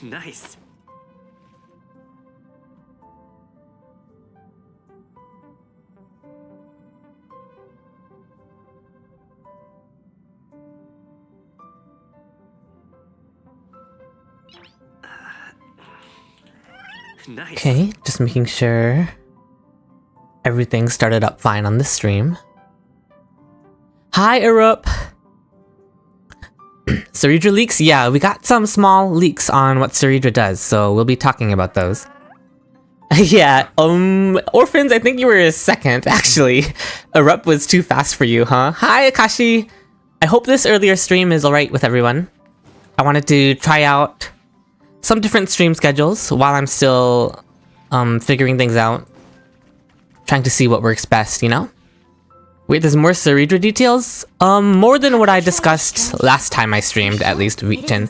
Nice. Nice. Okay, just making sure everything started up fine on the stream. Hi, Erup! Cerydra leaks? Yeah, we got some small leaks on what Cerydra does, so we'll be talking about those. Yeah, Orphans, I think you were second, actually. Erup was too fast for you, huh? Hi, Akashi! I hope this earlier stream is alright with everyone. I wanted to try out some different stream schedules while I'm still figuring things out. Trying to see what works best, you know? Wait, there's more Cerydra details? More than what I discussed last time I streamed, at least, Wheaton.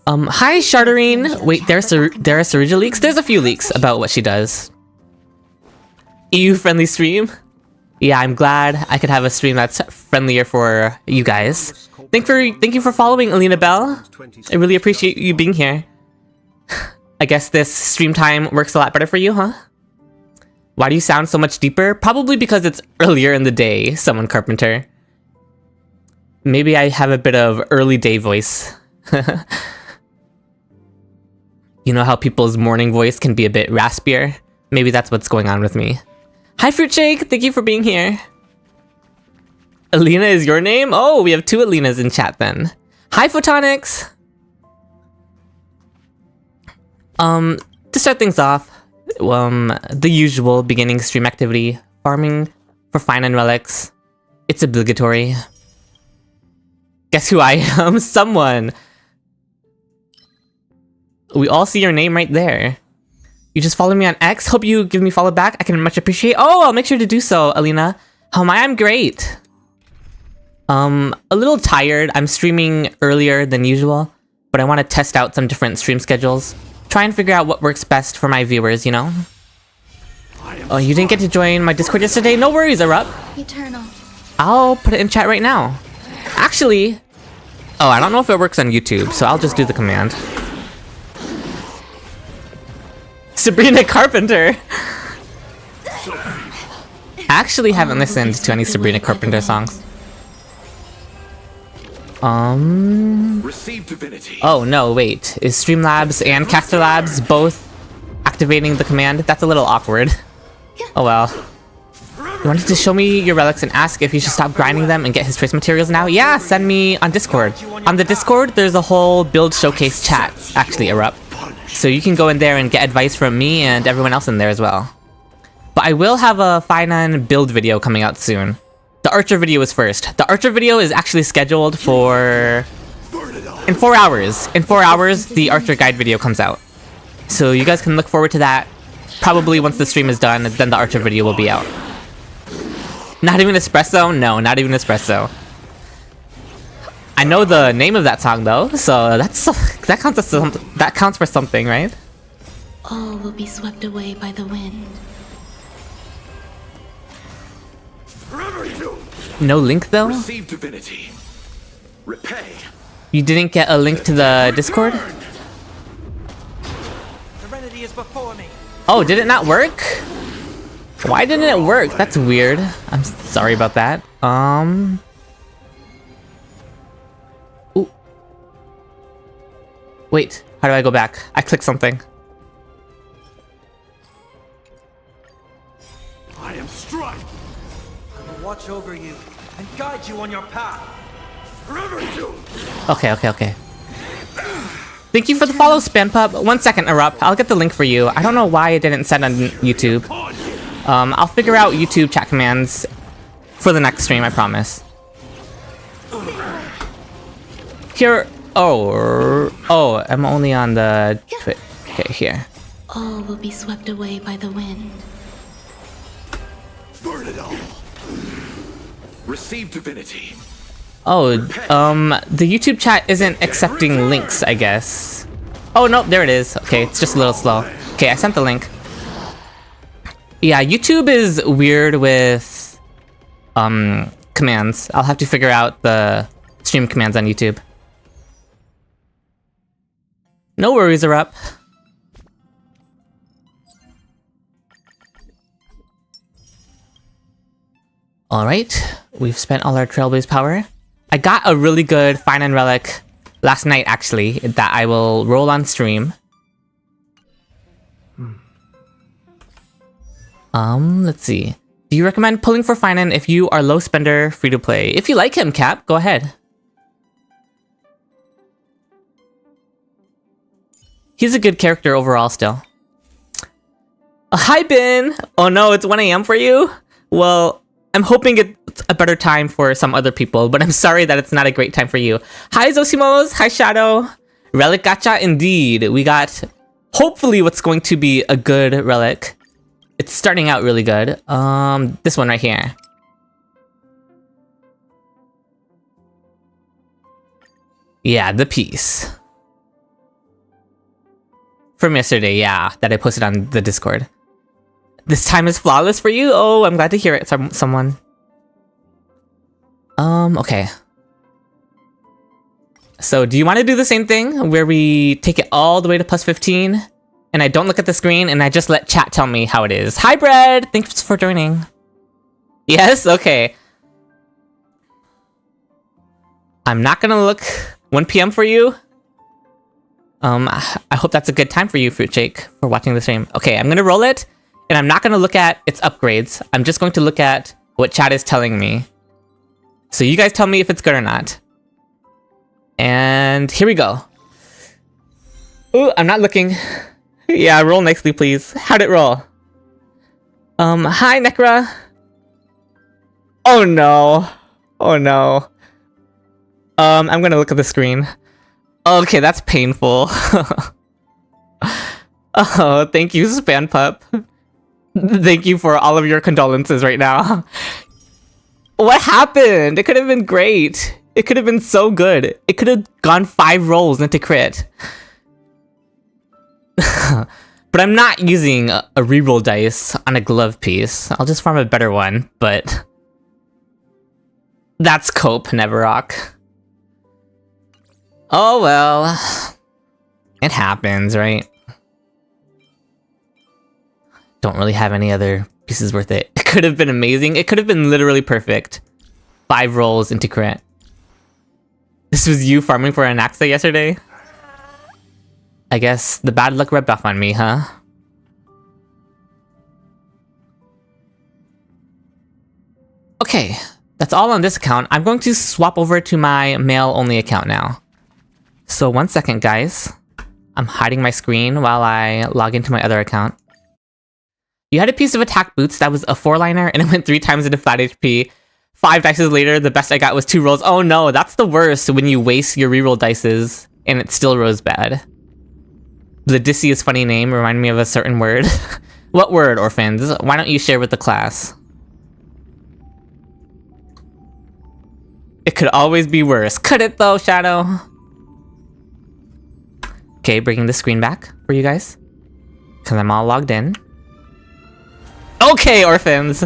Hi, Charterine! Wait, there are Cerydra leaks? There's a few leaks about what she does. EU-friendly stream? Yeah, I'm glad I could have a stream that's friendlier for you guys. Thank you for following, Alina Bell. I really appreciate you being here. I guess this stream time works a lot better for you, huh? Why do you sound so much deeper? Probably because it's earlier in the day, Someone Carpenter. Maybe I have a bit of early day voice. You know how people's morning voice can be a bit raspier? Maybe that's what's going on with me. Hi, Fruitshake! Thank you for being here. Alina is your name? Oh, we have two Alinas in chat then. Hi, Photonics! To start things off, the usual beginning stream activity, farming for Phainon relics. It's obligatory. Guess who I am? Someone! We all see your name right there. You just follow me on X? Hope you give me follow back. I can much appreciate. Oh, I'll make sure to do so, Alina. How am I? I'm great. A little tired. I'm streaming earlier than usual, but I want to test out some different stream schedules. Try and figure out what works best for my viewers, you know? Oh, you didn't get to join my Discord yesterday? No worries, Erup. Eternal. I'll put it in chat right now. Actually... Oh, I don't know if it works on YouTube, so I'll just do the command. Sabrina Carpenter! I actually haven't listened to any Sabrina Carpenter songs. Receive divinity. Oh no, wait. Is Streamlabs and Caster Labs both activating the command? That's a little awkward. Oh well. You wanted to show me your relics and ask if you should stop grinding them and get his trace materials now? Yeah, send me on Discord. On the Discord, there's a whole build showcase chat, actually, Erupt. So you can go in there and get advice from me and everyone else in there as well. But I will have a Phainon build video coming out soon. The Archer video is first. The Archer video is actually scheduled for... in 4 hours. In 4 hours, the Archer guide video comes out. So you guys can look forward to that. Probably once the stream is done, then the Archer video will be out. Not even Espresso? No, not even Espresso. I know the name of that song though, so that counts for something, right? All will be swept away by the wind. No link though? Receive divinity. Repay. You didn't get a link to the Discord? Serenity is before me. Oh, did it not work? Why didn't it work? That's weird. I'm sorry about that. Ooh. Wait, how do I go back? I clicked something. I am Strife. I will watch over you and guide you on your path. Okay. Thank you for the follow, SpamPub. 1 second, Erupt. I'll get the link for you. I don't know why it didn't send on YouTube. I'll figure out YouTube chat commands for the next stream, I promise. Here... Oh, I'm only on the... Okay, here. All will be swept away by the wind. Burn it all. Receive divinity. Oh, the YouTube chat isn't accepting links, I guess. Oh, no, there it is. Okay, it's just a little slow. Okay, I sent the link. Yeah, YouTube is weird with, commands. I'll have to figure out the stream commands on YouTube. No worries are up. Alright, we've spent all our Trailblaze power. I got a really good Phainon Relic last night, actually, that I will roll on stream. Let's see. Do you recommend pulling for Phainon if you are low spender, free to play? If you like him, Cap, go ahead. He's a good character overall still. Hi, Ben! Oh no, it's 1 AM for you? Well, I'm hoping it's a better time for some other people, but I'm sorry that it's not a great time for you. Hi, Zosimos! Hi, Shadow! Relic gacha indeed. We got, hopefully, what's going to be a good relic. It's starting out really good. This one right here. Yeah, the piece. From yesterday, yeah, that I posted on the Discord. This time is flawless for you? Oh, I'm glad to hear it, someone. Okay. So, do you want to do the same thing, where we take it all the way to plus 15, and I don't look at the screen, and I just let chat tell me how it is? Hi, Bread! Thanks for joining. Yes? Okay. I'm not gonna look 1 PM for you. I hope that's a good time for you, Fruitshake, for watching the stream. Okay, I'm gonna roll it, and I'm not gonna look at its upgrades. I'm just going to look at what chat is telling me. So you guys tell me if it's good or not. And here we go. Ooh, I'm not looking. Yeah, roll nicely, please. How'd it roll? Hi, Necra. Oh no. Oh no. I'm gonna look at the screen. Okay, that's painful. Oh, thank you, Span Pup. Thank you for all of your condolences right now. What happened? It could have been great. It could have been so good. It could have gone 5 rolls into crit. But I'm not using a reroll dice on a glove piece. I'll just farm a better one, but... That's cope, Neverrock. Oh well. It happens, right? Don't really have any other pieces worth it. It could have been amazing. It could have been literally perfect. 5 rolls into crit. This was you farming for an Anaxa yesterday? I guess the bad luck rubbed off on me, huh? Okay, that's all on this account. I'm going to swap over to my mail-only account now. So 1 second, guys. I'm hiding my screen while I log into my other account. You had a piece of attack boots that was a 4-liner and it went 3 times into flat HP. 5 dices later, the best I got was 2 rolls. Oh no, that's the worst when you waste your reroll dices and it still rolls bad. The Dissy funny name reminded me of a certain word. What word, orphans? Why don't you share with the class? It could always be worse. Could it though, Shadow? Okay, bringing the screen back for you guys. Because I'm all logged in. Okay, orphans!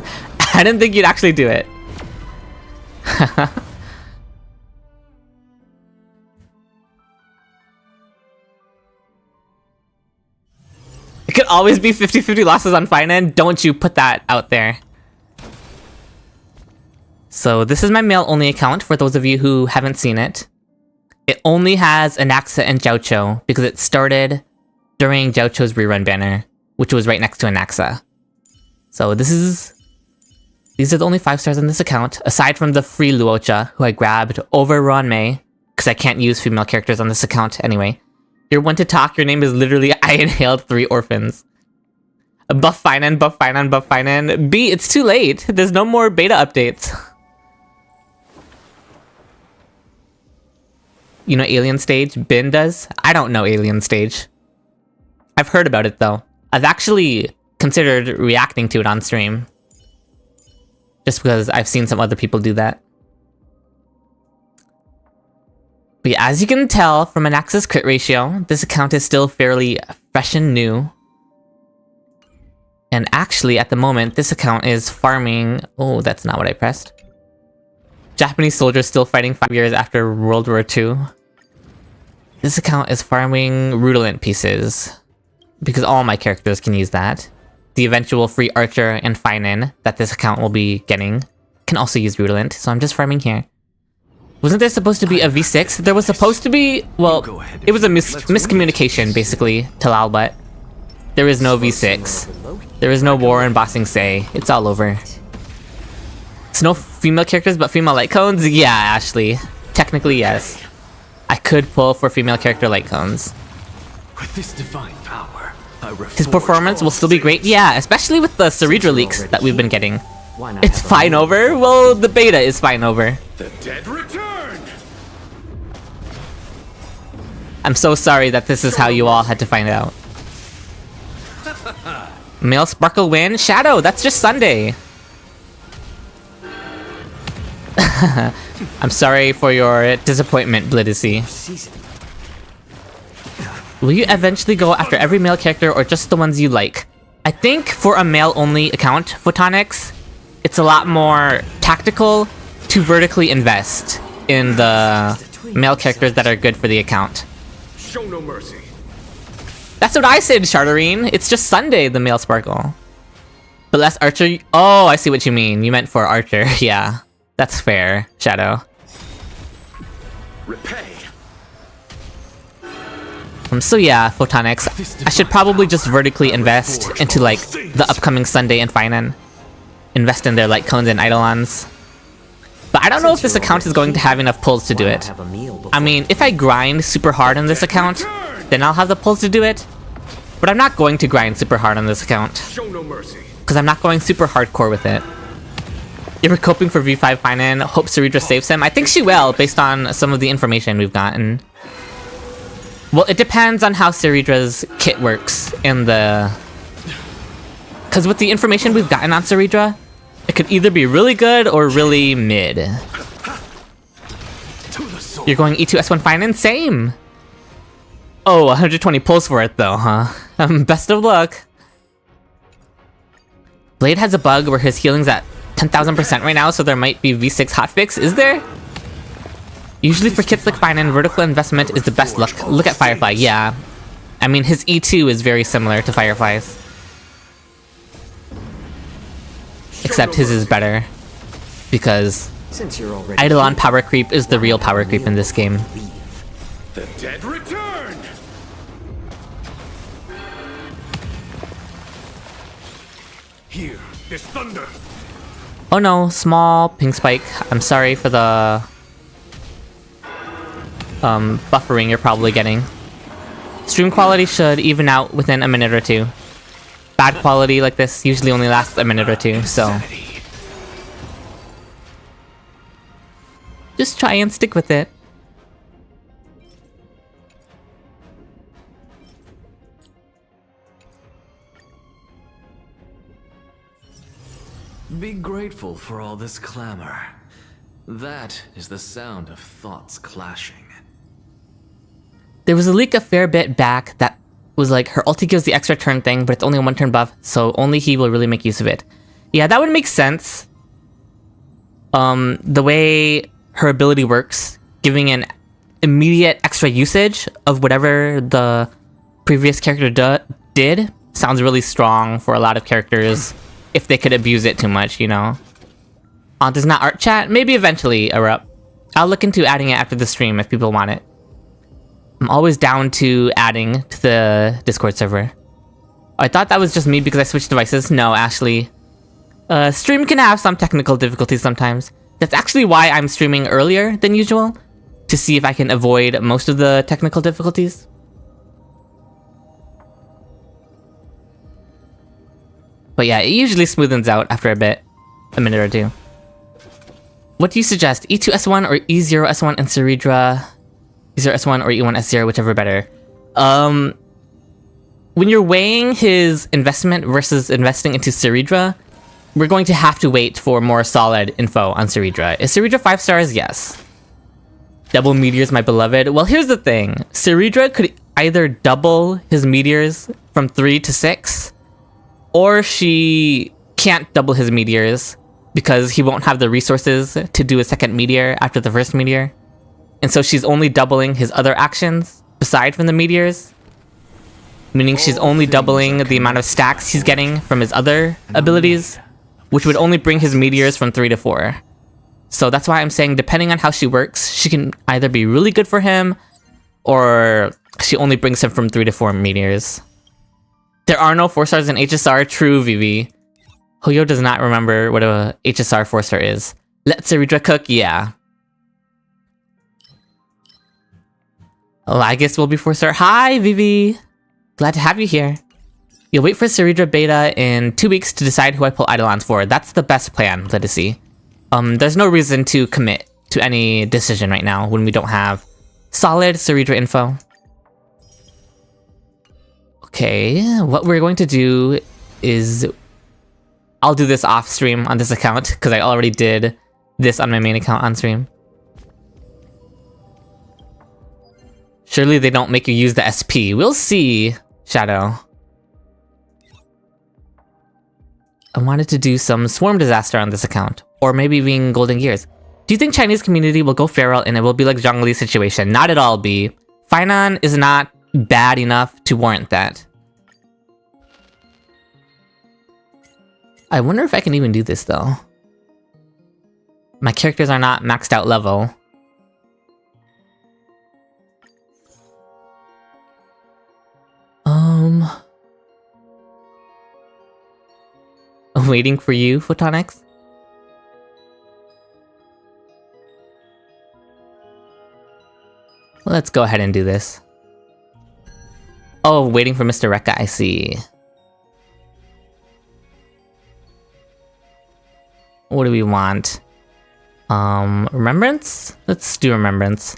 I didn't think you'd actually do it. It could always be 50-50 losses on Phainon. Don't you put that out there. So this is my mail-only account for those of you who haven't seen it. It only has Anaxa and Jiaoqiu because it started during Jiaoqiu's rerun banner, which was right next to Anaxa. So these are the only 5 stars on this account, aside from the free Luocha, who I grabbed over Ronmei, because I can't use female characters on this account anyway. You're one to talk, your name is literally I inhaled 3 orphans. Buff Phainon, buff Phainon, buff Phainon. B, it's too late. There's no more beta updates. You know Alien Stage? Bin does? I don't know Alien Stage. I've heard about it though. I've actually considered reacting to it on stream. Just because I've seen some other people do that. But yeah, as you can tell from an Anaxa's crit ratio, this account is still fairly fresh and new. And actually, at the moment, this account is farming... Oh, that's not what I pressed. Japanese soldiers still fighting 5 years after World War II. This account is farming Rudolent pieces, because all my characters can use that. The eventual free Archer and Phainon that this account will be getting can also use Rudolent, so I'm just farming here. Wasn't there supposed to be a V6? There was supposed to be, well, it was a miscommunication, basically, to Lalbut. There is no V6. There is no war in Bossing Say. It's all over. It's no female characters, but female light cones? Yeah, Ashley. Technically, yes. I could pull for female character light cones. With this divine power, His performance will still be great? Yeah, especially with the Cerydra leaks that we've been getting. It's fine over? Well, the beta is fine over. The dead return! I'm so sorry that this is how you all had to find out. Male Sparkle win? Shadow, that's just Sunday. I'm sorry for your disappointment, Blitzy. Will you eventually go after every male character or just the ones you like? I think for a male-only account, Photonics, it's a lot more tactical to vertically invest in the male characters that are good for the account. Show no mercy. That's what I said, Charterine. It's just Sunday, the male Sparkle. But less Archer. Oh, I see what you mean. You meant for Archer. Yeah, that's fair, Shadow. Repay. So yeah, Photonics. I should probably just vertically invest into like the upcoming Sunday and Phainon. Invest in their light cones and Eidolons. But I don't know if this account is going to have enough pulls to do it. I mean, if I grind super hard on this account, then I'll have the pulls to do it. But I'm not going to grind super hard on this account. Show no mercy. Because I'm not going super hardcore with it. If we're coping for V5 Phainon, hope Cerydra saves him. I think she will, based on some of the information we've gotten. Well, it depends on how Cerydra's kit works in the... Because with the information we've gotten on Cerydra, it could either be really good or really mid. You're going E2 S1 Phainon? Same! Oh, 120 pulls for it though, huh? Best of luck. Blade has a bug where his healing's at 10,000% right now, so there might be V6 hotfix. Is there? Usually for kits like Phainon, vertical investment is the best luck. Look at Firefly, yeah. I mean, his E2 is very similar to Firefly's. Except his is better. Because Eidolon power creep is the real power creep in this game. The dead return! Here, there's thunder! Oh no, small pink spike. I'm sorry for the buffering you're probably getting. Stream quality should even out within a minute or two. Bad quality like this usually only lasts a minute or two, so just try and stick with it. Be grateful for all this clamor. That is the sound of thoughts clashing. There was a leak a fair bit back that was like, her ulti gives the extra turn thing, but it's only a 1-turn buff, so only he will really make use of it. Yeah, that would make sense. The way her ability works, giving an immediate extra usage of whatever the previous character did, sounds really strong for a lot of characters if they could abuse it too much, you know? Does not art chat? Maybe eventually, Erupt. I'll look into adding it after the stream if people want it. I'm always down to adding to the Discord server. I thought that was just me because I switched devices. No, Ashley. Stream can have some technical difficulties sometimes. That's actually why I'm streaming earlier than usual, to see if I can avoid most of the technical difficulties. But yeah, it usually smoothens out after a minute or two. What do you suggest? E2 S1 or E0 S1 and Cerydra? E0 S1 or E1 S0, whichever better. When you're weighing his investment versus investing into Cerydra, we're going to have to wait for more solid info on Cerydra. Is Cerydra 5 stars? Yes. Double meteors, my beloved. Well, here's the thing. Cerydra could either double his meteors from 3 to 6, or she can't double his meteors because he won't have the resources to do a second meteor after the first meteor. And so she's only doubling his other actions aside from the meteors. Meaning she's only doubling the amount of stacks he's getting from his other abilities, which would only bring his meteors from 3 to 4. So that's why I'm saying, depending on how she works, she can either be really good for him, or she only brings him from 3 to 4 meteors. There are no 4 stars in HSR, true, Vivi. Hoyo does not remember what a HSR 4-star is. Let Cerydra cook, yeah. Oh, I guess we'll be 4-star. Hi, Vivi! Glad to have you here. You'll wait for Cerydra beta in 2 weeks to decide who I pull Eidolons for. That's the best plan, Lettucey. There's no reason to commit to any decision right now when we don't have solid Cerydra info. Okay, what we're going to do is... I'll do this off stream on this account, because I already did this on my main account on stream. Surely they don't make you use the SP. We'll see, Shadow. I wanted to do some Swarm Disaster on this account. Or maybe even Golden Gears. Do you think Chinese community will go feral and it will be like Zhongli's situation? Not at all, B. Phainon is not bad enough to warrant that. I wonder if I can even do this, though. My characters are not maxed out level. Waiting for you, Photonics? Let's go ahead and do this. Oh, waiting for Mr. Rekka, I see. What do we want? Remembrance? Let's do Remembrance.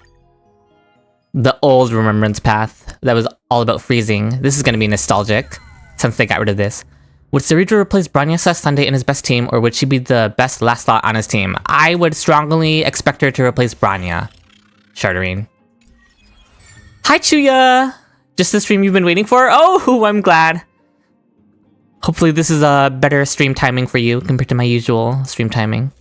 The old Remembrance path that was all about freezing. This is gonna be nostalgic, since they got rid of this. Would Cerydra replace Branya/Sunday in his best team, or would she be the best last slot on his team? I would strongly expect her to replace Branya. Charterine. Hi, Chuya! Just the stream you've been waiting for? Oh, I'm glad. Hopefully this is a better stream timing for you compared to my usual stream timing.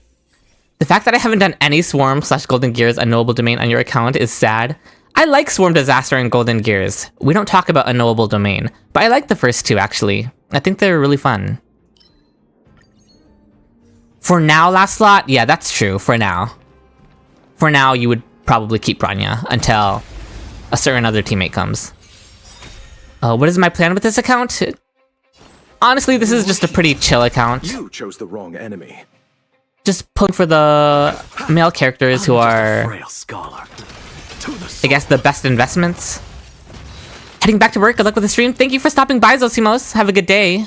The fact that I haven't done any Swarm/Golden Gears unknowable domain on your account is sad. I like Swarm Disaster and Golden Gears. We don't talk about unknowable domain, but I like the first two actually. I think they're really fun. For now, last slot? Yeah, that's true, for now. For now, you would probably keep Branya until a certain other teammate comes. What is my plan with this account? Honestly, this is just a pretty chill account. You chose the wrong enemy. Just pulling for the male characters who are, I guess, the best investments. Heading back to work, good luck with the stream. Thank you for stopping by, Zosimos. Have a good day.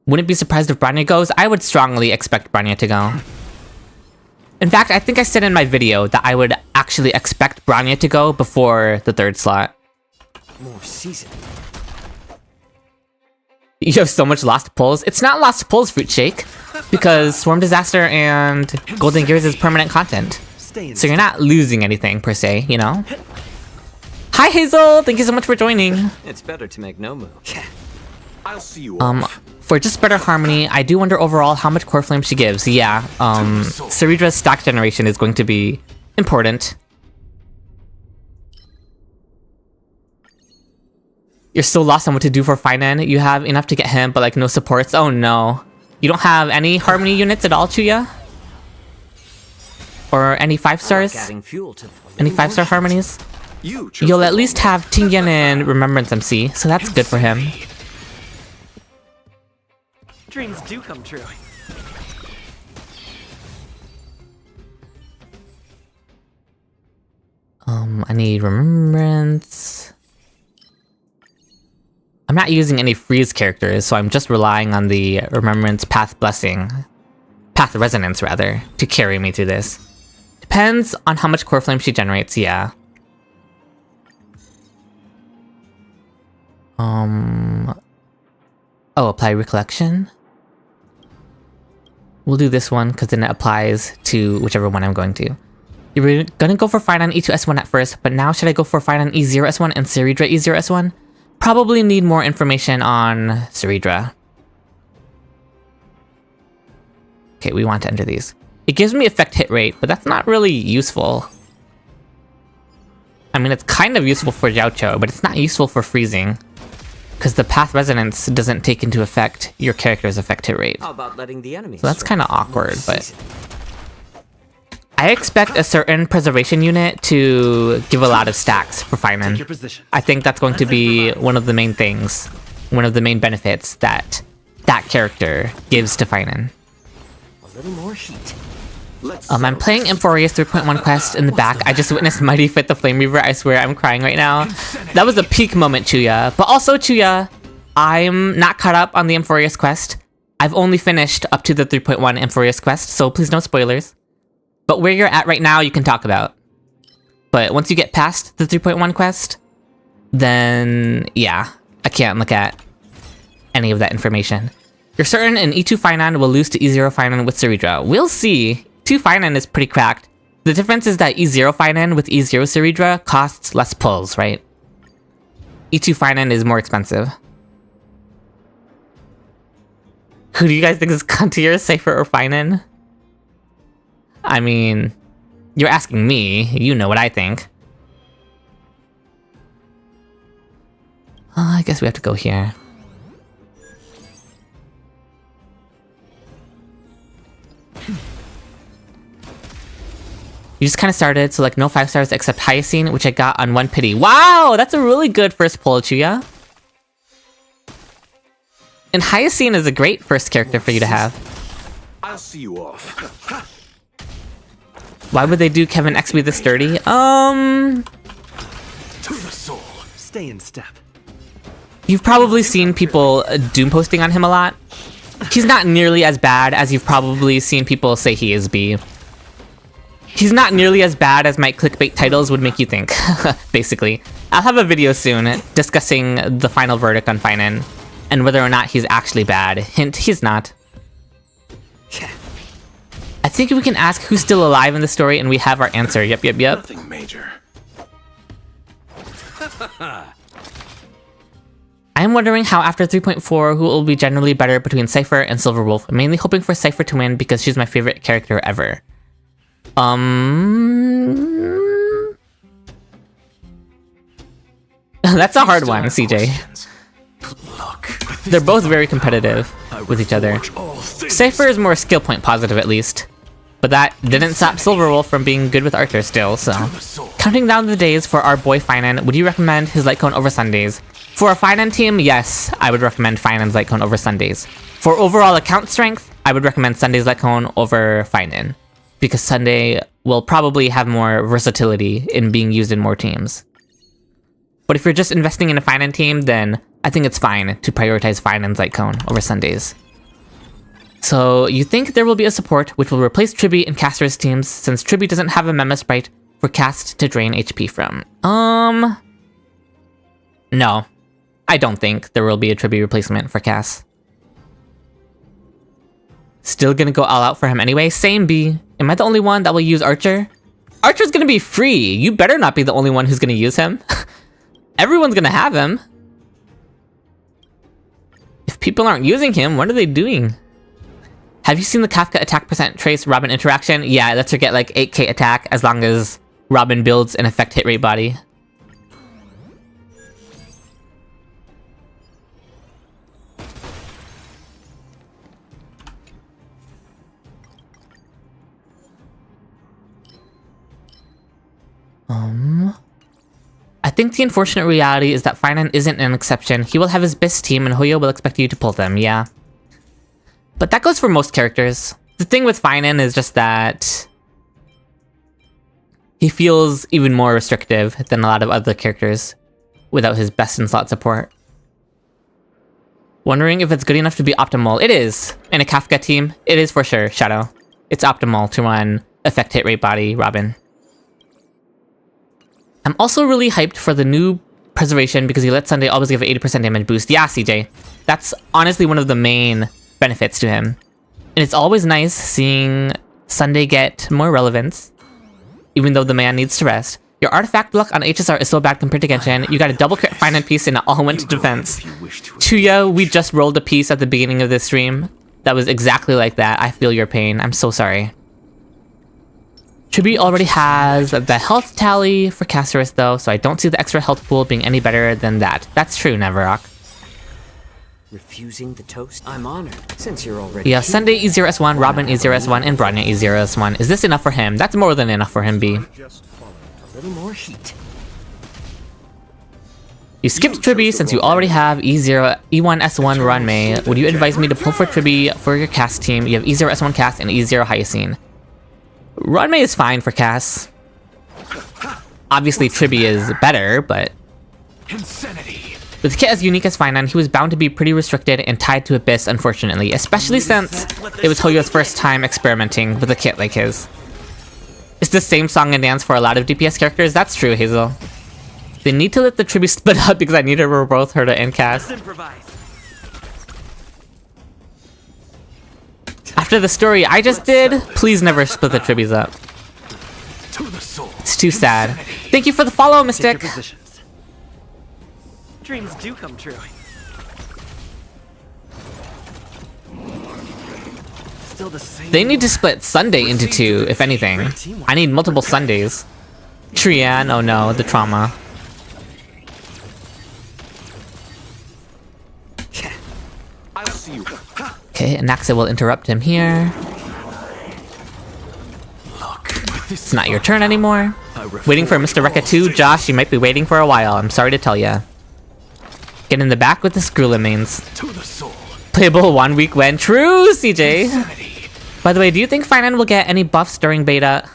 Wouldn't be surprised if Branya goes. I would strongly expect Branya to go. In fact, I think I said in my video that I would actually expect Branya to go before the 3rd slot. More season. You have so much lost pulls. It's not lost pulls, Fruit Shake, because Swarm Disaster and Golden Gears is permanent content. So you're not losing anything, per se, you know? Hi, Hazel! Thank you so much for joining. It's better to make no move. I'll see you off. For just better harmony, I do wonder overall how much core flame she gives. Yeah, Ceredra's stock generation is going to be important. You're so lost on what to do for Phainon. You have enough to get him, but like no supports. Oh no. You don't have any harmony units at all, Chuya? Or any 5-stars? Any 5-star harmonies? You'll at least have Tingyan and Remembrance MC, so that's good for him. Dreams do come true. I need Remembrance. I'm not using any freeze characters, so I'm just relying on the Remembrance Path Blessing. Path Resonance, rather, to carry me through this. Depends on how much core flame she generates, yeah. Oh, apply Recollection? We'll do this one, because then it applies to whichever one I'm going to. You were gonna go for Phainon E2S1 at first, but now should I go for Phainon E0S1 and Cerydra E0S1? Probably need more information on Cerydra. Okay, we want to enter these. It gives me effect hit rate, but that's not really useful. I mean, it's kind of useful for Jiaoqiu, but it's not useful for freezing. Because the path resonance doesn't take into effect your character's effect hit rate. How about letting the enemy? So that's kind of awkward, but... I expect a certain preservation unit to give a lot of stacks for Phainon. I think that's going to be one of the main things, one of the main benefits that that character gives to Phainon. A little more heat. I'm playing Emphorius 3.1 quest in the back. I just witnessed Mighty Fit the Flame Reaver. I swear I'm crying right now. That was a peak moment, Chuya. But also, Chuya, I'm not caught up on the Emphorius quest. I've only finished up to the 3.1 Emphorius quest, so please no spoilers. But where you're at right now, you can talk about. But once you get past the 3.1 quest, then yeah, I can't look at any of that information. You're certain an E2 Phainon will lose to E0 Phainon with Cerydra. We'll see. 2 Phainon is pretty cracked. The difference is that E0 Phainon with E0 Cerydra costs less pulls, right? E2 Phainon is more expensive. Who do you guys think is cuntier, Cypher or Phainon? I mean, you're asking me. You know what I think. I guess we have to go here. You just kind of started, so like no 5 stars except Hyacine, which I got on 1 pity. Wow, that's a really good first pull, Chuya. And Hyacine is a great first character for you to have. I'll see you off. Why would they do Kevin XB this dirty? To the soul. Stay in step. You've probably seen people doom posting on him a lot. He's not nearly as bad as you've probably seen people say he is B. He's not nearly as bad as my clickbait titles would make you think, basically. I'll have a video soon discussing the final verdict on Phainon and whether or not he's actually bad. Hint, he's not. I think we can ask who's still alive in the story and we have our answer. Yep. Nothing major. I'm wondering how after 3.4 who will be generally better between Cypher and Silverwolf. I'm mainly hoping for Cypher to win because she's my favorite character ever. That's a hard one, CJ. They're both very competitive with each other. Cypher is more skill point positive at least. But that didn't stop Silverwolf from being good with Archer still, so... Counting down the days for our boy Phainon, would you recommend his Light Cone over Sundays? For a Phainon team, yes, I would recommend Phainon's Light Cone over Sundays. For overall account strength, I would recommend Sunday's Light Cone over Phainon. Because Sunday will probably have more versatility in being used in more teams. But if you're just investing in a Phainon team, then I think it's fine to prioritize Phainon's Light Cone over Sundays. So, you think there will be a support which will replace Tribi in Caster's teams since Tribi doesn't have a Mema Sprite for Cast to drain HP from? No. I don't think there will be a Tribi replacement for Cass. Still gonna go all out for him anyway? Same B. Am I the only one that will use Archer? Archer's gonna be free! You better not be the only one who's gonna use him. Everyone's gonna have him. If people aren't using him, what are they doing? Have you seen the Kafka attack percent trace Robin interaction? Yeah, it lets her get like 8k attack as long as Robin builds an effect hit rate body. I think the unfortunate reality is that Phainon isn't an exception. He will have his best team and Hoyo will expect you to pull them, yeah. But that goes for most characters. The thing with Phainon is just that he feels even more restrictive than a lot of other characters without his best in slot support. Wondering if it's good enough to be optimal. It is. In a Kafka team, it is for sure, Shadow. It's optimal to run effect hit rate body Robin. I'm also really hyped for the new preservation because he lets Sunday always give an 80% damage boost. Yeah, CJ. That's honestly one of the main benefits to him. And it's always nice seeing Sunday get more relevance, even though the man needs to rest. Your artifact block on HSR is so bad compared to Genshin. You got a double crit Phainon piece and it all went to defense. Chuya, we just rolled a piece at the beginning of this stream that was exactly like that. I feel your pain. I'm so sorry. Triby already has the health tally for Casterus though, so I don't see the extra health pool being any better than that. That's true, Neverrock. Refusing the toast? I'm honored, since you're already Yeah, Sunday E0S1, Robin E0S1, and Broadnight E0S1. Is this enough for him? That's more than enough for him, B. A little more heat. You skipped Triby since you already have E1S1 Ranmei. Would you advise me to pull for Triby for your cast team? You have E0S1 cast and E0 Hyacine. Ranmei is fine for cast. Obviously Triby is better, but Insanity. with a kit as unique as Phainon, he was bound to be pretty restricted and tied to Abyss, unfortunately, especially since it was Hoyo's first time experimenting with a kit like his. It's the same song and dance for a lot of DPS characters. That's true, Hazel. They need to let the Triby split up because I need to roll both her to end cast. After the story I just did, please never split the Tribbies up. To the soul. It's too sad. Thank you for the follow, Take Mystic. your positions. Dreams do come true. Still the same. They need to split Sunday into two, if anything. I need multiple Sundays. Trian, oh no, the trauma. I'll see you. Okay, Anaxa will interrupt him here. Look. It's not your turn anymore. Waiting for Mr. Rekka 2? Josh, you might be waiting for a while, I'm sorry to tell ya. Get in the back with the Screwla mains. To the soul. Playable 1 week when? True, CJ! Insanity. By the way, do you think Phainon will get any buffs during beta?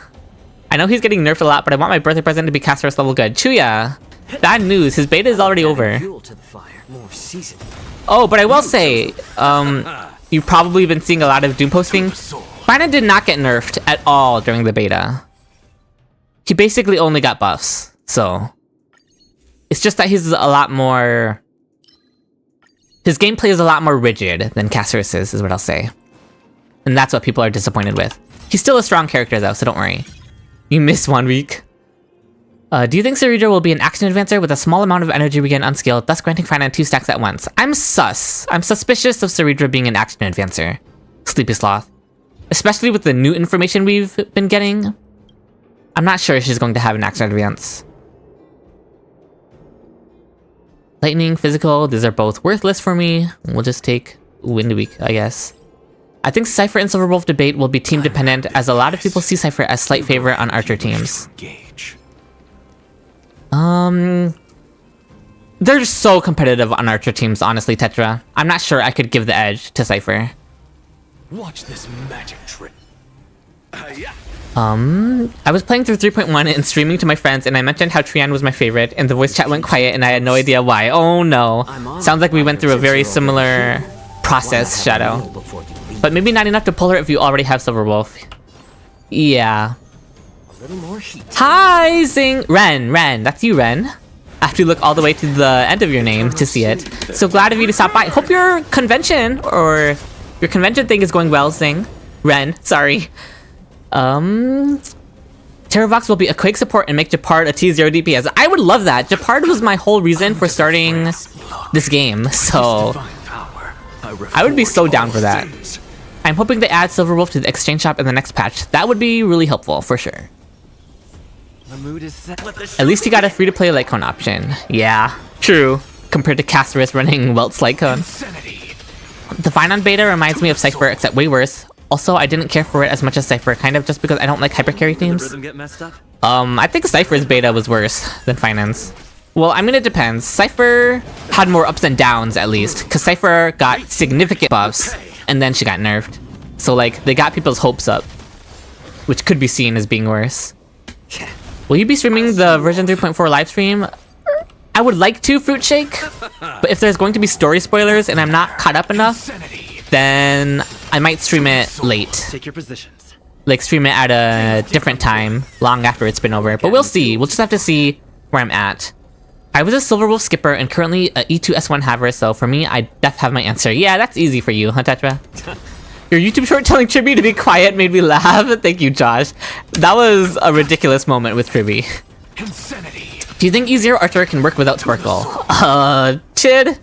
I know he's getting nerfed a lot, but I want my birthday present to be Casterus level good. Chuya! Bad news, his beta is already over. Fuel to the fire. More season. Oh, but I will say, you've probably been seeing a lot of Doom posting. Phainon did not get nerfed at all during the beta. He basically only got buffs, so... It's just that he's a lot more... His gameplay is a lot more rigid than Casterus is what I'll say. And that's what people are disappointed with. He's still a strong character though, so don't worry. You missed 1 week. Do you think Cerydra will be an action advancer with a small amount of energy regain unskilled, thus granting Phainon 2 stacks at once? I'm suspicious of Cerydra being an action advancer. Sleepy Sloth. Especially with the new information we've been getting. I'm not sure she's going to have an action advance. Lightning, physical, these are both worthless for me. We'll just take Wind Week, I guess. I think Cypher and Silverwolf debate will be team dependent, as a lot of people see Cypher as slight favorite on Archer teams. Engage. They're just so competitive on Archer teams, honestly, Tetra. I'm not sure I could give the edge to Cypher. Watch this magic trick. Yeah. I was playing through 3.1 and streaming to my friends, and I mentioned how Trian was my favorite, and the voice chat went quiet, and I had no idea why. Oh no. Sounds like we went through a very similar process, Shadow. But maybe not enough to pull her if you already have Silverwolf. Yeah. A little more heat. Hi, Zing! Ren, that's you, Ren. I have to look all the way to the end of your name to see it. So glad of you to stop by. Hope your convention, or your convention thing is going well, Zing. Ren, sorry. Terravox will be a Quake support and make Japard a T0 DPS. I would love that. Japard was my whole reason for starting this game, so I would be so down for that. I'm hoping they add Silverwolf to the exchange shop in the next patch. That would be really helpful, for sure. The mood is set. At least you got a free-to-play Lightcone option. Yeah, true. Compared to Casterus running Welt's Lightcone. The Phainon beta reminds me of Cypher, except way worse. Also, I didn't care for it as much as Cypher, kind of just because I don't like hypercarry teams. Rhythm get messed up? I think Cypher's beta was worse than Phainon's. Well, I mean, it depends. Cypher had more ups and downs, at least, because Cypher got significant buffs, and then she got nerfed. So, like, they got people's hopes up, which could be seen as being worse. Will you be streaming the version 3.4 livestream? I would like to, Fruit Shake, but if there's going to be story spoilers and I'm not caught up enough, then I might stream it late. Take your positions. Like, stream it at a different time, long after it's been over. But we'll see. We'll just have to see where I'm at. I was a Silverwolf skipper and currently a E2S1 haver, so for me, I def have my answer. Yeah, that's easy for you, huh, Tetra? Your YouTube short telling Triby to be quiet made me laugh. Thank you, Josh. That was a ridiculous moment with Triby. Insanity. Do you think E0 Archer can work without Sparkle? Chid?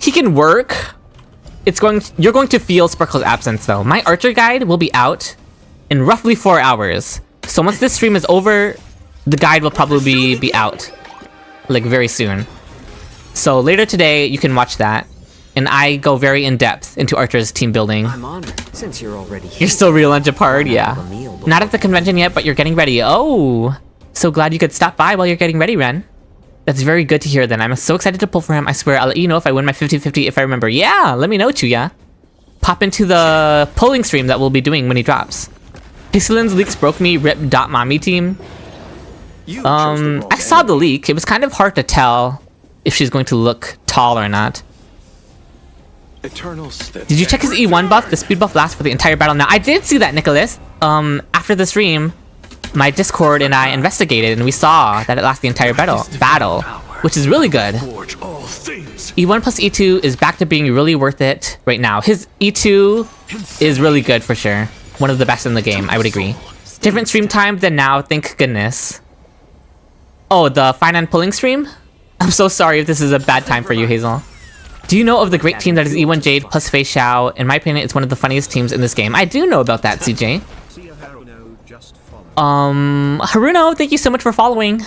He can work. You're going to feel Sparkle's absence though. My Archer guide will be out in roughly 4 hours. So once this stream is over, the guide will probably be out, like, very soon. So later today, you can watch that, and I go very in-depth into Archer's team building. I'm honored, since you're already here. You're still real on Japard, yeah. Have a meal before- Not at the convention yet, but you're getting ready. Oh! So glad you could stop by while you're getting ready, Ren. That's very good to hear then. I'm so excited to pull for him. I swear, I'll let you know if I win my 50-50 if I remember. Yeah, let me know, Chuya. Pop into the polling stream that we'll be doing when he drops. Pixelin's leaks broke me, rip dot mommy team. I saw the leak. It was kind of hard to tell if she's going to look tall or not. Did you check his E1 buff? The speed buff lasts for the entire battle now. I did see that, Nicholas. After the stream, my Discord and I investigated, and we saw that it lasts the entire battle, which is really good. E1 plus E2 is back to being really worth it right now. His E2 is really good for sure. One of the best in the game, I would agree. Different stream time than now, thank goodness. Oh, the Phainon pulling stream? I'm so sorry if this is a bad time for you, Hazel. Do you know of the great team that is E1 Jade plus Fei Xiao? In my opinion, it's one of the funniest teams in this game. I do know about that, CJ. Haruno, thank you so much for following.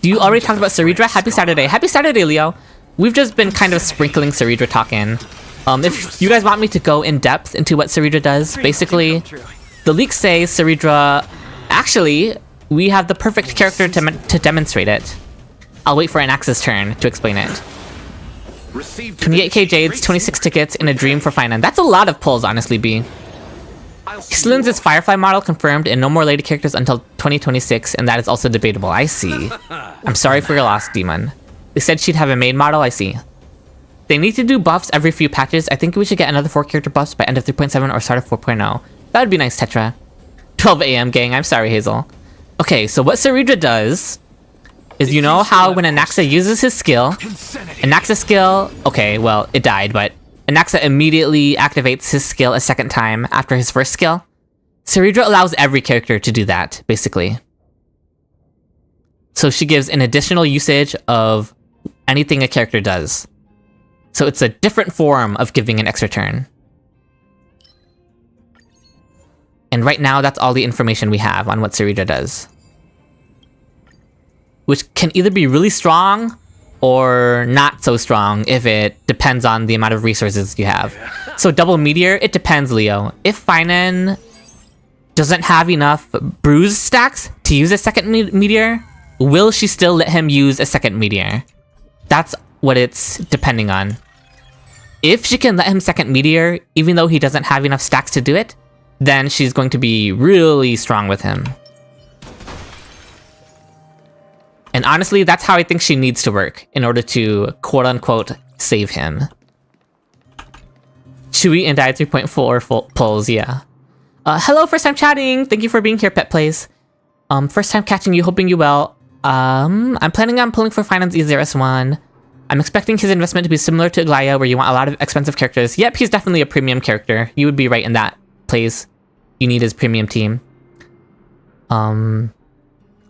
Do you already talk about Cerydra? Happy Saturday. Happy Saturday, Leo. We've just been kind of sprinkling Cerydra talk in. If you guys want me to go in depth into what Cerydra does, basically, the leaks say Cerydra... Actually, we have the perfect character to demonstrate it. I'll wait for Anax's turn to explain it. 28k Jades, 26 tickets, in a dream for Phainon. That's a lot of pulls, honestly, B. Slynn's Firefly model confirmed and no more lady characters until 2026, and that is also debatable. I see. I'm sorry for your loss, Demon. They said she'd have a main model, I see. They need to do buffs every few patches. I think we should get another 4 character buffs by end of 3.7 or start of 4.0. That would be nice, Tetra. 12 AM, gang. I'm sorry, Hazel. Okay, so what Cerydra does is, you know how when Anaxa uses his skill, Anaxa's skill, okay, well, it died, but Anaxa immediately activates his skill a second time after his first skill. Cerydra allows every character to do that, basically. So she gives an additional usage of anything a character does. So it's a different form of giving an extra turn. And right now, that's all the information we have on what Cerydra does. Which can either be really strong or not so strong if it depends on the amount of resources you have. So double meteor, it depends, Leo. If Phainon doesn't have enough bruise stacks to use a second meteor, will she still let him use a second meteor? That's what it's depending on. If she can let him second meteor, even though he doesn't have enough stacks to do it, then she's going to be really strong with him. And honestly, that's how I think she needs to work in order to quote-unquote save him. Chewy and I 3.4 pulls, yeah. Hello, first time chatting. Thank you for being here, Pet Plays. First time catching you, hoping you well. I'm planning on pulling for Phainon's E01. I'm expecting his investment to be similar to Aglaya, where you want a lot of expensive characters. Yep, he's definitely a premium character. You would be right in that, Plays. You need his premium team.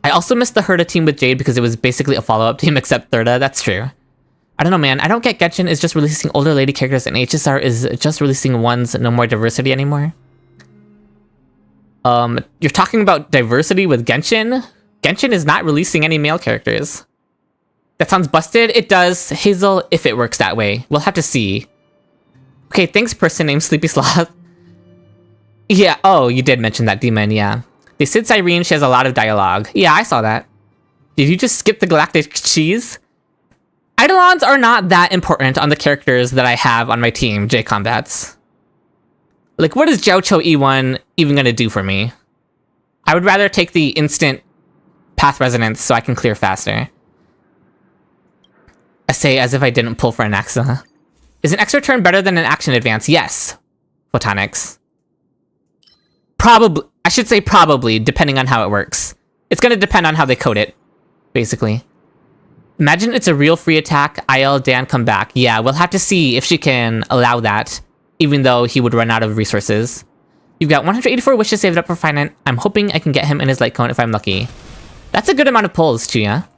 I also missed the Herda team with Jade because it was basically a follow-up team except Thirda. That's true. I don't know, man. I don't get Genshin is just releasing older lady characters and HSR is just releasing ones, no more diversity anymore. You're talking about diversity with Genshin? Genshin is not releasing any male characters. That sounds busted. It does, Hazel, if it works that way. We'll have to see. Okay, thanks, person named Sleepy Sloth. Yeah, oh, you did mention that, Demon, yeah. They said Cyrene, she has a lot of dialogue. Yeah, I saw that. Did you just skip the galactic cheese? Eidolons are not that important on the characters that I have on my team, J-Combats. Like, what is Jiaocho E1 even gonna do for me? I would rather take the instant path resonance so I can clear faster. I say as if I didn't pull for an Axa. Is an extra turn better than an action advance? Yes. Photonics. Probably, I should say probably, depending on how it works. It's gonna depend on how they code it, basically. Imagine it's a real free attack, IL Dan come back. Yeah, we'll have to see if she can allow that, even though he would run out of resources. You've got 184 wishes saved up for Phainon. I'm hoping I can get him in his light cone if I'm lucky. That's a good amount of pulls, Chuya.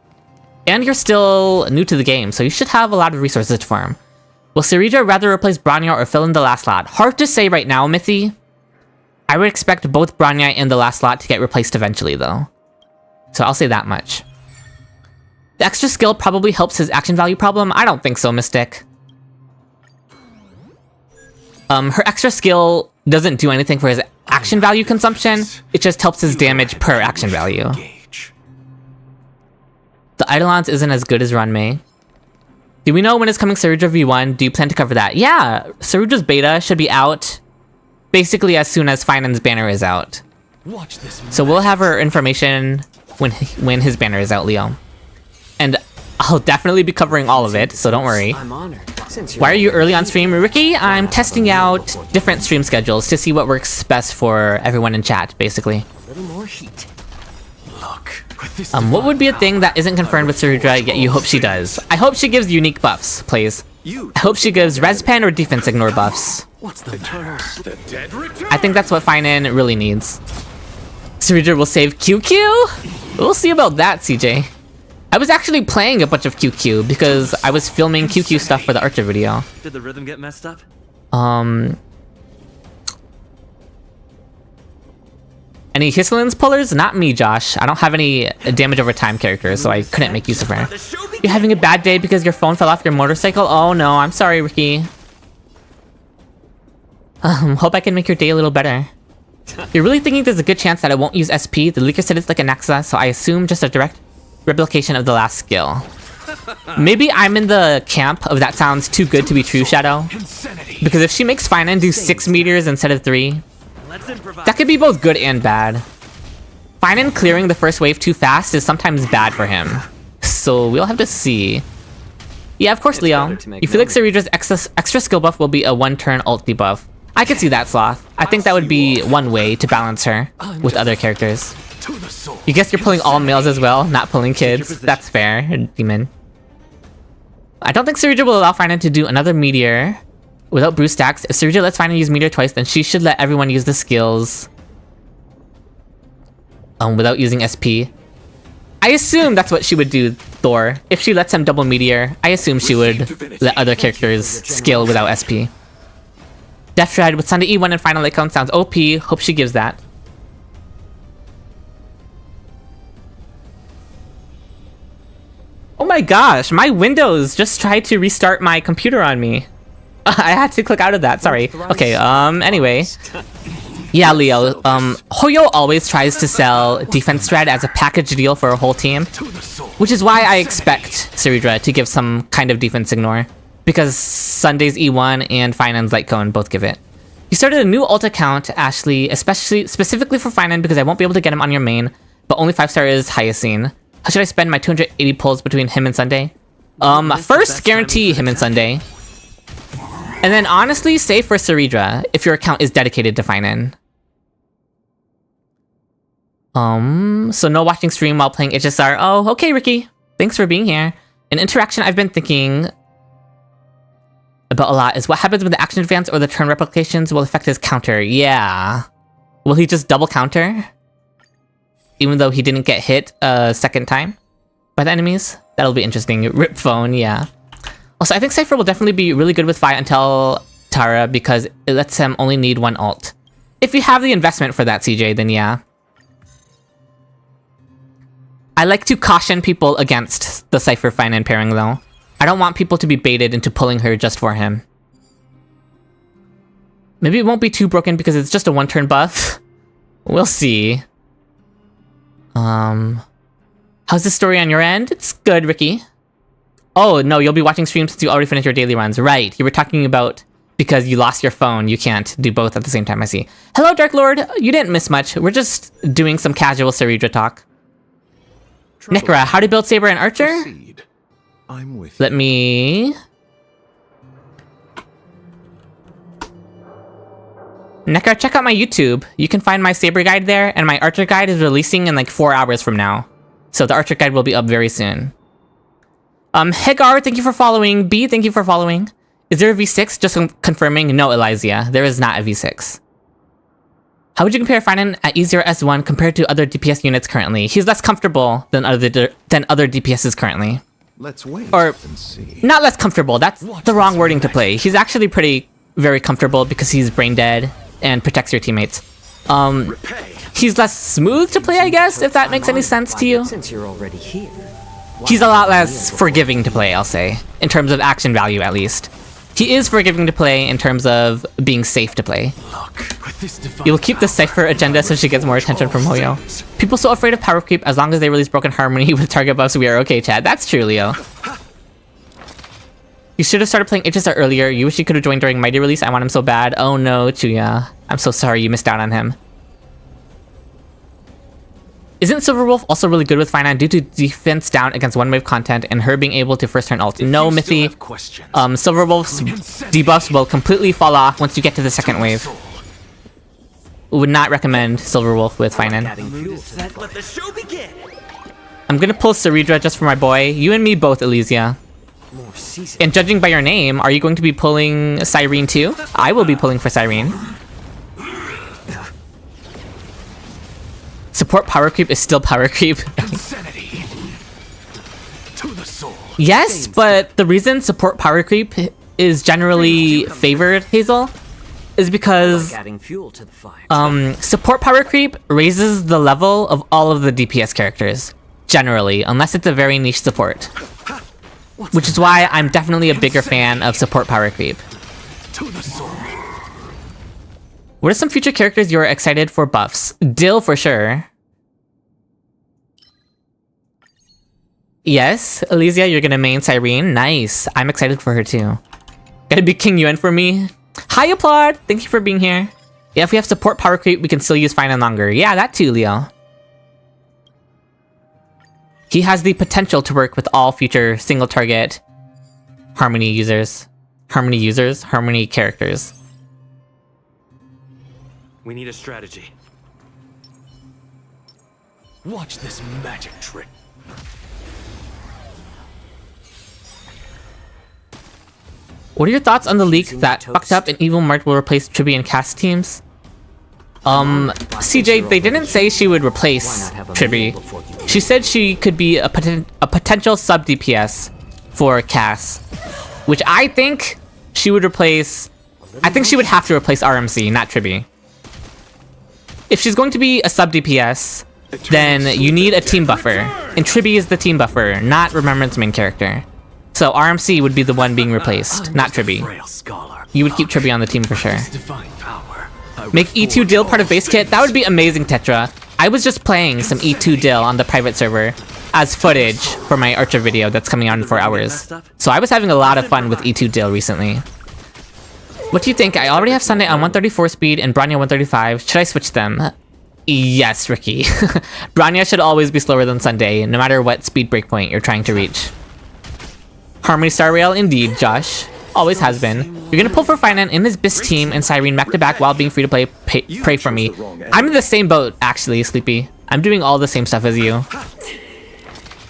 And you're still new to the game, so you should have a lot of resources to farm. Will Cerydra rather replace Bronya or fill in the last slot? Hard to say right now, Mithy. I would expect both Bronya and the last slot to get replaced eventually, though. So I'll say that much. The extra skill probably helps his action value problem. I don't think so, Mystic. Her extra skill doesn't do anything for his action value consumption. It just helps his damage per action value. The Eidolons isn't as good as Ranmei. Do we know when it's coming Cerydra V1? Do you plan to cover that? Yeah, Cerydra's beta should be out basically as soon as Phainon's banner is out. Watch this. So we'll have our information when his banner is out, Leo. And I'll definitely be covering all of it, so don't worry. I'm honored. Since Why are you early on stream, Ricky? I'm testing out different stream schedules to see what works best for everyone in chat, basically. A little more heat. Look. With this What would be a thing that isn't confirmed with Cerydra, yet you hope she does? I hope she gives unique buffs, please. I hope she gives res pen or defense ignore buffs. What's the The dead return. I think that's what Phainon really needs. Cerydra will save QQ? We'll see about that, CJ. I was actually playing a bunch of QQ because I was filming QQ stuff for the Archer video. Did the rhythm get messed up? Any Hisselin's pullers? Not me, Josh. I don't have any damage over time characters, so I couldn't make use of her. You're having a bad day because your phone fell off your motorcycle? Oh no, I'm sorry, Ricky. Hope I can make your day a little better. You're really thinking there's a good chance that I won't use SP? The leaker said it's like a Nexa, so I assume just a direct replication of the last skill. Maybe I'm in the camp of that sounds too good to be true, Shadow. Because if she makes Phainon do 6 meters instead of 3, that could be both good and bad. Phainon clearing the first wave too fast is sometimes bad for him. So we'll have to see. Yeah, of course, Leo. You feel like Cerydra's extra skill buff will be a 1-turn ult debuff. I could see that, Sloth. I think that would be one way to balance her with other characters. You guess you're pulling all males as well, not pulling kids. That's fair, Demon. I don't think Cerydra will allow Phainon to do another meteor without Bruce stacks. If Cerydra lets Phainon use meteor twice, then she should let everyone use the skills without using SP. I assume that's what she would do, Thor. If she lets him double meteor, I assume she would let other characters skill without SP. Death Shred with Sunday E1 and Final Lake Count sounds OP. Hope she gives that. Oh my gosh, my Windows just tried to restart my computer on me. I had to click out of that, sorry. Okay, anyway. Yeah, Leo, Hoyo always tries to sell defense strat as a package deal for a whole team. Which is why I expect Cerydra to give some kind of defense ignore. Because Sunday's E1 and Phainon's Light Cone both give it. You started a new ult account, Ashley, specifically for Phainon because I won't be able to get him on your main, but only 5-star is Hyacinth. How should I spend my 280 pulls between him and Sunday? First, guarantee him and Sunday. And then honestly, save for Cerydra if your account is dedicated to Phainon. So no watching stream while playing HSR. Oh, okay, Ricky. Thanks for being here. An interaction I've been thinking about a lot is what happens when the action advance or the turn replications will affect his counter. Yeah. Will he just double counter? Even though he didn't get hit a second time by the enemies? That'll be interesting. Rip phone, yeah. Also, I think Cypher will definitely be really good with Phi until Tara because it lets him only need 1 ult. If you have the investment for that, CJ, then yeah. I like to caution people against the Cypher Phainon pairing though. I don't want people to be baited into pulling her just for him. Maybe it won't be too broken because it's just a 1-turn buff. We'll see. How's the story on your end? It's good, Ricky. Oh, no, you'll be watching streams since you already finished your daily runs. Right, you were talking about because you lost your phone, you can't do both at the same time, I see. Hello, Dark Lord. You didn't miss much. We're just doing some casual Cerydra talk. Nekra, how to build Saber and Archer? I'm with Let me... Nekra, check out my YouTube. You can find my Saber guide there, and my Archer guide is releasing in like 4 hours from now. So the Archer guide will be up very soon. Hegar, thank you for following. B, thank you for following. Is there a V6? Just confirming. No, Elysia. There is not a V6. How would you compare Phainon at E0 S1 compared to other DPS units currently? He's less comfortable than other DPSs currently. Let's wait Or, and see. not less comfortable. That's the wrong wording to play. He's actually very comfortable because he's brain dead and protects your teammates. He's less smooth to play, I guess, if that makes any sense to you. Since you're already here. He's a lot less forgiving to play, I'll say, in terms of action value at least. He is forgiving to play in terms of being safe to play. You'll keep the Cypher agenda so she gets more attention from Hoyo. People so afraid of power creep, as long as they release Broken Harmony with target buffs, we are okay, Chad. That's true, Leo. You should have started playing HSR earlier. You wish you could have joined during Mighty release. I want him so bad. Oh no, Chuya. I'm so sorry you missed out on him. Isn't Silverwolf also really good with Phainon due to defense down against one-wave content and her being able to first turn ult? No, Mithy. Silverwolf's debuffs will completely fall off once you get to the second wave. Would not recommend Silverwolf with Phainon. Let the show begin. I'm gonna pull Cerydra just for my boy. You and me both, Elysia. And judging by your name, are you going to be pulling Cyrene too? I will be pulling for Cyrene. Support power creep is still power creep. Yes, but the reason support power creep is generally favored, Hazel, is because support power creep raises the level of all of the DPS characters, generally, unless it's a very niche support. Which is why I'm definitely a bigger fan of support power creep. What are some future characters you are excited for buffs? Dill for sure. Yes, Elysia, you're gonna main Cyrene. Nice. I'm excited for her too. Gotta be King Yuen for me. Hi, Applaud. Thank you for being here. Yeah, if we have support power creep, we can still use Phainon longer. Yeah, that too, Leo. He has the potential to work with all future single target Harmony users. Harmony characters. We need a strategy. Watch this magic trick. What are your thoughts on the leak that fucked up and Evil Mart will replace Tribi and cast teams? CJ, they didn't say she would replace Tribi. She said she could be a potential sub DPS for Cass, which I think she would replace. I think she would have to replace RMC, not Tribi. If she's going to be a sub DPS, then you need a team buffer, and Tribi is the team buffer, not Remembrance main character. So RMC would be the one being replaced, not Tribi. You would keep Tribi on the team for sure. Make E2 Dill part of base kit? That would be amazing, Tetra. I was just playing some E2 Dill on the private server as footage for my Archer video that's coming out in 4 hours. So I was having a lot of fun with E2 Dill recently. What do you think? I already have Sunday on 134 speed and Bronya 135. Should I switch them? Yes, Ricky. Bronya should always be slower than Sunday, no matter what speed breakpoint you're trying to reach. Harmony Star Rail, indeed, Josh. Always has been. You're gonna pull for Phainon in his BIS team and Cyrene back to back while being free to play. Pray for me. I'm in the same boat, actually, Sleepy. I'm doing all the same stuff as you.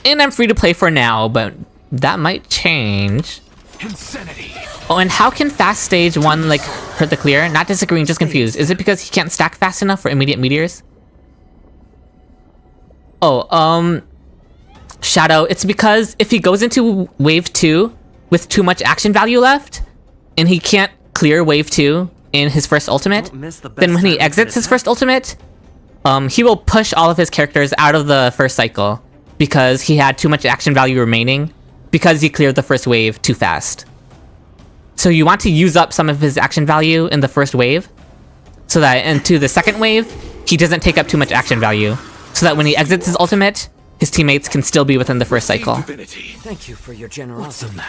And I'm free to play for now, but that might change. Oh, and how can fast stage 1 like hurt the clear? Not disagreeing, just confused. Is it because he can't stack fast enough for immediate meteors? Oh, Shadow, it's because if he goes into wave 2 with too much action value left, and he can't clear wave 2 in his first ultimate, then when he exits his first ultimate, he will push all of his characters out of the first cycle because he had too much action value remaining because he cleared the first wave too fast. So you want to use up some of his action value in the first wave so that into the second wave, he doesn't take up too much action value, so that when he exits his ultimate, his teammates can still be within the first cycle. Thank you for your generosity.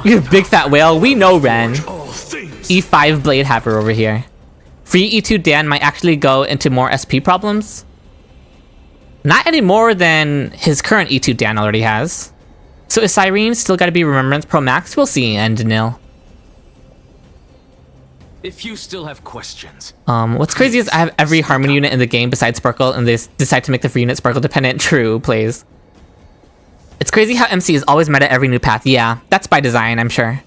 You're a big fat whale. We know, Ren. E5 Blade Haver over here. Free E2 Dan might actually go into more SP problems. Not any more than his current E2 Dan already has. So is Cyrene still gotta be Remembrance Pro Max? We'll see, and nil. If you still have questions. What's crazy is I have every Harmony unit in the game besides Sparkle, and they decide to make the free unit Sparkle dependent. True, plays. It's crazy how MC is always meta every new path. Yeah, that's by design, I'm sure.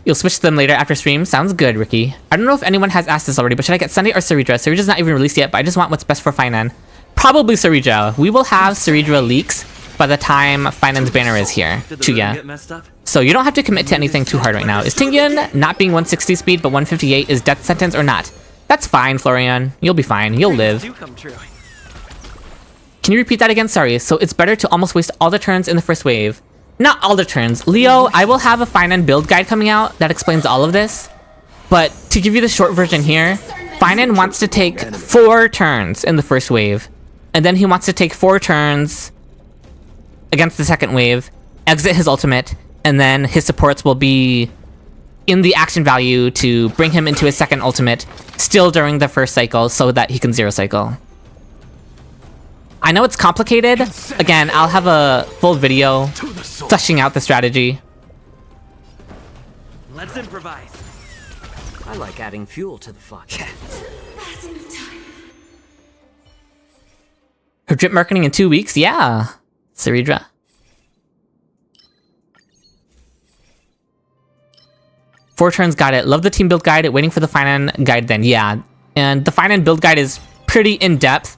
You'll switch to them later after stream? Sounds good, Ricky. I don't know if anyone has asked this already, but should I get Sunday or Cerydra? Cerydra's not even released yet, but I just want what's best for Phainon. Probably Cerydra. We will have Cerydra leaks by the time Phainon's banner is here. Chuya. So you don't have to commit to anything too hard right now. Is Tingyun not being 160 speed but 158 is death sentence or not? That's fine, Florian. You'll be fine. You'll live. Can you repeat that again? Sorry. So it's better to almost waste all the turns in the first wave. Not all the turns. Leo, I will have a Phainon build guide coming out that explains all of this. But to give you the short version here, Phainon wants to take 4 turns in the first wave. And then he wants to take 4 turns against the second wave, exit his ultimate, and then his supports will be in the action value to bring him into his second ultimate still during the first cycle so that he can zero cycle. I know it's complicated. Again, I'll have a full video fleshing out the strategy. Let's improvise. I like adding fuel to the fire. Her drip marketing in 2 weeks? Yeah. Cerydra. Four turns, got it. Love the team build guide. Waiting for the Phainon guide then. Yeah. And the Phainon build guide is pretty in-depth.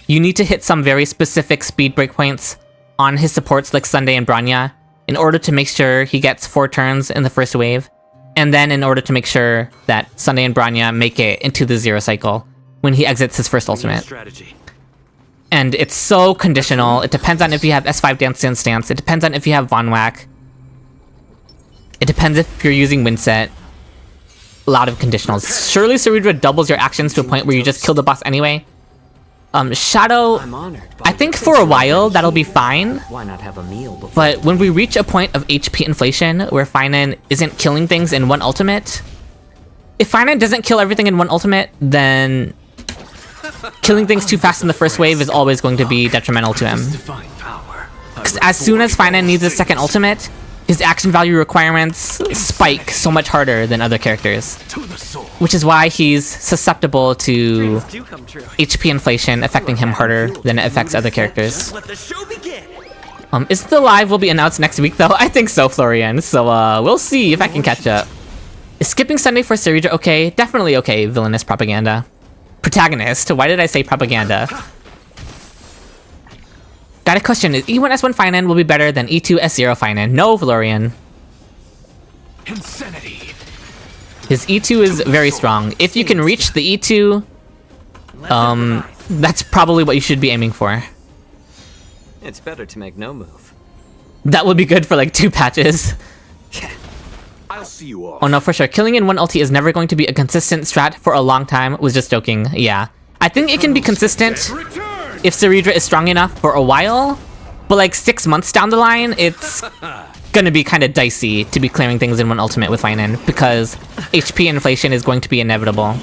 You need to hit some very specific speed breakpoints on his supports like Sunday and Bronya in order to make sure he gets 4 turns in the first wave. And then in order to make sure that Sunday and Bronya make it into the zero cycle when he exits his first ultimate. And it's so conditional. It depends on if you have S5 Dance Dance Dance. It depends on if you have Von Whack. It depends if you're using Windset. A lot of conditionals. Surely Cerydra doubles your actions to a point where you just kill the boss anyway. Shadow, I think for a while that'll be fine. Why not have a meal before? But when we reach a point of HP inflation where Phainon isn't killing things in one ultimate, if Phainon doesn't kill everything in one ultimate, then killing things too fast in the first wave is always going to be detrimental to him. Because as soon as Phainon needs a second ultimate, his action value requirements spike so much harder than other characters. Which is why he's susceptible to HP inflation affecting him harder than it affects other characters. Is the live will be announced next week though? I think so, Florian. So we'll see if I can catch up. Is skipping Sunday for Cerydra okay? Definitely okay, villainous propaganda. Protagonist, why did I say propaganda? Got a question, is E1 S1 Phainon will be better than E2 S0 Phainon? No, Florian. Insanity. His E2 is very strong. If you can reach the E2, that's probably what you should be aiming for. It's better to make no move. That would be good for like 2 patches. I'll see you off. Oh no, for sure. Killing in one ulti is never going to be a consistent strat for a long time. Was just joking. Yeah. I think it can be consistent if Cerydra is strong enough for a while, but like 6 months down the line, it's gonna be kind of dicey to be clearing things in one ultimate with Phainon because HP inflation is going to be inevitable.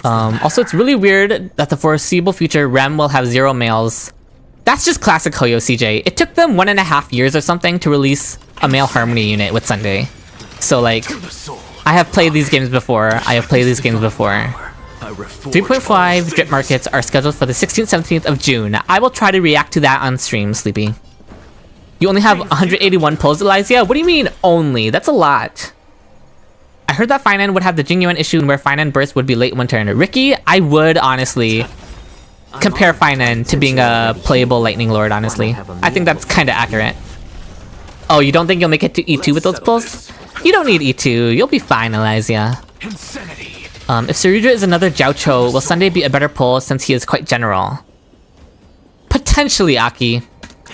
Also, it's really weird that the foreseeable future Rem will have 0 males. That's just classic Hoyo CJ. It took them 1.5 years or something to release a male Harmony unit with Sunday. So like, I have played these games before. 3.5 drip markets are scheduled for the 16th, 17th of June. I will try to react to that on stream, Sleepy. You only have 181 pulls, Elysia? What do you mean, only? That's a lot. I heard that Phainon would have the Jingyuan issue where Phainon burst would be late one turn. Ricky, I would honestly compare Phainon to being a playable Lightning Lord, honestly. I think that's kind of accurate. Oh, you don't think you'll make it to E2 with those pulls? You don't need E2. You'll be fine, Elysia. If Cerydra is another Jiaocho, will Sunday be a better pull since he is quite general? Potentially, Aki.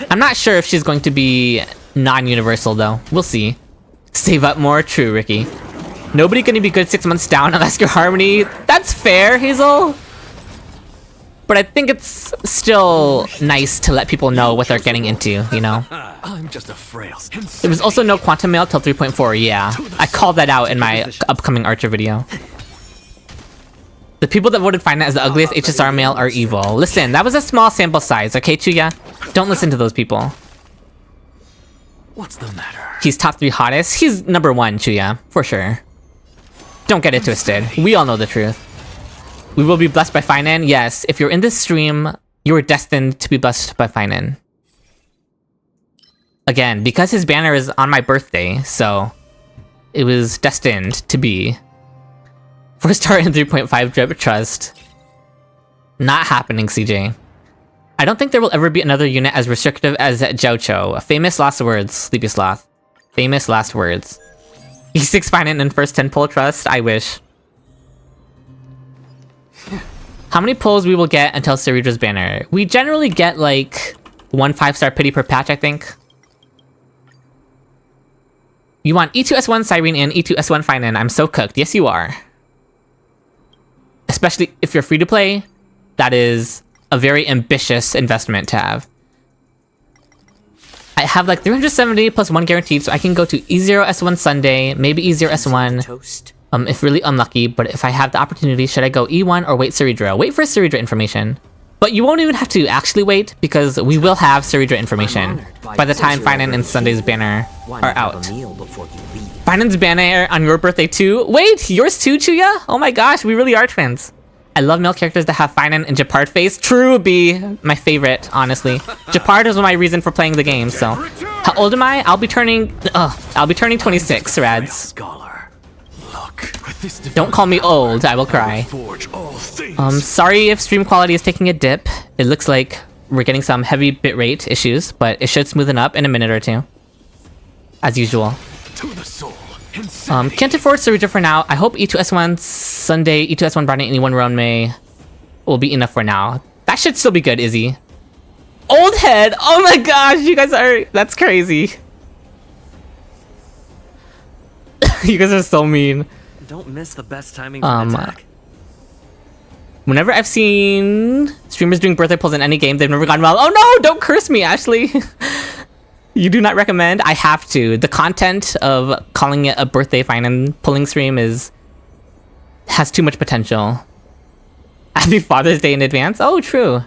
I'm not sure if she's going to be non-universal, though. We'll see. Save up more? True, Ricky. Nobody gonna be good 6 months down unless you're Harmony. That's fair, Hazel. But I think it's still nice to let people know what they're getting into, you know? I'm just a frail. There was also no Quantum Mail till 3.4, yeah. I called that out in my upcoming Archer video. The people that voted Phainon as the ugliest HSR male are evil. Listen, that was a small sample size, okay, Chuya? Don't listen to those people. What's the matter? He's top 3 hottest. He's number 1, Chuya, for sure. Don't get it twisted. We all know the truth. We will be blessed by Phainon. Yes, if you're in this stream, you are destined to be blessed by Phainon. Again, because his banner is on my birthday, so it was destined to be. First star in 3.5 drip trust. Not happening, CJ. I don't think there will ever be another unit as restrictive as Jiaoqiu. Famous last words, Sleepy Sloth. Famous last words. E6 Phainon and first 10 pull trust, I wish. How many pulls we will get until Cerydra's banner? We generally get like 1 5-star pity per patch, I think. You want E2S1 Cyrene and E2S1 Phainon. I'm so cooked. Yes, you are. Especially if you're free to play, that is a very ambitious investment to have. I have like 370 plus 1 guaranteed, so I can go to E0S1 Sunday, maybe E0S1. Toast. If really unlucky, but if I have the opportunity, should I go E1 or wait Cerydra? Wait for Cerydra information. But you won't even have to actually wait, because we will have Cerydra information by the time Phainon and Sunday's banner are out. Phainon's banner on your birthday too? Wait, yours too, Chuya? Oh my gosh, we really are twins. I love male characters that have Phainon and Gepard face. True, B. My favorite, honestly. Gepard is my reason for playing the game, so. How old am I? I'll be turning 26, Rads. Scholar. Look, with this Don't call me old, I will cry. forge all things. Sorry if stream quality is taking a dip. It looks like we're getting some heavy bitrate issues, but it should smoothen up in a minute or two. As usual. To the soul. Can't afford Cerydra for now. I hope E2S1 Sunday, E2S1 Brownie, and E1 Roan May will be enough for now. That should still be good, Izzy. Old head! Oh my gosh, you guys are... That's crazy. You guys are so mean. Don't miss the best timing for an attack. Whenever I've seen streamers doing birthday pulls in any game, they've never gone well. Oh no, don't curse me, Ashley. You do not recommend? I have to. The content of calling it a birthday Phainon pulling stream has too much potential. Happy Father's Day in advance? Oh, true.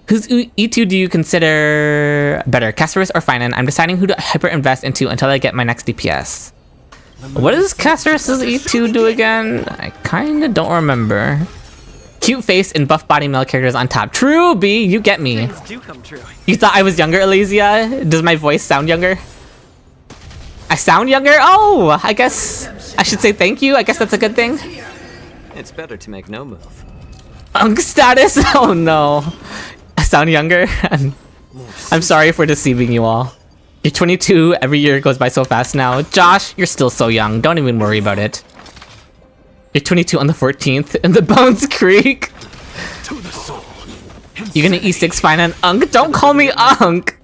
Whose E2 do you consider better, Casterus or Phainon? I'm deciding who to hyper invest into until I get my next DPS. What does Casterus' E2 do again? I kinda don't remember. Cute face and buff body male characters on top. True, B, you get me. Things do come true. You thought I was younger, Elysia? Does my voice sound younger? I sound younger? Oh, I guess I should say thank you. I guess that's a good thing. It's better to make no move. Unk status? Oh no. I sound younger? I'm sorry for deceiving you all. You're 22, every year goes by so fast now. Josh, you're still so young. Don't even worry about it. You're 22 on the 14th in the Bones Creek. To the soul. You're gonna E6 Phainon Unk? Don't call me Unk!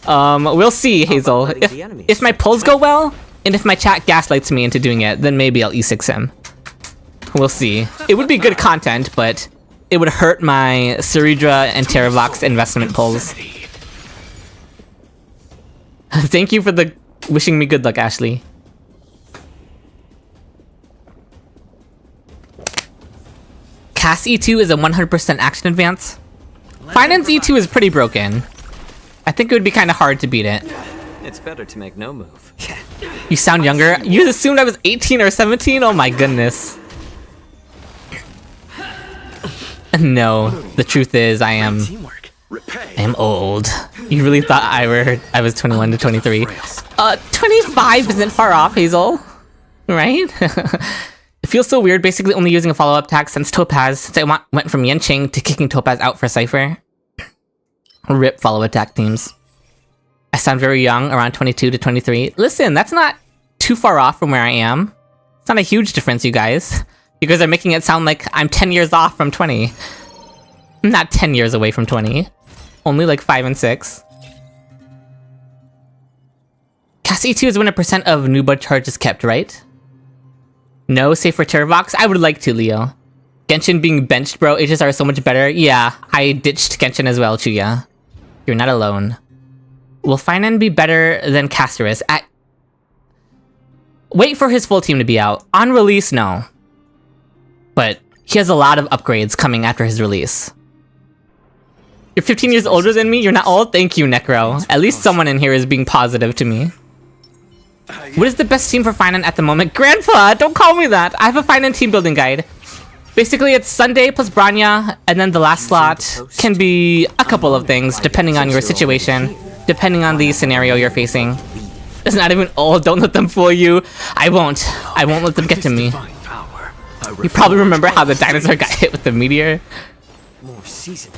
We'll see, Hazel. If my pulls go well, and if my chat gaslights me into doing it, then maybe I'll E6 him. We'll see. It would be good content, but it would hurt my Cerydra and Terravox investment pulls. Thank you for the wishing me good luck, Ashley. Cass E2 is a 100% action advance. Phainon's E2 is pretty broken. I think it would be kind of hard to beat it. It's better to make no move. You sound younger? You assumed I was 18 or 17? Oh my goodness. No, the truth is I am old. You really thought I was 21 to 23. 25 isn't far off, Hazel. Right? It feels so weird basically only using a follow-up attack since Topaz, since I went from Yanqing to kicking Topaz out for Cypher. RIP follow-up attack teams. I sound very young, around 22 to 23. Listen, that's not too far off from where I am. It's not a huge difference, you guys. You guys are making it sound like I'm 10 years off from 20. I'm not 10 years away from 20. Only like 5 and 6. Cass E2 is when a percent of Nuba charge is kept, right? No, save for Terravox? I would like to, Leo. Genshin being benched, bro. Ages are so much better. Yeah, I ditched Genshin as well, Chuya. You're not alone. Will Phainon be better than Casterus? Wait for his full team to be out. On release, no. But he has a lot of upgrades coming after his release. You're 15 years older than me? You're not old? Thank you, Necro. At least someone in here is being positive to me. What is the best team for Phainon at the moment? Grandpa, don't call me that. I have a Phainon team building guide. Basically, it's Sunday plus Branya, and then the last slot can be a couple of things, depending on your situation, depending on the scenario you're facing. It's not even old, don't let them fool you. I won't let them get to me. You probably remember how the dinosaur got hit with the meteor. More seasoned.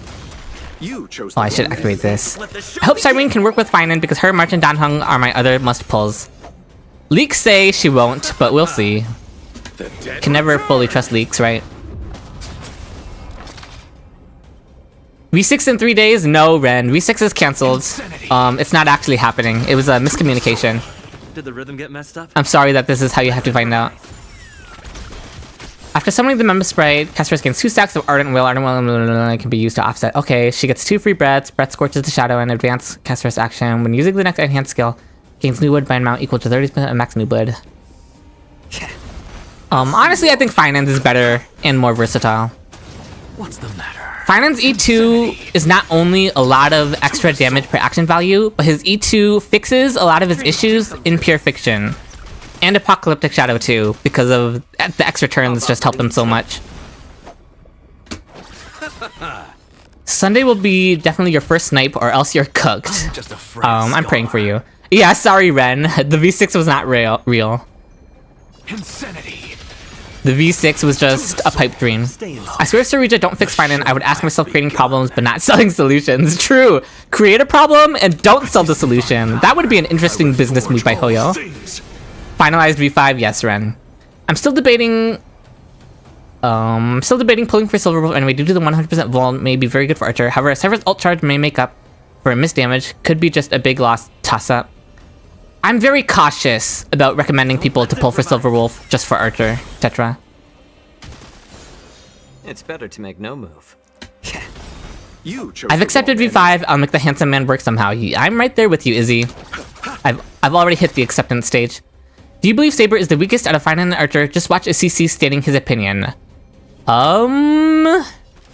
You chose Oh, I should activate this. I hope Cyrene can work with Phainon because her, March, and Danheng are my other must-pulls. Leaks say she won't, but we'll see. Can never fully trust leaks, right? V6 in 3 days? No, Ren. V6 is cancelled. It's not actually happening. It was a miscommunication. Did the rhythm get messed up? I'm sorry that this is how you have to find out. After summoning the Member Sprite, Casper's gains 2 stacks of Ardent Will. Ardent Will can be used to offset. Okay, she gets 2 free breaths. Breath scorches the shadow and advance Casper's action. When using the next enhanced skill, gains new wood by an amount equal to 30% of max new wood. Honestly, I think Phainon is better and more versatile. What's the matter? Phainon's E2 is not only a lot of extra damage per action value, but his E2 fixes a lot of his issues in Pure Fiction. And Apocalyptic Shadow too, because of the extra turns just help him so much. Sunday will be definitely your first snipe or else you're cooked. Just a friend. I'm praying for you. Yeah, sorry Ren, the V6 was not real. Insanity. The V6 was just a pipe dream. I swear if Cerydra don't fix Phainon, I would ask myself creating problems but not selling solutions. True. Create a problem and don't sell the solution. That would be an interesting business move by Hoyo. Finalized V5, yes, Ren. I'm still debating pulling for Silver Wolf anyway due to the 100% vol may be very good for Archer. However, Cypher's ult charge may make up for a missed damage. Could be just a big loss toss-up. I'm very cautious about recommending people to pull for Silver Wolf just for Archer, Tetra. It's better to make no move. You chose I've accepted V5, I'll make the handsome man work somehow. I'm right there with you, Izzy. I've already hit the acceptance stage. Do you believe Saber is the weakest out of Phainon and Archer? Just watch a CC stating his opinion.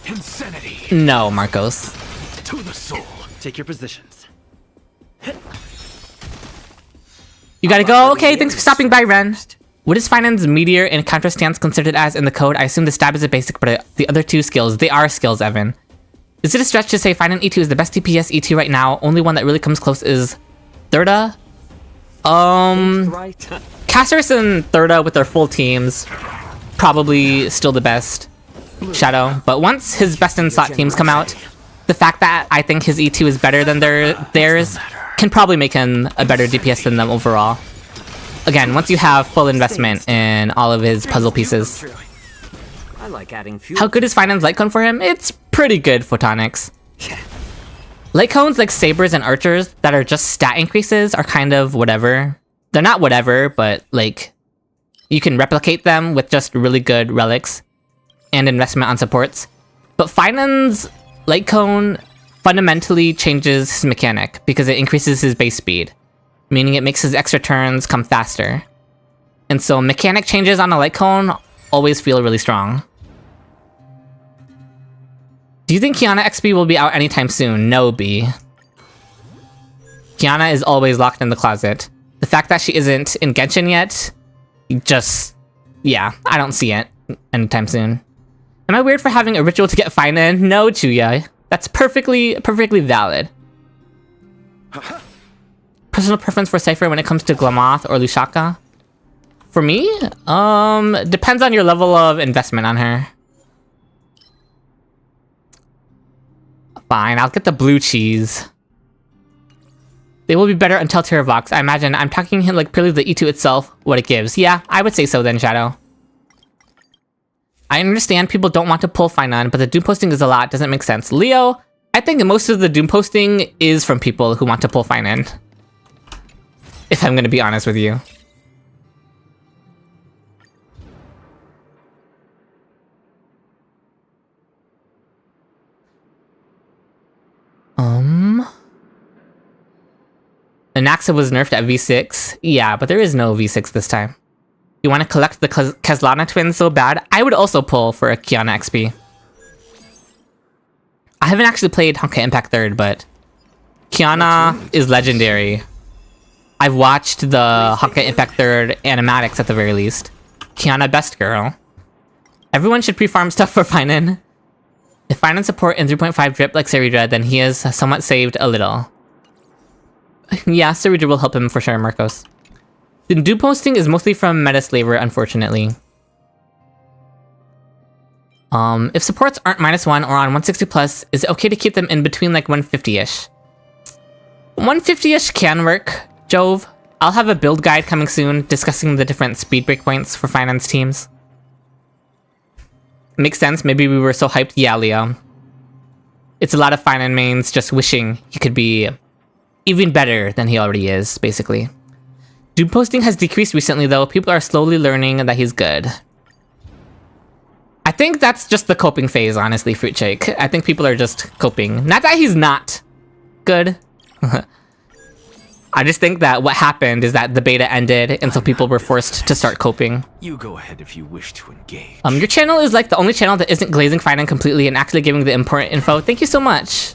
Insanity. No, Marcos. To the soul. Take your positions. You gotta go? Okay, thanks for stopping by, Ren. What is Phainon's Meteor and Counter Stance considered as in the code? I assume the stab is a basic, but the other 2 skills, they are skills, Evan. Is it a stretch to say Phainon E2 is the best DPS E2 right now? Only one that really comes close is Thirda? Right. Casterus and Thirda with their full teams, probably still the best. Shadow, but once his best in slot teams come out, the fact that I think his E2 is better than theirs can probably make him a better DPS than them overall. Again, once you have full investment in all of his puzzle pieces. I like adding fuel. How good is Phainon's light cone for him? It's pretty good, Photonics. Light cones like Sabers and Archers that are just stat increases are kind of whatever. They're not whatever, but like you can replicate them with just really good relics and investment on supports. But Phainon's light cone fundamentally changes his mechanic because it increases his base speed, meaning it makes his extra turns come faster. And so mechanic changes on a light cone always feel really strong. Do you think Qiyana XP will be out anytime soon? No, B. Qiyana is always locked in the closet. The fact that she isn't in Genshin yet, just, yeah, I don't see it anytime soon. Am I weird for having a ritual to get Phainon? No, Chuya. That's perfectly valid. Personal preference for Cypher when it comes to Glamoth or Lushaka? For me? Depends on your level of investment on her. Fine, I'll get the blue cheese. They will be better until Terravox. I imagine I'm talking him like purely the E2 itself, what it gives. Yeah, I would say so then, Shadow. I understand people don't want to pull Phainon, but the Doom posting is a lot, doesn't make sense. Leo, I think most of the Doom posting is from people who want to pull Phainon. If I'm gonna be honest with you. Anaxa was nerfed at V6. Yeah, but there is no V6 this time. You want to collect the Kezlana twins so bad? I would also pull for a Qiyana XP. I haven't actually played Honkai Impact 3rd, but Qiyana is legendary. I've watched the Honkai Impact 3rd animatics at the very least. Qiyana best girl. Everyone should pre-farm stuff for Phainon. If Phainon support in 3.5 drip like Cerydra, then he is somewhat saved a little. Yeah, Cerydra will help him for sure, Marcos. The Doom posting is mostly from Meta Slaver, unfortunately. If supports aren't -1 or on 160 plus, is it okay to keep them in between like 150-ish? 150-ish can work, Jove. I'll have a build guide coming soon discussing the different speed breakpoints for finance teams. Makes sense, maybe we were so hyped. Yeah, Leo. It's a lot of finance mains just wishing he could be even better than he already is, basically. Doom posting has decreased recently though. People are slowly learning that he's good. I think that's just the coping phase, honestly, Fruit Shake. I think people are just coping. Not that he's not good. I just think that what happened is that the beta ended, and so people were forced to start coping. You go ahead if you wish to engage. Your channel is like the only channel that isn't glazing Phainon completely and actually giving the important info. Thank you so much.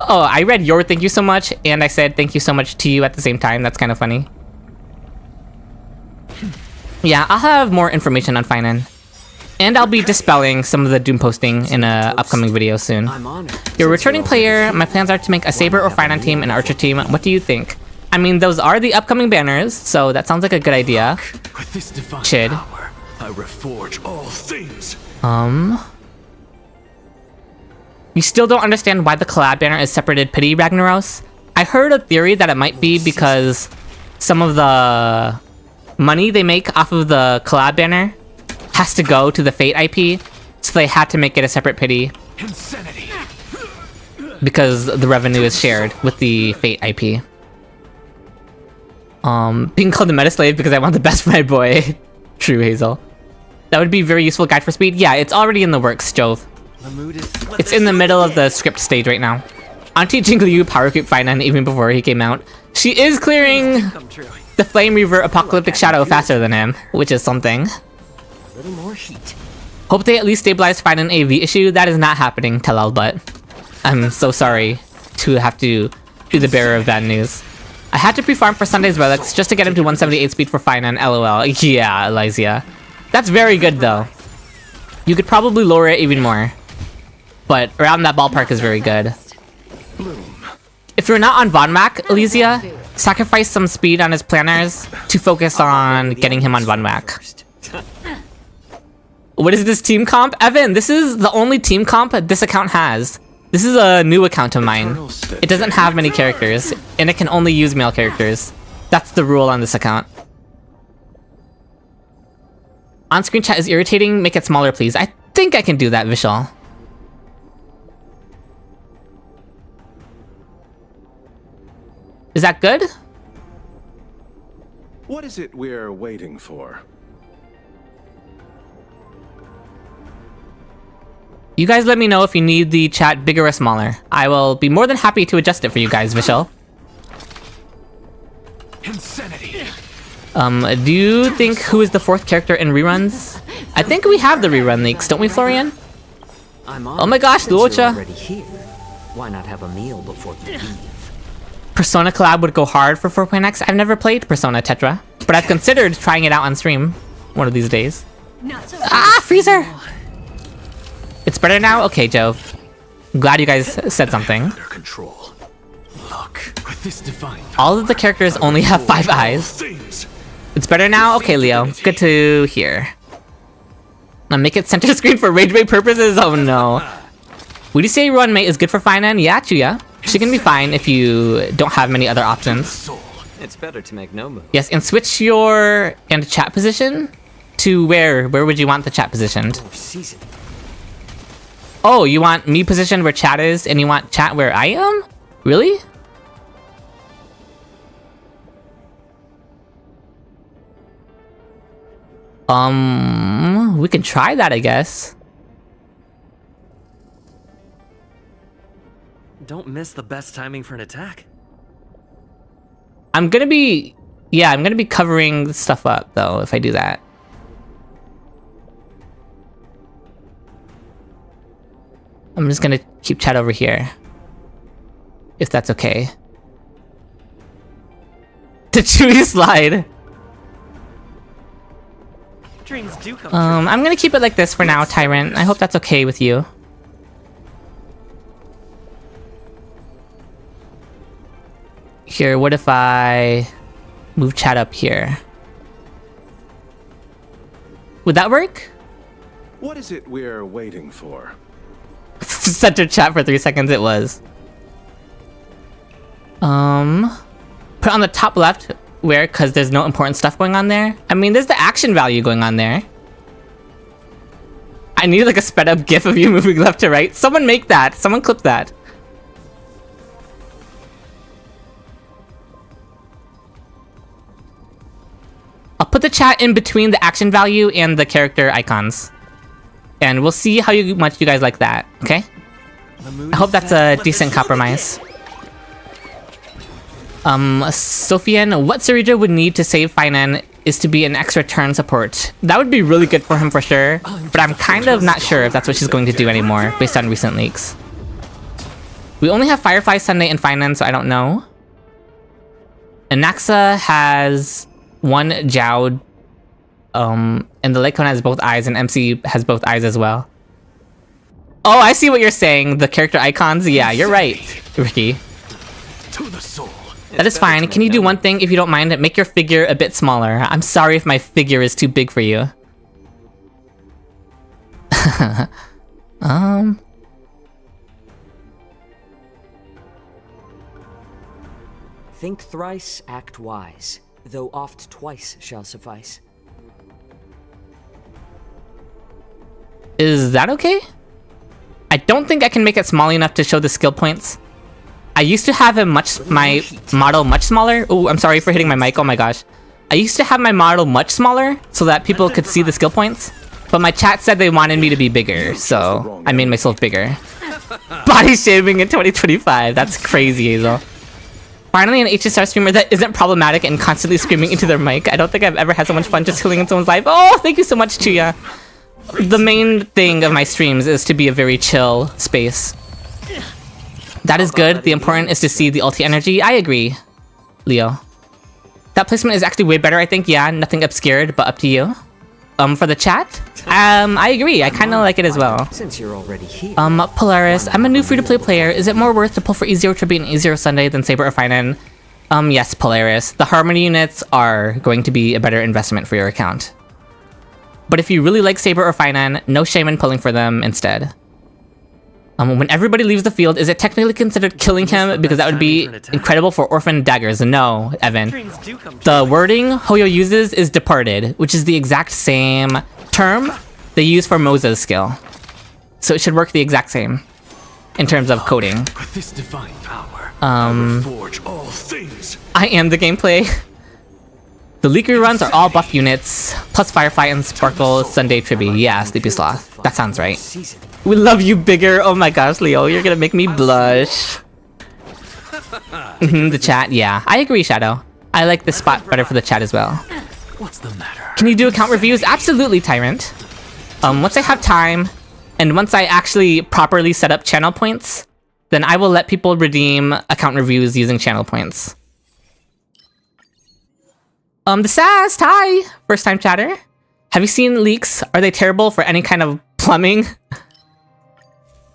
Oh, I read your thank you so much, and I said thank you so much to you at the same time. That's kind of funny. Yeah, I'll have more information on Phainon. And I'll be dispelling some of the Doom posting in an upcoming video soon. You're a returning player. My plans are to make a Saber or Phainon team and Archer team. What do you think? I mean, those are the upcoming banners, so that sounds like a good idea. With this divine Chid. power, I reforge all things. You still don't understand why the collab banner is separated Pity Ragnaros? I heard a theory that it might be because some of the money they make off of the collab banner has to go to the Fate IP, so they had to make it a separate Pity. Insanity. Because the revenue is shared with the Fate IP. Being called the Meta Slave because I want the best for my boy. True, Hazel. That would be a very useful guide for speed. Yeah, it's already in the works, Jove. It's in the middle of the script stage right now. I'm teaching Liu power creep Phainon even before he came out. She is clearing the Flame Reaver Apocalyptic Shadow faster than him, which is something. A little more heat. Hope they at least stabilize Phainon AV issue. That is not happening, Telal, but I'm so sorry to have to be the bearer of bad news. I had to pre-farm for Sunday's relics just to get him to 178 speed for Phainon, LOL. Yeah, Elysia. That's very good though. You could probably lower it even more. But around that ballpark is very good. If you're not on Vonmac, Elysia, sacrifice some speed on his planners to focus on getting him on Vonmac. What is this team comp? Evan, this is the only team comp this account has. This is a new account of mine. It doesn't have many characters, and it can only use male characters. That's the rule on this account. On-screen chat is irritating. Make it smaller, please. I think I can do that, Vishal. Is that good? What is it we're waiting for? You guys let me know if you need the chat bigger or smaller. I will be more than happy to adjust it for you guys, Vishal. Insanity. Do you think who is the 4th character in reruns? I think we have the rerun leaks, don't we, Florian? Oh my gosh, Luocha. Already here. Why not have a meal before you leave? Persona collab would go hard for 4.x. I've never played Persona Tetra, but I've considered trying it out on stream one of these days. Ah, Freezer! It's better now? Okay, Jove. Glad you guys said something. Under control. Look, with this divine All of the characters only have 5 eyes. things. It's better now? Okay, Leo. Good to hear. Now make it center screen for rage bait purposes? Oh no. Would you say run mate is good for Phainon? Yeah, Chuya. She can be fine if you don't have many other options. Soul. It's better to make no move. Yes, and switch your and chat position to where? Where would you want the chat positioned? Season. Oh, you want me positioned where chat is, and you want chat where I am? Really? We can try that, I guess. Don't miss the best timing for an attack. I'm gonna be covering stuff up, though, if I do that. I'm just gonna keep chat over here. If that's okay. The Chewy slide! Dreams do come true. I'm gonna keep it like this for now, Tyrant. I hope that's okay with you. Here, what if I move chat up here? Would that work? What is it we're waiting for? Center chat for 3 seconds it was. Put on the top left where, because there's no important stuff going on there. I mean, there's the action value going on there. I need like a sped up gif of you moving left to right. Someone make that. Someone clip that. I'll put the chat in between the action value and the character icons. And we'll see how much you guys like that, okay? I hope that's a decent compromise. Sophian, what Cerydra would need to save Phainon is to be an extra turn support. That would be really good for him for sure, but I'm kind of not sure if that's what she's going to do anymore, based on recent leaks. We only have Firefly, Sunday, and Phainon, so I don't know. And Naxa has one Jowd, and the Lycon has both eyes, and MC has both eyes as well. Oh, I see what you're saying. The character icons? Yeah, you're right, Ricky. To the soul. That is fine. Can you do one thing if you don't mind? Make your figure a bit smaller. I'm sorry if my figure is too big for you. Think thrice, act wise, though oft twice shall suffice. Is that okay? I don't think I can make it small enough to show the skill points. I used to have my model much smaller. Oh, I'm sorry for hitting my mic. Oh my gosh. I used to have my model much smaller so that people could see the skill points. But my chat said they wanted me to be bigger, so I made myself bigger. Body shaming in 2025. That's crazy, Hazel. Finally, an HSR streamer that isn't problematic and constantly screaming into their mic. I don't think I've ever had so much fun just killing in someone's life. Oh, thank you so much, Chuya. The main thing of my streams is to be a very chill space. That is good. The important is to see the ulti energy. I agree, Leo. That placement is actually way better, I think. Yeah, nothing obscured, but up to you. For the chat, I agree. I kind of like it as well. Since you're already here. Polaris, I'm a new free-to-play player. Is it more worth to pull for E0 Tribute and E0 Sunday than Saber or Phainon? Yes, Polaris. The Harmony units are going to be a better investment for your account. But if you really like Saber or Phainon, no shame in pulling for them instead. When everybody leaves the field, is it technically considered killing him? Because that would be incredible for orphan daggers. No, Evan. The wording Hoyo uses is departed, which is the exact same term they use for Moza's skill. So it should work the exact same in terms of coding. With this divine power, I forge all things. I am the gameplay. The leaker runs are all buff units, plus Firefly and Sparkle Sunday Tribute. Yeah, Sleepy Sloth. That sounds right. We love you bigger. Oh my gosh, Leo, you're gonna make me blush. The chat, yeah. I agree, Shadow. I like this spot better for the chat as well. What's the matter? Can you do account reviews? Absolutely, Tyrant. Once I have time, and once I actually properly set up channel points, then I will let people redeem account reviews using channel points. The Sass, hi! First time chatter. Have you seen leaks? Are they terrible for any kind of plumbing?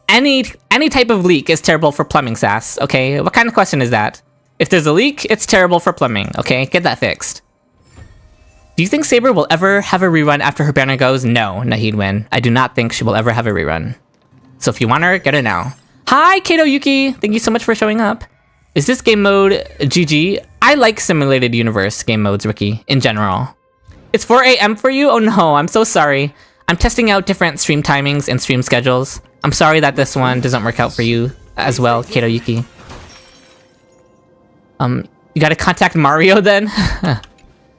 Any type of leak is terrible for plumbing, Sass, okay? What kind of question is that? If there's a leak, it's terrible for plumbing, okay? Get that fixed. Do you think Saber will ever have a rerun after her banner goes? No, Nahid Win. I do not think she will ever have a rerun. So if you want her, get her now. Hi, Kato Yuki! Thank you so much for showing up. Is this game mode GG? I like simulated universe game modes, Ricky, in general. It's 4 AM for you? Oh no, I'm so sorry. I'm testing out different stream timings and stream schedules. I'm sorry that this one doesn't work out for you as well, Kato Yuki. You gotta contact Mario then?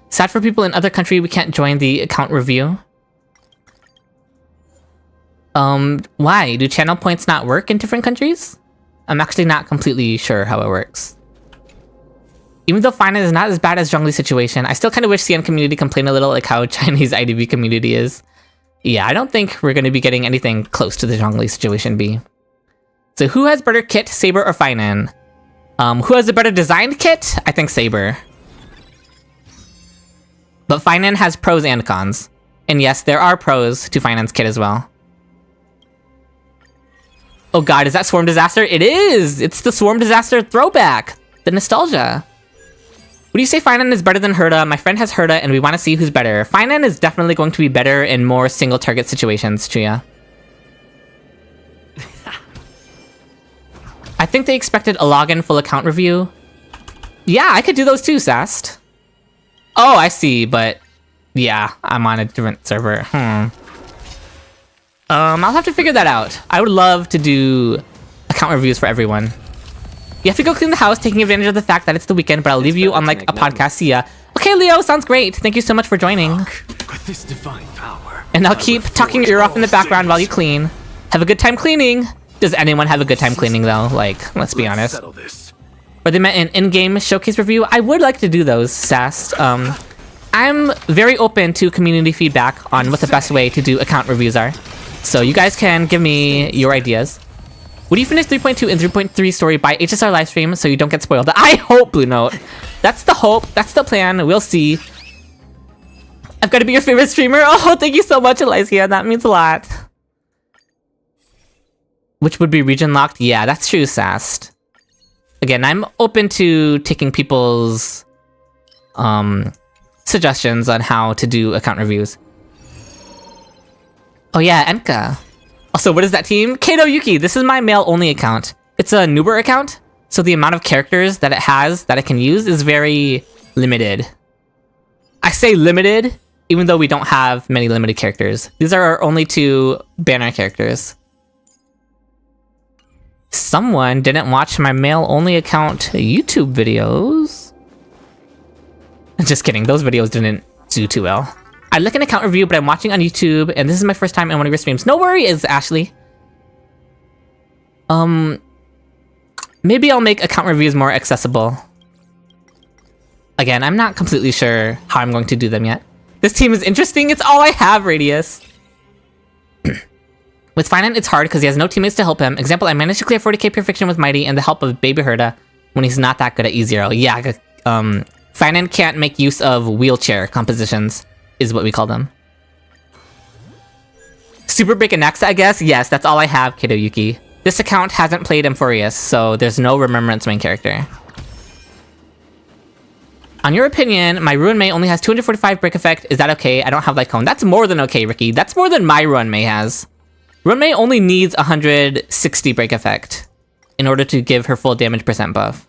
Sad for people in other country we can't join the account review. Why? Do channel points not work in different countries? I'm actually not completely sure how it works. Even though Phainon is not as bad as Zhongli's situation, I still kind of wish CN community complained a little like how Chinese IDV community is. Yeah, I don't think we're going to be getting anything close to the Zhongli situation B. So who has better kit, Saber or Phainon? Who has a better designed kit? I think Saber. But Phainon has pros and cons. And yes, there are pros to Phainon's kit as well. Oh god, is that Swarm Disaster? It is! It's the Swarm Disaster throwback! The nostalgia. Would you say Phainon is better than Herda? My friend has Herda, and we want to see who's better. Phainon is definitely going to be better in more single target situations, Chuya. I think they expected a login full account review. Yeah, I could do those too, Sast. Oh, I see, but yeah, I'm on a different server. I'll have to figure that out. I would love to do account reviews for everyone. You have to go clean the house, taking advantage of the fact that it's the weekend, but I'll leave you on like a podcast. See ya. Okay, Leo, sounds great. Thank you so much for joining. With this divine power, And I'll keep talking your ear off in the background while you clean. Have a good time cleaning. Does anyone have a good time cleaning though? Like, let's be honest. settle this. Or they meant an in-game showcase review. I would like to do those, Sast. I'm very open to community feedback on what the best way to do account reviews are. So you guys can give me your ideas. Would you finish 3.2 and 3.3 story by HSR livestream so you don't get spoiled? I hope, Blue Note. That's the hope. That's the plan. We'll see. I've got to be your favorite streamer. Oh, thank you so much, Elysia. That means a lot. Which would be region locked? Yeah, that's true, Sast. Again, I'm open to taking people's suggestions on how to do account reviews. Oh yeah, Enka. Also, what is that team? Kato Yuki. This is my male-only account. It's a Noober account, so the amount of characters that it has that it can use is very limited. I say limited, even though we don't have many limited characters. These are our only 2 banner characters. Someone didn't watch my male-only account YouTube videos. Just kidding, those videos didn't do too well. I like an account review, but I'm watching on YouTube, and this is my first time in one of your streams. No worries, Ashley. Maybe I'll make account reviews more accessible. Again, I'm not completely sure how I'm going to do them yet. This team is interesting, it's all I have, Radius. With Phainon, it's hard because he has no teammates to help him. Example, I managed to clear 40k Perfection with Mighty and the help of Baby Herda when he's not that good at E0. Yeah, Phainon can't make use of wheelchair compositions, is what we call them. Super Break and Nexa, I guess? Yes, that's all I have, Kato Yuki. This account hasn't played Emphorius, so there's no Remembrance main character. On your opinion, my Ruin May only has 245 break effect. Is that okay? I don't have Light Cone. That's more than okay, Ricky. That's more than my Ruin May has. Ruin May only needs 160 break effect in order to give her full damage % buff.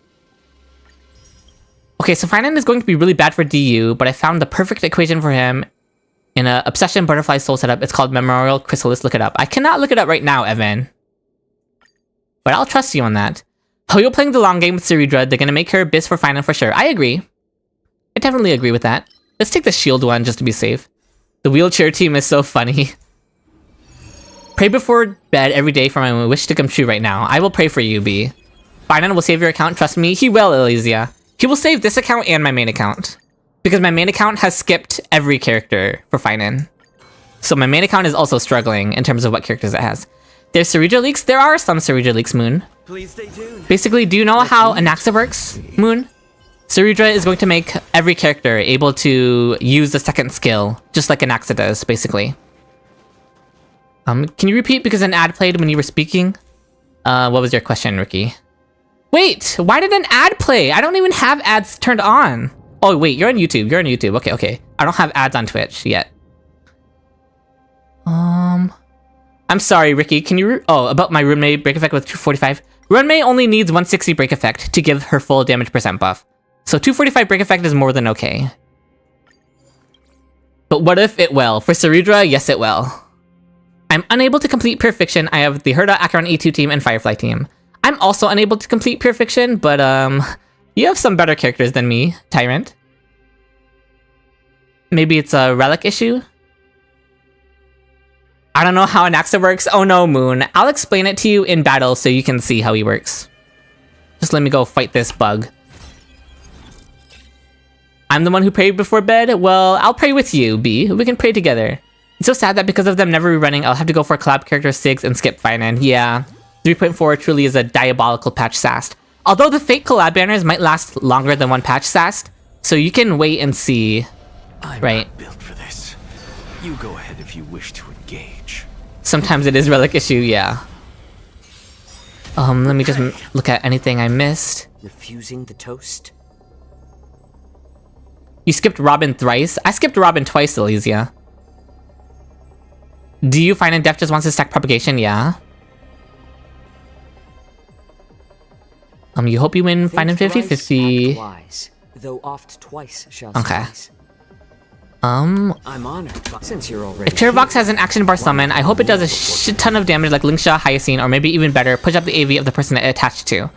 Okay, so Phainon is going to be really bad for DU, but I found the perfect equation for him in a Obsession Butterfly Soul setup. It's called Memorial Chrysalis. Look it up. I cannot look it up right now, Evan. But I'll trust you on that. Oh, you're playing the long game with Cerydra. They're gonna make her Abyss for Phainon for sure. I agree. I definitely agree with that. Let's take the shield one just to be safe. The wheelchair team is so funny. Pray before bed every day for my wish to come true right now. I will pray for you, B. Phainon will save your account, trust me. He will, Elysia. He will save this account and my main account. Because my main account has skipped every character for Phainon. So my main account is also struggling in terms of what characters it has. There's Cerydra leaks. There are some Cerydra leaks, Moon. Please stay tuned. Basically, do you know how Anaxa works, Moon? Cerydra is going to make every character able to use the second skill, just like Anaxa does, basically. Can you repeat because an ad played when you were speaking? What was your question, Ricky? Wait, why did an ad play? I don't even have ads turned on. Oh, wait, you're on YouTube. You're on YouTube. Okay, okay. I don't have ads on Twitch yet. I'm sorry, Ricky. Can you... Oh, about my Runmei break effect with 245. Runmei only needs 160 break effect to give her full damage % buff. So 245 break effect is more than okay. But what if it will? For Cerydra, yes it will. I'm unable to complete Pure Fiction. I have the Herda, Acheron E2 team, and Firefly team. I'm also unable to complete Pure Fiction, but you have some better characters than me, Tyrant. Maybe it's a Relic issue? I don't know how Anaxa works. Oh no, Moon. I'll explain it to you in battle so you can see how he works. Just let me go fight this bug. I'm the one who prayed before bed? Well, I'll pray with you, B. We can pray together. It's so sad that because of them never rerunning, I'll have to go for collab character 6 and skip Phainon. Yeah, 3.4 truly is a diabolical patch, Sast. Although the fake collab banners might last longer than one patch, Sast, so you can wait and see. I'm right. not built for this. You go ahead if you wish to engage. Sometimes it is Relic issue, yeah. Let me just look at anything I missed. Refusing the toast? You skipped Robin thrice? I skipped Robin twice, Elysia. Do you find in Def just wants to stack propagation? Yeah. You hope you win Phainon 50-50. Though oft twice shall Okay. suffice. I'm honored, since you're already If Terravox has an action bar summon, I hope it does a shit ton of damage like Lingsha, Hyacine, or maybe even better, push up the AV of the person it attached to.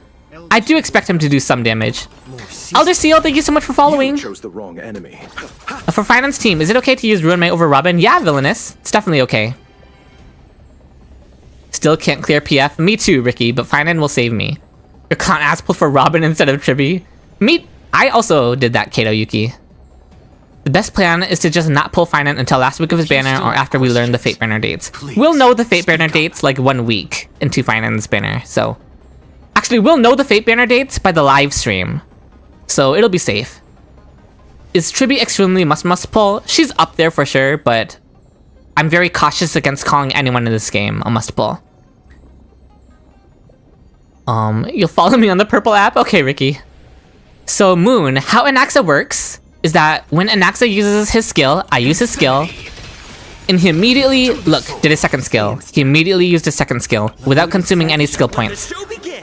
I do expect him to do some damage. Elder Seal, thank you so much for following. You chose the wrong enemy. For Phainon's team, is it okay to use Ruin May over Robin? Yeah, Villainous. It's definitely okay. Still can't clear PF. Me too, Ricky, but Phainon will save me. Your clown ass pulled for Robin instead of Tribi. I also did that, Kato Yuki. The best plan is to just not pull Phainon until last week of his banner or after we learn the Fate Banner dates. We'll know the Fate Banner dates like 1 week into Phainon's banner, so... Actually, we'll know the Fate Banner dates by the live stream. So it'll be safe. Is Tribi extremely must pull? She's up there for sure, but... I'm very cautious against calling anyone in this game a must pull. You'll follow me on the purple app? Okay, Ricky. So Moon, how Anaxa works is that when Anaxa uses his skill, I use his skill, and he immediately, look, did his second skill. He immediately used his second skill without consuming any skill points.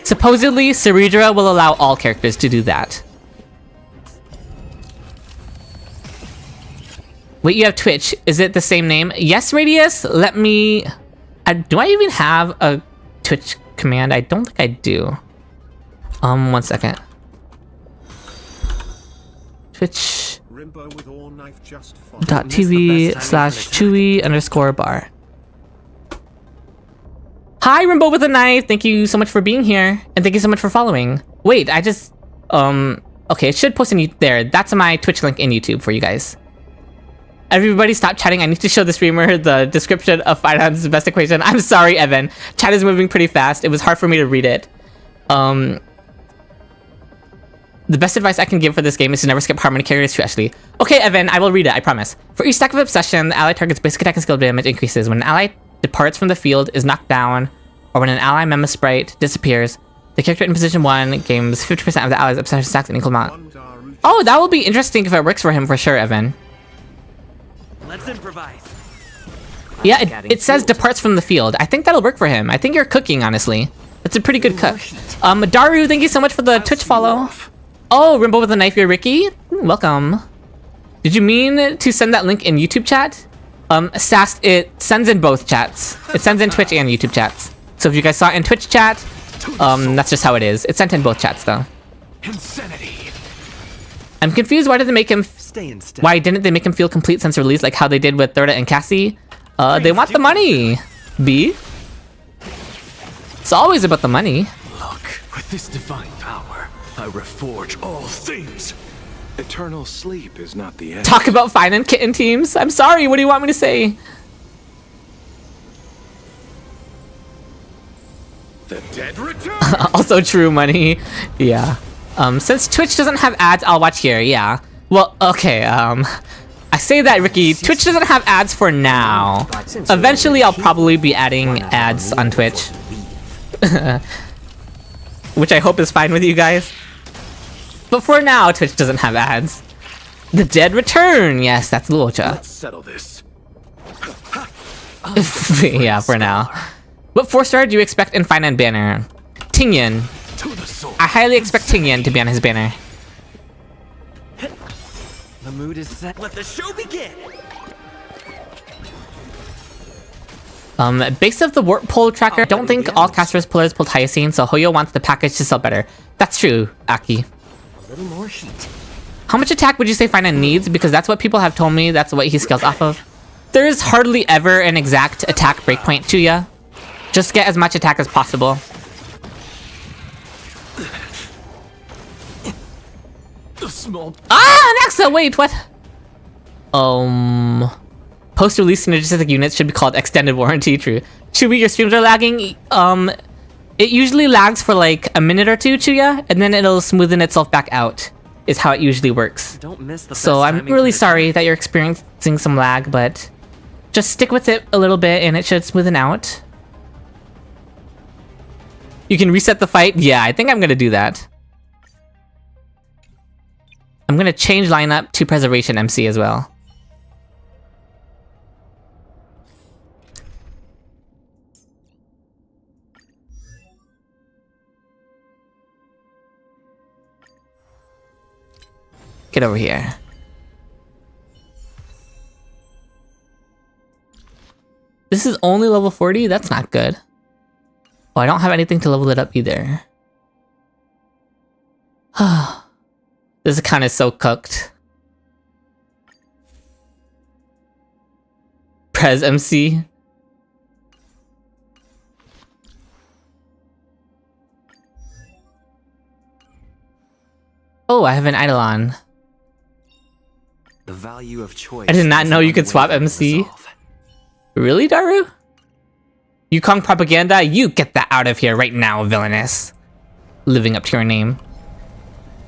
Supposedly, Cerydra will allow all characters to do that. Wait, you have Twitch. Is it the same name? Yes, Radius? Let me... do I even have a Twitch command? I don't think I do. 1 second. Twitch.tv/Chewy_bar. Hi, Rimbo with a knife! Thank you so much for being here, and thank you so much for following. Wait, I just... okay, it should post in there. That's my Twitch link in YouTube for you guys. Everybody stop chatting. I need to show the streamer the description of Phainon's best equation. I'm sorry, Evan. Chat is moving pretty fast. It was hard for me to read it. The best advice I can give for this game is to never skip harmony carriers to Ashley. Okay, Evan, I will read it, I promise. For each stack of Obsession, the ally target's basic attack and skill damage increases. When an ally departs from the field, is knocked down, or when an ally Mema Sprite disappears, the character in position 1 gains 50% of the ally's Obsession stacks in equal amount. Oh, that will be interesting if it works for him for sure, Evan. Let's improvise. Yeah, it says departs from the field. I think that'll work for him. I think you're cooking, honestly. That's a pretty good cook. Daru, thank you so much for the Twitch follow. Oh, Rimbo with a knife here, Ricky. Welcome. Did you mean to send that link in YouTube chat? Sast, it sends in both chats. It sends in Twitch and YouTube chats. So if you guys saw it in Twitch chat, that's just how it is. It's sent in both chats, though. Insanity. I'm confused. Why did they make him... Why didn't they make him feel complete since release like how they did with Thurda and Cassie? They want the money, B. It's always about the money. Look, with this divine power, I reforge all things. Eternal sleep is not the end. Talk about Phainon kitten teams. I'm sorry. What do you want me to say? The dead return. Also true, money. Yeah. Since Twitch doesn't have ads, I'll watch here. Yeah. Well, okay. I say that, Ricky. Twitch doesn't have ads for now. Eventually, I'll probably be adding ads on Twitch. Which I hope is fine with you guys. But for now, Twitch doesn't have ads. The dead return. Yes, that's Luocha. Let's settle this. Yeah, for now. What 4-star do you expect in Phainon banner? Tingyan. I highly expect Tingyan to be on his banner. The mood is set. Let the show begin. Based off the warp pull tracker, I don't think all casters pillars pulled Hyacine, so Hoyo wants the package to sell better. That's true, Aki. A little more heat. How much attack would you say Phainon needs? Because that's what people have told me, that's what he scales off of. There is hardly ever an exact attack breakpoint to ya. Just get as much attack as possible. Anaxa, wait, what? Post-release synergistic units should be called extended warranty, true. Chewy, your streams are lagging. It usually lags for like a minute or two, Chuya, and then it'll smoothen itself back out, is how it usually works. Don't miss the So I'm really sorry that you're experiencing some lag, but just stick with it a little bit and it should smoothen out. You can reset the fight? Yeah, I think I'm gonna do that. I'm gonna change lineup to Preservation MC as well. Get over here. This is only level 40? That's not good. Oh, I don't have anything to level it up either. This account is so cooked. Prez MC. Oh, I have an Eidolon. The value of choice. I did not know you could swap MC. Really, Daru? Yukong propaganda? You get that out of here right now, villainous. Living up to your name.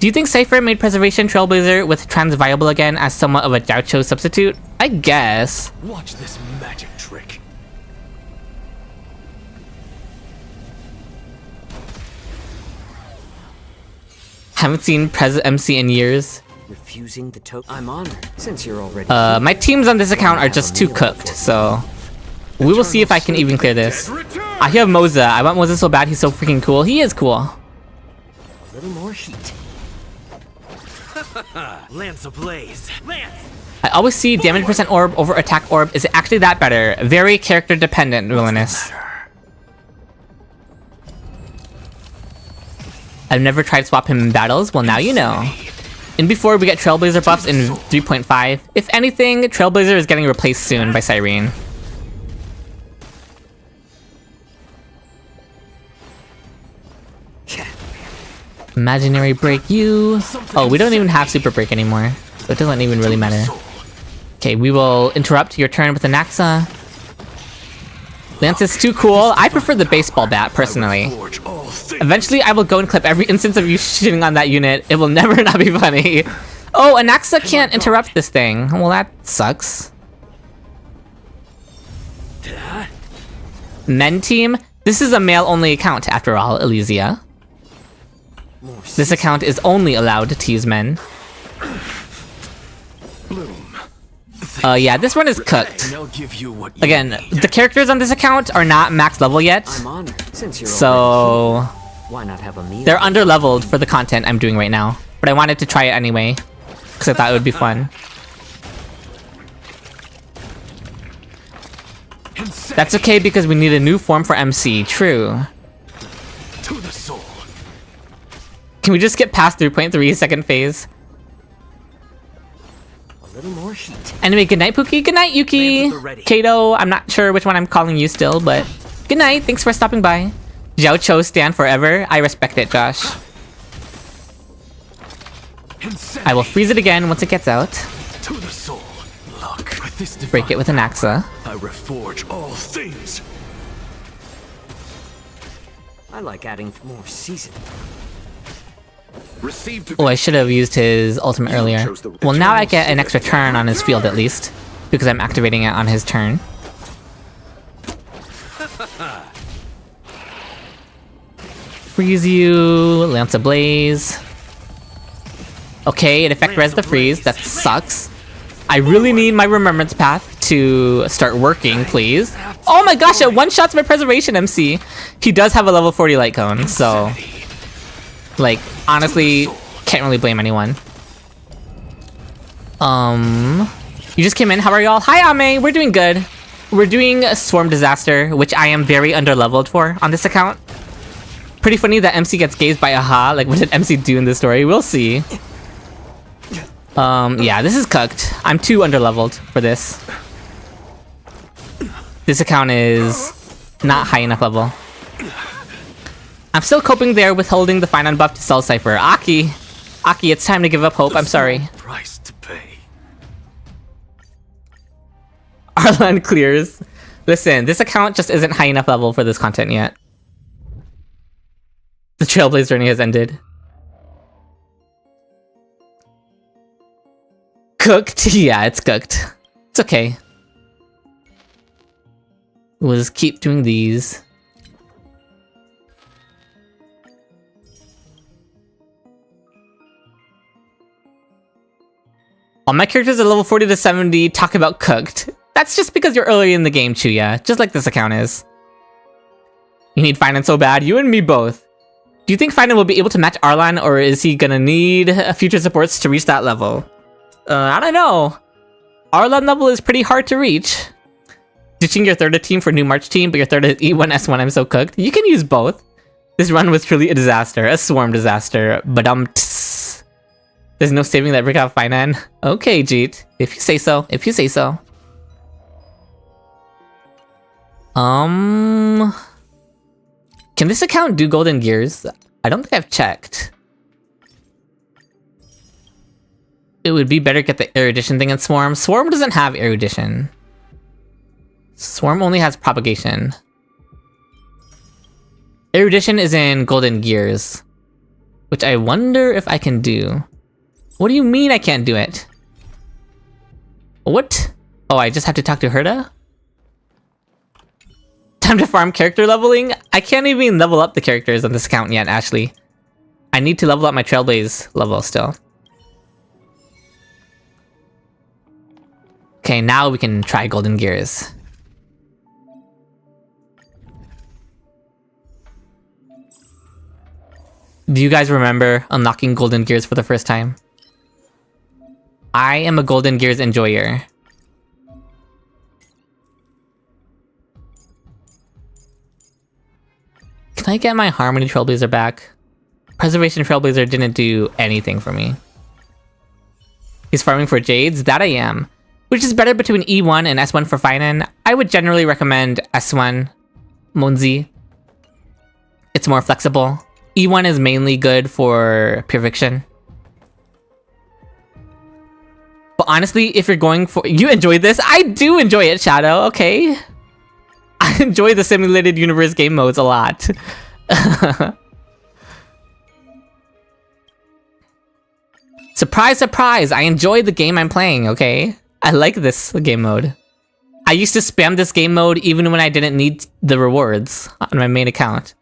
Do you think Cypher made Preservation Trailblazer with Trans viable again as somewhat of a gaucho substitute? I guess. Watch this magic trick. Haven't seen Prez MC in years. Refusing the token. I'm honored, since you're already. My teams on this account are just too cooked, so we will see if I can even clear this. I have Moza. I want Moza so bad. He's so freaking cool. He is cool. A little more heat. Lance ablaze. Lance! I always see damage percent orb over attack orb. Is it actually that better? Very character dependent, villainous. I've never tried to swap him in battles. Well, now you know. In before we get Trailblazer buffs in 3.5. If anything, Trailblazer is getting replaced soon by Cyrene. Imaginary break you. Oh, we don't even have super break anymore, so it doesn't even really matter. Okay, we will interrupt your turn with an Axa. Lance is too cool. I prefer the baseball bat, personally. Eventually, I will go and clip every instance of you shitting on that unit. It will never not be funny. Oh, Anaxa can't interrupt this thing. Well, that sucks. Men team? This is a male-only account, after all, Elysia. This account is only allowed to use men. Yeah, this one is cooked. Again, the characters on this account are not max level yet, I'm honored, since you're so why not have a meal? they're under-leveled for the content I'm doing right now. But I wanted to try it anyway, because I thought it would be fun. That's okay because we need a new form for MC, true. To the soul. Can we just get past 3.3 second phase? A little more heat. Anyway, good night, Pookie. Good night, Yuki. Kato, I'm not sure which one I'm calling you still, but good night. Thanks for stopping by. Zhao Cho stand forever. I respect it, Josh. I will freeze it again once it gets out. To the soul. Look, with this Break it with an Axa. I reforge all things. I like adding more seasoning. Oh, I should have used his ultimate earlier. Well, now I get an extra turn on his field at least, because I'm activating it on his turn. Freeze you, Lance Ablaze. Okay, it effect res the freeze. That sucks. I really need my Remembrance Path to start working, please. Oh my gosh, it one-shots my Preservation MC. He does have a level 40 light cone, so... like, honestly, can't really blame anyone. You just came in. How are y'all? Hi, Ame. We're doing good. We're doing a Swarm Disaster, which I am very under-leveled for on this account. Pretty funny that MC gets gazed by Aha. Like, what did MC do in this story? We'll see. Yeah, this is cooked. I'm too under-leveled for this. This account is not high enough level. I'm still coping there with holding the Phainon buff to sell Cypher. Aki, it's time to give up hope. I'm sorry. Price to pay. Arlan clears. Listen, this account just isn't high enough level for this content yet. The Trailblaze journey has ended. Cooked? Yeah, it's cooked. It's okay. We'll just keep doing these. All my characters are level 40 to 70, talk about cooked. That's just because you're early in the game, Chuya, just like this account is. You need Phainon so bad, you and me both. Do you think Phainon will be able to match Arlan, or is he gonna need future supports to reach that level? I don't know. Arlan level is pretty hard to reach. Ditching your third team for new March team, but your third is E1, S1, I'm so cooked. You can use both. This run was truly a disaster, a swarm disaster, but there's no saving that break out Phainon. Okay, Jeet. If you say so, if you say so. Can this account do golden gears? I don't think I've checked. It would be better to get the erudition thing in Swarm. Swarm doesn't have erudition. Swarm only has propagation. Erudition is in golden gears, which I wonder if I can do. What do you mean I can't do it? What? Oh, I just have to talk to Herda? Time to farm character leveling? I can't even level up the characters on this account yet, Ashley. I need to level up my Trailblaze level still. Okay, now we can try golden gears. Do you guys remember unlocking golden gears for the first time? I am a golden gears enjoyer. Can I get my Harmony Trailblazer back? Preservation Trailblazer didn't do anything for me. He's farming for Jades? That I am. Which is better between E1 and S1 for Phainon? I would generally recommend S1, Monzi. It's more flexible. E1 is mainly good for Purification. But honestly, if you're going for... You enjoy this? I do enjoy it, Shadow, okay? I enjoy the simulated universe game modes a lot. Surprise, surprise! I enjoy the game I'm playing, okay? I like this game mode. I used to spam this game mode even when I didn't need the rewards on my main account.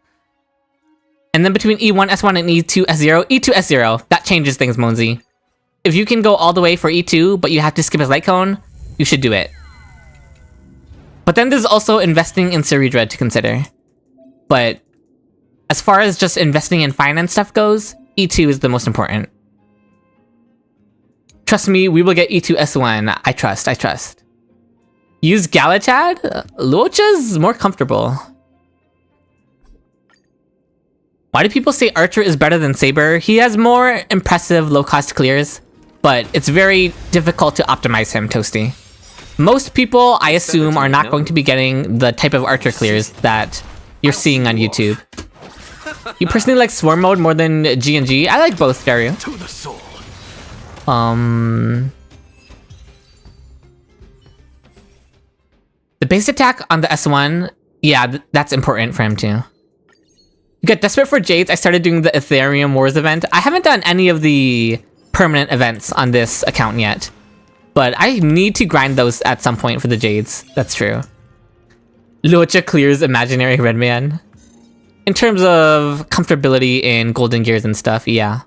And then between E1, S1, and E2, S0, E2, S0, that changes things, Monzi. If you can go all the way for E2, but you have to skip his light cone, you should do it. But then there's also investing in Cerydra to consider. But as far as just investing in finance stuff goes, E2 is the most important. Trust me, we will get E2, S1. I trust, I trust. Use Galachad? Luocha's more comfortable. Why do people say Archer is better than Saber? He has more impressive low-cost clears, but it's very difficult to optimize him, Toasty. Most people, I assume, are not going to be getting the type of Archer clears that you're seeing on YouTube. You personally like Swarm mode more than G&G? I like both, Dario. To the soul. The base attack on the S1, yeah, that's important for him too. You got desperate for Jades. I started doing the Ethereum Wars event. I haven't done any of the permanent events on this account yet, but I need to grind those at some point for the Jades. That's true. Luocha clears imaginary red man. In terms of comfortability in golden gears and stuff, yeah.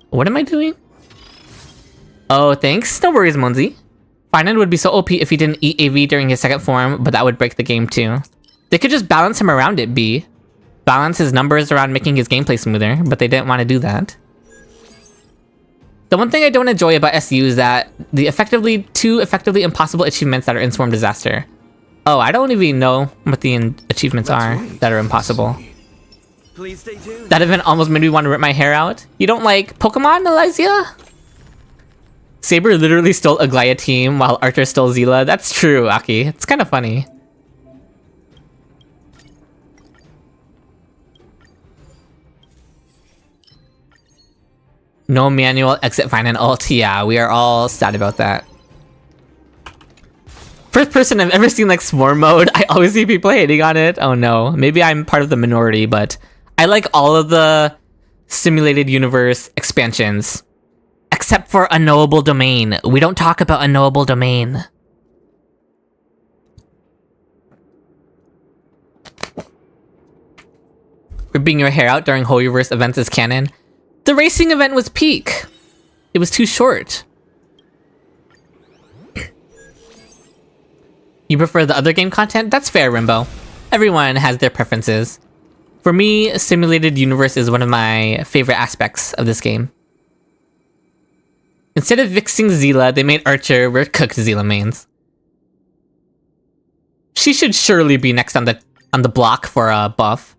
What am I doing? Oh, thanks. No worries, Monzi. Phainon would be so OP if he didn't eat AV during his second form, but that would break the game too. They could just balance him around it, B. Balance his numbers around making his gameplay smoother, but they didn't want to do that. The one thing I don't enjoy about SU is that the two effectively impossible achievements that are in Swarm Disaster. Oh, I don't even know what the achievements are that are impossible. Please stay tuned. That event almost made me want to rip my hair out. You don't like Pokemon, Elysia? Saber literally stole Aglaya team while Archer stole Zila. That's true, Aki. It's kind of funny. No manual exit Phainon ult. Yeah, we are all sad about that. First person I've ever seen like Swarm mode. I always see people hating on it. Oh no. Maybe I'm part of the minority, but I like all of the simulated universe expansions. Except for Unknowable Domain. We don't talk about Unknowable Domain. Ripping your hair out during Holyverse events is canon. The racing event was peak. It was too short. You prefer the other game content? That's fair, Rimbo. Everyone has their preferences. For me, simulated universe is one of my favorite aspects of this game. Instead of fixing Zila, they made Archer. We're cooked Zila mains. She should surely be next on the block for a buff.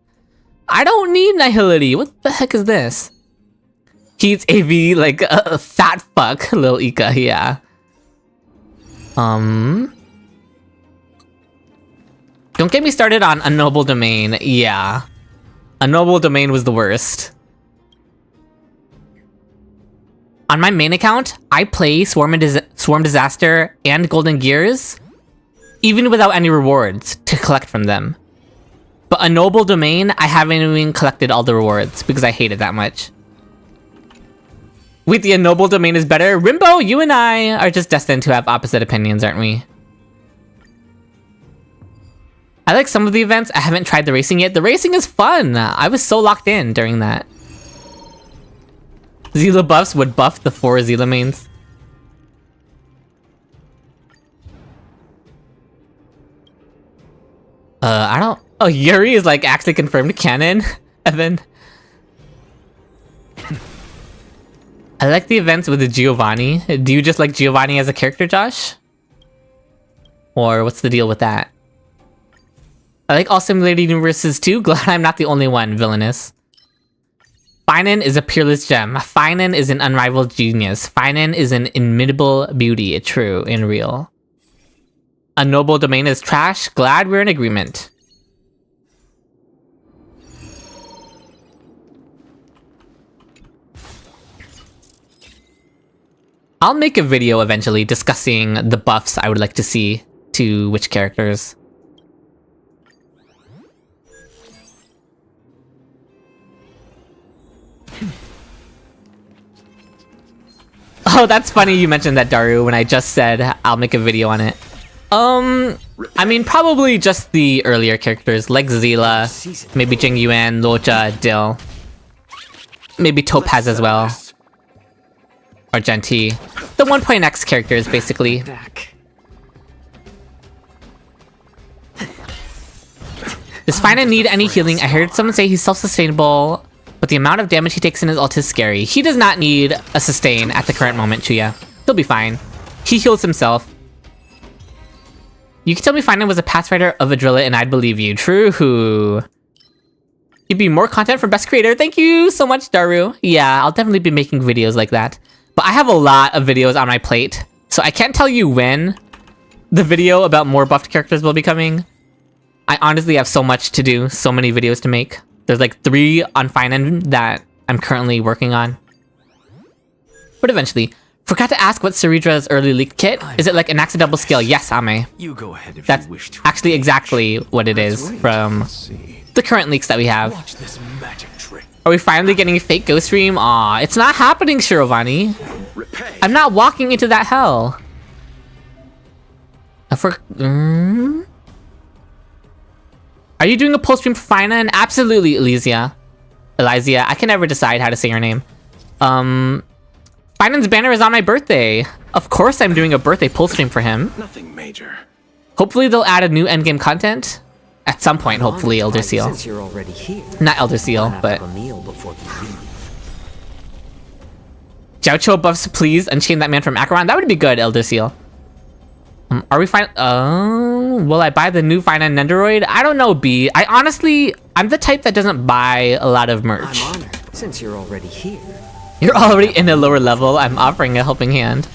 I don't need Nihility. What the heck is this? He eats AV like a fat fuck, Lil Ika, yeah. Don't get me started on a noble domain. Yeah. A noble domain was the worst. On my main account, I play Swarm Disaster and Golden Gears, even without any rewards to collect from them. But a noble domain, I haven't even collected all the rewards because I hate it that much. Wait, the noble domain is better? Rimbo, you and I are just destined to have opposite opinions, aren't we? I like some of the events. I haven't tried the racing yet. The racing is fun. I was so locked in during that. Zila buffs would buff the 4 Zila mains. I don't... Oh, Yuri is like actually confirmed canon, Evan. I like the events with the Giovanni. Do you just like Giovanni as a character, Josh? Or what's the deal with that? I like all simulated universes too. Glad I'm not the only one, villainous. Phainon is a peerless gem. Phainon is an unrivaled genius. Phainon is an inimitable beauty, true and real. A noble domain is trash. Glad we're in agreement. I'll make a video eventually discussing the buffs I would like to see to which characters. Oh, that's funny you mentioned that, Daru, when I just said I'll make a video on it. I mean, probably just the earlier characters, like Zila, maybe Jing Yuan, Locha, Dill. Maybe Topaz as well. Or Genti. The 1.x characters, basically. Does Phainon need any healing? I heard someone say he's self-sustainable, but the amount of damage he takes in his ult is scary. He does not need a sustain at the current moment, Chuya. He'll be fine. He heals himself. You can tell me Phainon was a pathfinder of Adrilla and I'd believe you. True. You'd be more content for best creator. Thank you so much, Daru. Yeah, I'll definitely be making videos like that. But I have a lot of videos on my plate, so I can't tell you when the video about more buffed characters will be coming. I honestly have so much to do, so many videos to make. There's like 3 on Phainon that I'm currently working on. But eventually. Forgot to ask what Cerydra's early leaked kit. Is it like an Axa double skill? Yes, Ame. You go ahead if That's you wish to. actually exactly what it is from the current leaks that we have. Watch this magic trick. Are we finally getting a fake ghost stream? Aw, it's not happening, Shirovani. I'm not walking into that hell. Are you doing a post stream for Phainon? Absolutely, Elysia. I can never decide how to say your name. Phainon's banner is on my birthday. Of course I'm doing a birthday post stream for him. Nothing major. Hopefully they'll add a new endgame content. At some point, hopefully, Elder Seal. Since you're already here, Not Elder Seal, but... have a meal before you leave. Jiaoqiu buffs, please. Unchain that man from Acheron. That would be good, Elder Seal. Are we fine? Will I buy the new Phainon Nendoroid? I don't know, B. I'm the type that doesn't buy a lot of merch. I'm honored, since you're already here. You're already in a lower level. I'm offering a helping hand.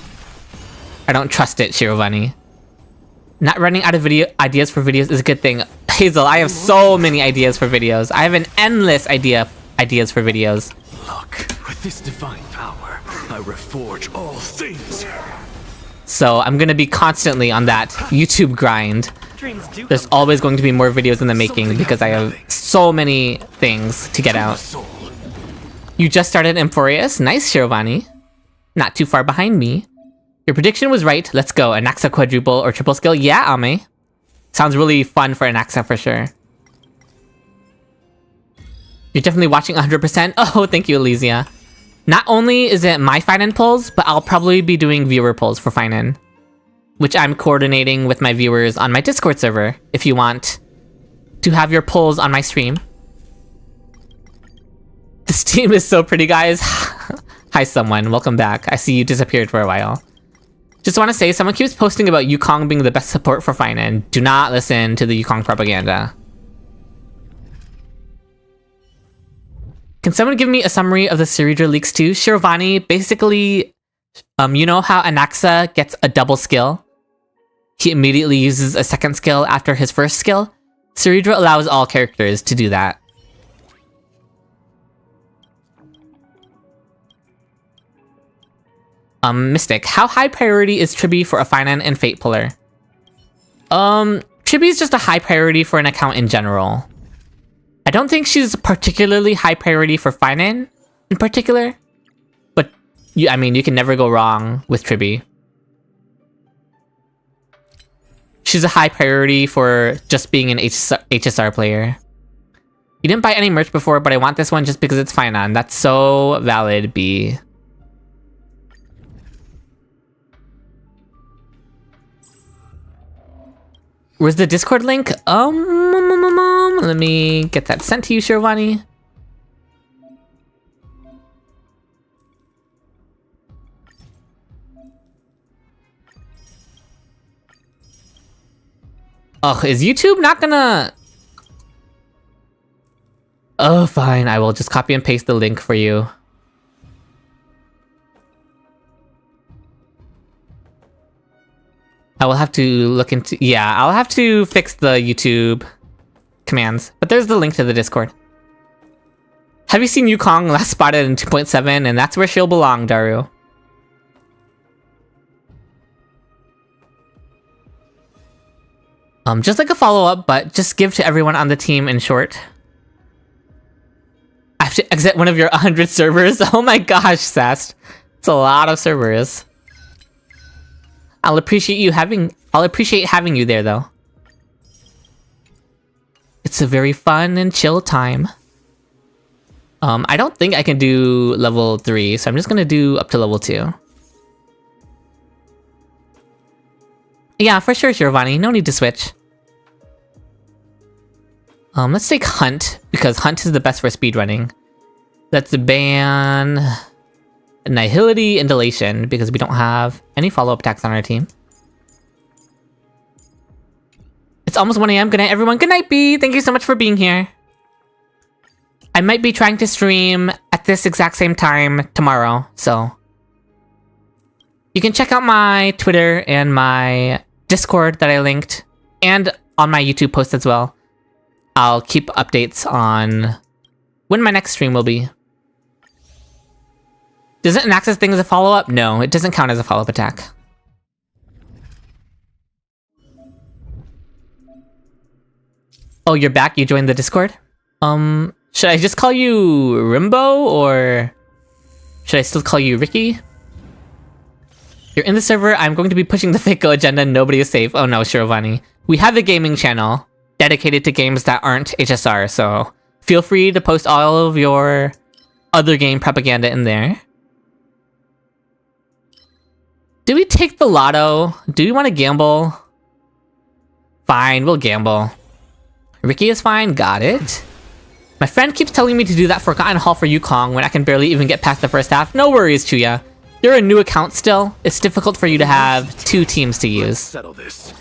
I don't trust it, Shirovani. Not running out of ideas for videos is a good thing. Hazel, I have so many ideas for videos. I have an endless ideas for videos. Look, with this divine power, I reforge all things. So I'm gonna be constantly on that YouTube grind. There's always going to be more videos in the making because I have so many things to get out. You just started Emphorius. Nice, Shirovani. Not too far behind me. Your prediction was right. Let's go. Anaxa quadruple or triple skill. Yeah, Ame. Sounds really fun for Anaxa for sure. You're definitely watching 100%. Oh, thank you, Elysia. Not only is it my Phainon polls, but I'll probably be doing viewer polls for Phainon, which I'm coordinating with my viewers on my Discord server, if you want to have your polls on my stream. This team is so pretty, guys. Hi, someone. Welcome back. I see you disappeared for a while. Just want to say, someone keeps posting about Yukong being the best support for Phainon. Do not listen to the Yukong propaganda. Can someone give me a summary of the Cerydra leaks too? Shirvani, basically, you know how Anaxa gets a double skill? He immediately uses a second skill after his first skill? Cerydra allows all characters to do that. Mystic, how high priority is Tribi for a Phainon and Fate puller? Tribi is just a high priority for an account in general. I don't think she's particularly high priority for Phainon in particular, but I mean, you can never go wrong with Tribi. She's a high priority for just being an HSR player. You didn't buy any merch before, but I want this one just because it's Phainon. That's so valid, B. Where's the Discord link? Let me get that sent to you, Shirvani. Ugh, is YouTube not gonna... Oh, fine. I will just copy and paste the link for you. I will have to look into... Yeah, I'll have to fix the YouTube commands. But there's the link to the Discord. Have you seen Yukong last spotted in 2.7? And that's where she'll belong, Daru. Just like a follow-up, but just give to everyone on the team in short. I have to exit one of your 100 servers? Oh my gosh, Sast. It's a lot of servers. I'll appreciate having you there, though. It's a very fun and chill time. I don't think I can do level 3, so I'm just gonna do up to level 2. Yeah, for sure, Giovanni. No need to switch. Let's take Hunt, because Hunt is the best for speedrunning. Let's ban Nihility and Delation, because we don't have any follow-up attacks on our team. It's almost 1 AM. Good night, everyone. Good night, B. Thank you so much for being here. I might be trying to stream at this exact same time tomorrow, so... You can check out my Twitter and my Discord that I linked, and on my YouTube post as well. I'll keep updates on when my next stream will be. Doesn't an access thing as a follow-up? No, it doesn't count as a follow-up attack. Oh, you're back? You joined the Discord? Should I just call you Rimbo, or should I still call you Ricky? You're in the server. I'm going to be pushing the Fako agenda. Nobody is safe. Oh no, Shirovani. We have a gaming channel dedicated to games that aren't HSR, so feel free to post all of your other game propaganda in there. Do we take the lotto? Do we want to gamble? Fine, we'll gamble. Ricky is fine, got it. My friend keeps telling me to do that Forgotten Hall for Yukong when I can barely even get past the first half. No worries, Chuya. You're a new account still. It's difficult for you to have 2 teams to use. Settle this.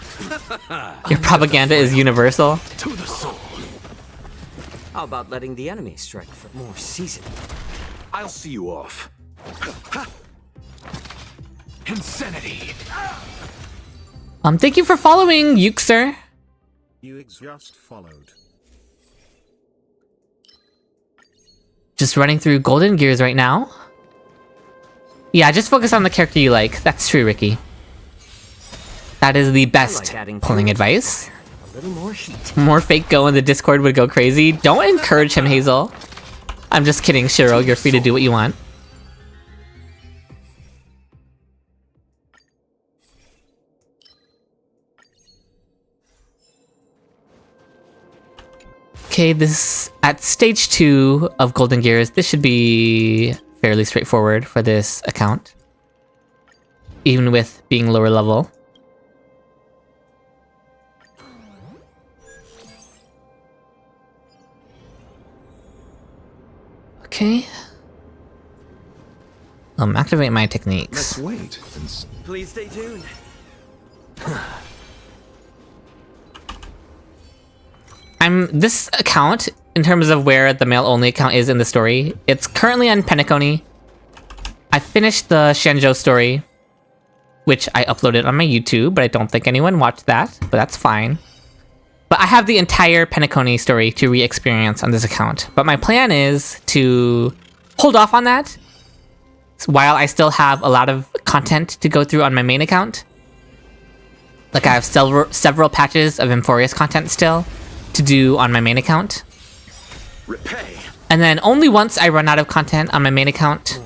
Your propaganda is universal. To the soul. How about letting the enemy strike for more seasoning? I'll see you off. Insanity. Thank you for following, Yuxer. You just followed. Just running through Golden Gears right now. Yeah, just focus on the character you like. That's true, Ricky. That is the best pulling advice. A little more heat. More fake go in the Discord would go crazy. Don't encourage him, Hazel. I'm just kidding, Shiro. You're free to do what you want. Okay, this at stage 2 of Golden Gears. This should be fairly straightforward for this account, even with being lower level. Okay. Activate my techniques. Let's wait and see. Please stay tuned. This account, in terms of where the male-only account is in the story, it's currently on Penacony. I finished the Shenzhou story, which I uploaded on my YouTube, but I don't think anyone watched that, but that's fine. But I have the entire Penacony story to re-experience on this account. But my plan is to hold off on that while I still have a lot of content to go through on my main account. Like I have several patches of Emphorius content still to do on my main account. Repay. And then only once I run out of content on my main account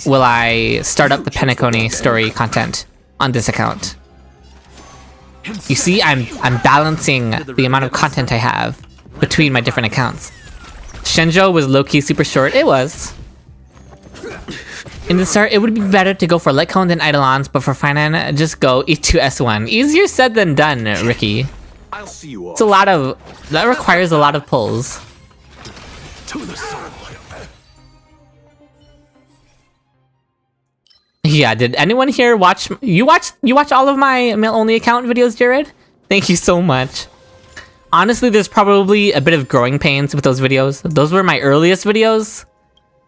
will I start up the Penacony story content on this account. You see, I'm balancing the amount of content I have between my different accounts. Shenzhou was low-key super short. It was. In the start, it would be better to go for Litcone than Eidolons, but for Phainon, just go E2S1. Easier said than done, Ricky. I'll see you off. It's a lot of... That requires a lot of pulls. To the soul. Yeah, did anyone here watch... You watch all of my male-only account videos, Jared? Thank you so much. Honestly, there's probably a bit of growing pains with those videos. Those were my earliest videos,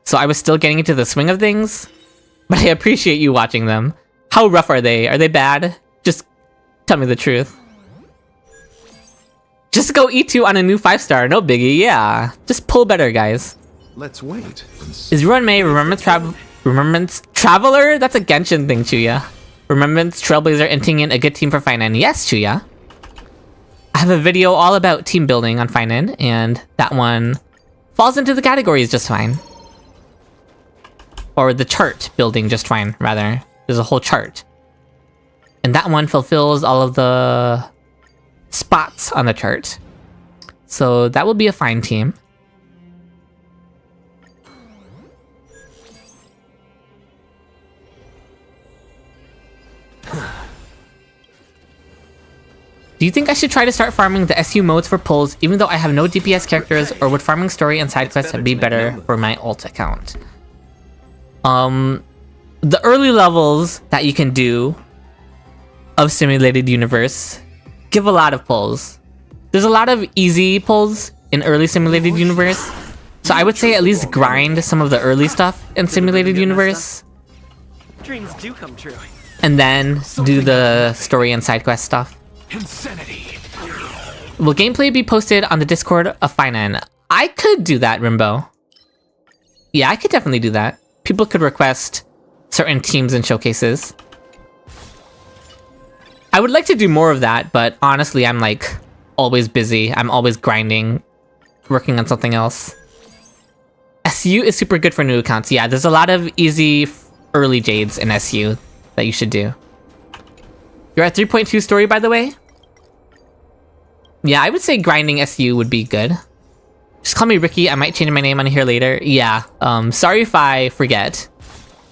so I was still getting into the swing of things. But I appreciate you watching them. How rough are they? Are they bad? Just tell me the truth. Just go E2 on a new 5-star, no biggie, yeah. Just pull better, guys. Let's wait and see. Is Ruan Mei Remembrance Traveler? That's a Genshin thing, Chuya. Remembrance Trailblazer inting in a good team for Phainon. Yes, Chuya. I have a video all about team building on Phainon, and that one falls into the categories just fine. Or the chart building just fine, rather. There's a whole chart. And that one fulfills all of the spots on the chart. So that will be a fine team. Do you think I should try to start farming the SU modes for pulls even though I have no DPS characters, or would farming story and side quests be better for my ult account? The early levels that you can do of Simulated Universe give a lot of pulls. There's a lot of easy pulls in early Simulated Universe, so I would say at least grind some of the early stuff in Simulated Universe, Dreams do come true. and then do the story and side quest stuff. Insanity. Will gameplay be posted on the Discord of Phainon? I could do that, Rimbo. Yeah, I could definitely do that. People could request certain teams and showcases. I would like to do more of that, but honestly, I'm like always busy. I'm always grinding, working on something else. SU is super good for new accounts. Yeah, there's a lot of easy early Jades in SU that you should do. You're at 3.2 story, by the way? Yeah, I would say grinding SU would be good. Just call me Ricky. I might change my name on here later. Yeah, sorry if I forget.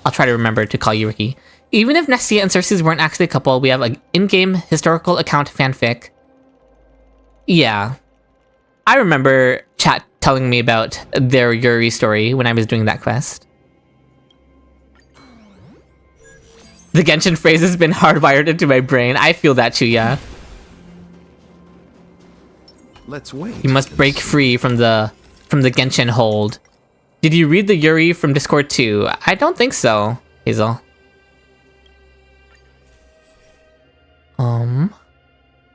I'll try to remember to call you Ricky. Even if Nestia and Cersei weren't actually a couple, we have an in-game historical account fanfic. Yeah. I remember chat telling me about their Yuri story when I was doing that quest. The Genshin phrase has been hardwired into my brain. I feel that, Chuya. Let's wait. You must break free from the Genshin hold. Did you read the Yuri from Discord too? I don't think so, Hazel.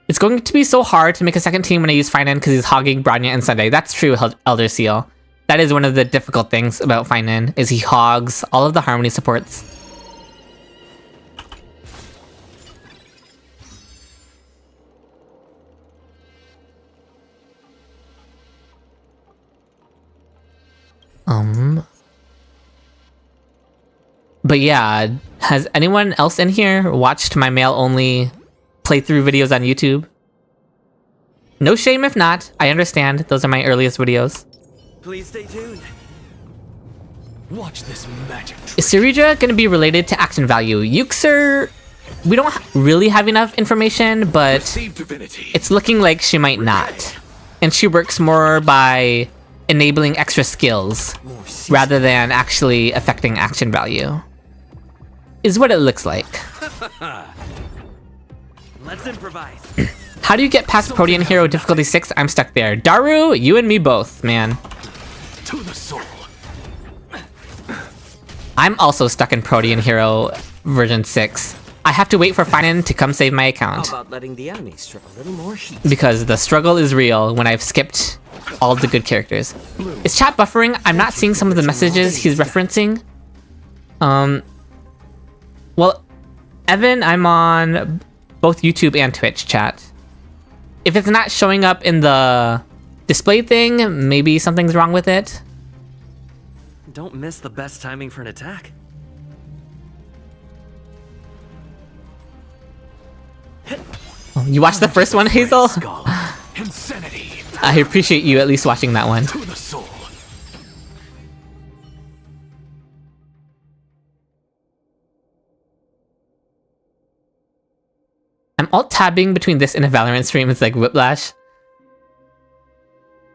It's going to be so hard to make a second team when I use Phainon because he's hogging Bronya and Sunday. That's true, Elder Seal. That is one of the difficult things about Phainon, is he hogs all of the Harmony supports. But yeah, has anyone else in here watched my male-only playthrough videos on YouTube? No shame if not. I understand. Those are my earliest videos. Please stay tuned. Watch this magic trick. Is Cerydra gonna be related to action value? Yuxer, we don't really have enough information, but Receive divinity. it's looking like she might not. And she works more by enabling extra skills rather than actually affecting action value. Is what it looks like. Let's improvise. How do you get past Protean Hero difficulty 6? I'm stuck there. Daru, you and me both, man. To the soul. I'm also stuck in Protean Hero version 6. I have to wait for Phainon to come save my How account. about letting the enemies strip a little more heat? Because the struggle is real when I've skipped all the good characters. Is chat buffering? I'm not seeing some of the messages he's referencing. Well, Evan, I'm on both YouTube and Twitch chat. If it's not showing up in the display thing, maybe something's wrong with it. Don't miss the best timing for an attack. You watched the first one, Hazel? Skull. Insanity. I appreciate you at least watching that one. To the soul. I'm alt-tabbing between this and a Valorant stream. It's like whiplash.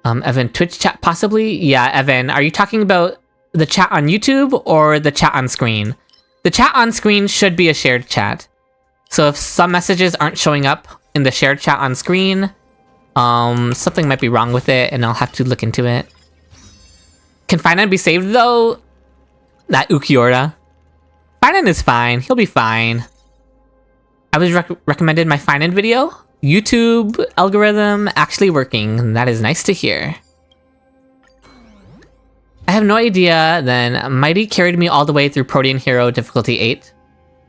Evan, Twitch chat possibly? Yeah, Evan, are you talking about the chat on YouTube or the chat on screen? The chat on screen should be a shared chat. So if some messages aren't showing up in the shared chat on screen, something might be wrong with it and I'll have to look into it. Can Phainon be saved though? That Ukiora. Phainon is fine. He'll be fine. I was recommended my Phainon video. YouTube algorithm actually working. That is nice to hear. I have no idea then. Mighty carried me all the way through Protean Hero difficulty 8.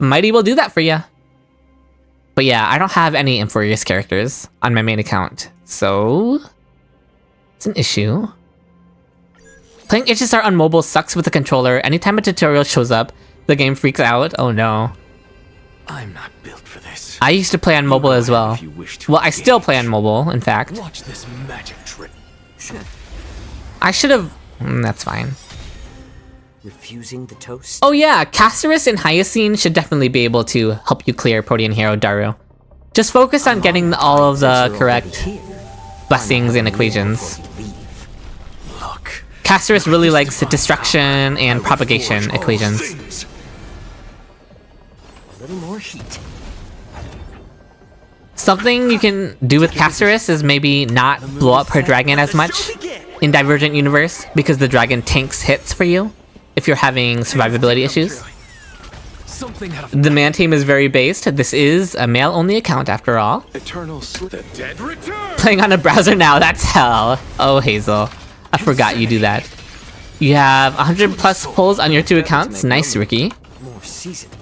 Mighty will do that for you. But yeah, I don't have any Infurious characters on my main account. So it's an issue. Playing HSR on mobile sucks with the controller. Anytime a tutorial shows up, the game freaks out. Oh no. I'm not built for this. I used to play on mobile as well. If you wish to Well, I still play on engage. mobile, in fact. Watch this magic trick. I should have... that's fine. Refusing the toast? Oh yeah, Casterus and Hyacine should definitely be able to help you clear Protean Hero Daru. Just focus on getting all of the correct blessings and equations. Look. Casterus really likes destruction and propagation Forge all equations. things. A little more heat. Something you can do with Casterus is maybe not blow up her dragon as much in Divergent Universe because the dragon tanks hits for you if you're having survivability issues. Something out of The man team is very based. This is a male-only account after all. Eternal the dead return. Playing on a browser now, that's hell. Oh, Hazel. I forgot you do that. You have 100 plus pulls on your 2 accounts. Nice, Ricky. More seasoned.